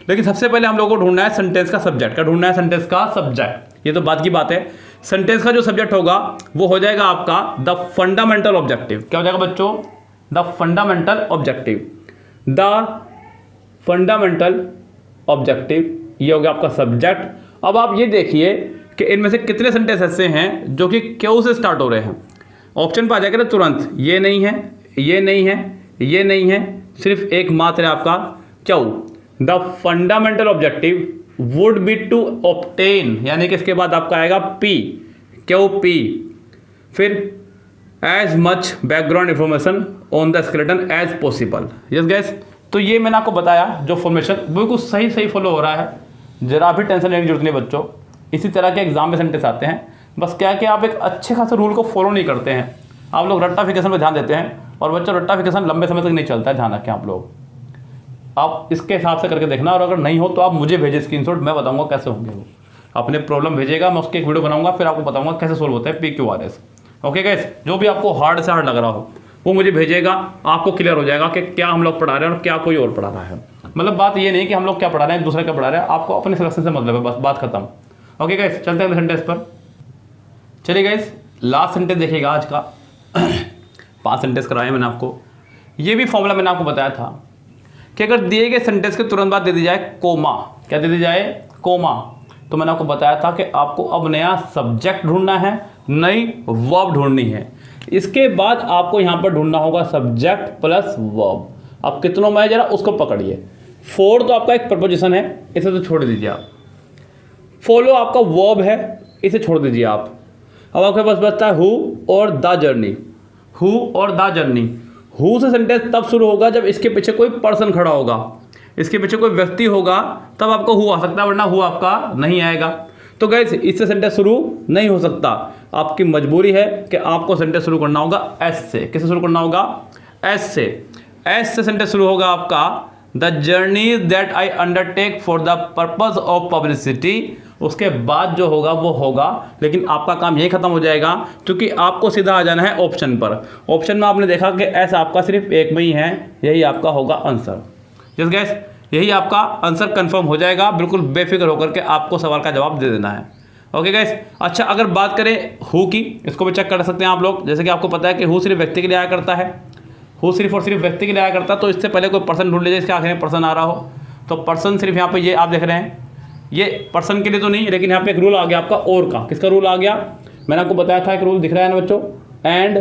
लेकिन सबसे पहले हम लोगों को ढूंढना है सेंटेंस का सब्जेक्ट। का ढूंढना है सेंटेंस का सब्जेक्ट, ये तो बात की बात है। सेंटेंस का जो सब्जेक्ट होगा वो हो जाएगा आपका द फंडामेंटल ऑब्जेक्टिव। क्या हो जाएगा बच्चों? The fundamental objective. The fundamental objective, ये हो गया आपका सब्जेक्ट। अब आप ये देखिए कि इनमें से कितने सेंटेंस ऐसे हैं जो कि क्यों से स्टार्ट हो रहे हैं। ऑप्शन पर आ जाएगा तुरंत, ये नहीं है, ये नहीं है, ये नहीं है, सिर्फ एक मात्र है आपका क्यों। The fundamental objective would be to obtain, यानी कि इसके बाद आपका आएगा पी, क्यों पी। फिर as much background information on the skeleton as possible. Yes guys, तो ये मैंने आपको बताया जो फॉर्मेशन बिल्कुल सही फॉलो हो रहा है। जरा भी टेंशन लेने की जरूरत नहीं बच्चों, इसी तरह के एग्जाम में सेंटेंस आते हैं। बस क्या है कि आप एक अच्छे खासे रूल को फॉलो नहीं करते हैं, आप लोग रट्टाफिकेशन पर ध्यान देते हैं। और बच्चों रट्टाफिकेशन लंबे समय तक नहीं चलता है, ध्यान रखें आप लोग। आप इसके हिसाब से करके देखना, और अगर नहीं हो तो आप मुझे भेजिए स्क्रीनशॉट, मैं बताऊंगा कैसे होंगे वो। अपने प्रॉब्लम भेजिएगा, मैं उसकी एक वीडियो बनाऊंगा, फिर आपको बताऊंगा कैसे सोल्व होता है PQRS। ओके गाइस, जो भी आपको हार्ड से हार्ड लग रहा हो वो मुझे भेजिएगा, आपको क्लियर हो जाएगा कि क्या हम लोग पढ़ा रहे हैं और क्या कोई और पढ़ा रहा है। मतलब बात ये नहीं कि हम लोग क्या पढ़ा रहे हैं, दूसरा क्या पढ़ा रहे हैं, आपको अपने सिलेक्शन से मतलब है, बस बात खत्म। ओके गाइस, चलते हैं अगले सेंटेंस पर। चलिए गाइस, लास्ट सेंटेंस देखिएगा आज का। 5 सेंटेंस कराए मैंने आपको। ये भी फॉर्मूला मैंने आपको बताया था कि अगर दिए गए सेंटेंस के तुरंत बाद दे दी जाए कोमा। क्या दे दी जाए? कोमा। तो मैंने आपको बताया था कि आपको अब नया सब्जेक्ट ढूंढना है, नई वर्ब ढूंढनी है। इसके बाद आपको यहाँ पर ढूंढना होगा सब्जेक्ट प्लस वर्ब। अब कितनों में है जरा उसको पकड़िए। फॉर तो आपका एक प्रपोजिशन है, इसे तो छोड़ दीजिए आप। फॉलो आपका वर्ब है, इसे छोड़ दीजिए आप। अब आपके पास बचता है हु और द जर्नी। हु और द जर्नी, हु से सेंटेंस तब शुरू होगा जब इसके पीछे कोई पर्सन खड़ा होगा, इसके पीछे कोई व्यक्ति होगा, तब आपका हु आ सकता है, वरना हु आपका नहीं आएगा। तो गाइस इससे सेंटेंस शुरू नहीं हो सकता। आपकी मजबूरी है कि आपको सेंटेंस शुरू करना होगा एस से। किससे शुरू करना होगा? एस से। एस से सेंटेंस शुरू होगा आपका the journey that I undertake for the purpose of publicity. उसके बाद जो होगा वो होगा, लेकिन आपका काम यही खत्म हो जाएगा, क्योंकि आपको सीधा आ जाना है ऑप्शन पर। ऑप्शन में आपने देखा कि एस आपका सिर्फ एक में ही है, यही आपका होगा आंसर। यस गाइस, यही आपका आंसर कंफर्म हो जाएगा। बिल्कुल बेफिक्र होकर के आपको सवाल का जवाब दे देना है। ओके गाइस, अच्छा अगर बात करें हु की, इसको भी चेक कर सकते हैं आप लोग। जैसे कि आपको पता है कि हु सिर्फ व्यक्ति के लिए आया करता है, हु सिर्फ और सिर्फ व्यक्ति के लिए आया करता है। तो इससे पहले कोई पर्सन ढूंढ लीजिए, इसके आखिर में पर्सन आ रहा हो। तो पर्सन सिर्फ यहाँ पे ये आप देख रहे हैं, ये पर्सन के लिए तो नहीं, लेकिन यहाँ पे एक रूल आ गया आपका और का। किसका रूल आ गया? मैंने आपको बताया था एक रूल दिख रहा है ना बच्चों, एंड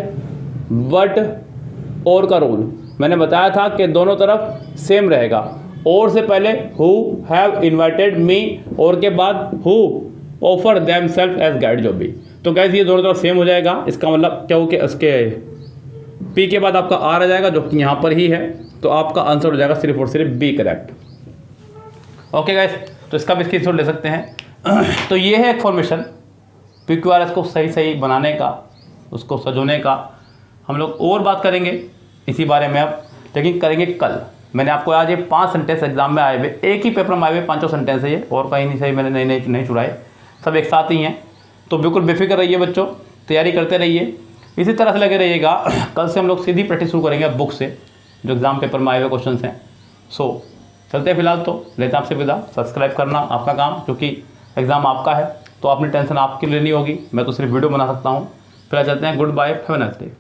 बट और का रूल। मैंने बताया था कि दोनों तरफ सेम रहेगा। और से पहले हु हैव इन्वाइटेड मी, और के बाद who offer them self as guide, जो भी। तो गाइस ये दोनों तरफ सेम हो जाएगा। इसका मतलब क्या हो कि उसके पी के बाद आपका आर आ जाएगा, जो कि यहाँ पर ही है। तो आपका आंसर हो जाएगा सिर्फ और सिर्फ बी करेक्ट। ओके गाइस, तो इसका भी स्क्रीनशॉट ले सकते हैं। तो ये है एक फॉर्मेशन PQRS को सही सही बनाने का, उसको सजोने का। हम लोग और बात करेंगे इसी बारे में अब, लेकिन करेंगे कल। मैंने आपको आज ये 5 सेंटेंस एग्जाम में आए हुए, एक ही पेपर में आए हुए 5 सेंटेंस है ये, और कहीं नहीं सही मैंने नहीं चुराए, सब एक साथ ही हैं। तो बिल्कुल बेफिक्र रहिए बच्चों, तैयारी करते रहिए, इसी तरह से लगे रहिएगा। कल से हम लोग सीधी प्रैक्टिस शुरू करेंगे बुक से, जो एग्जाम पेपर में आए हुए क्वेश्चन हैं। सो चलते हैं फिलहाल, तो लेते हैं आपसे विदा। सब्सक्राइब करना आपका काम, क्योंकि एग्ज़ाम आपका है, तो अपनी टेंशन आपके लिए नहीं होगी, मैं तो सिर्फ वीडियो बना सकता हूँ। फिलहाल चलते हैं, good bye, have a nice day.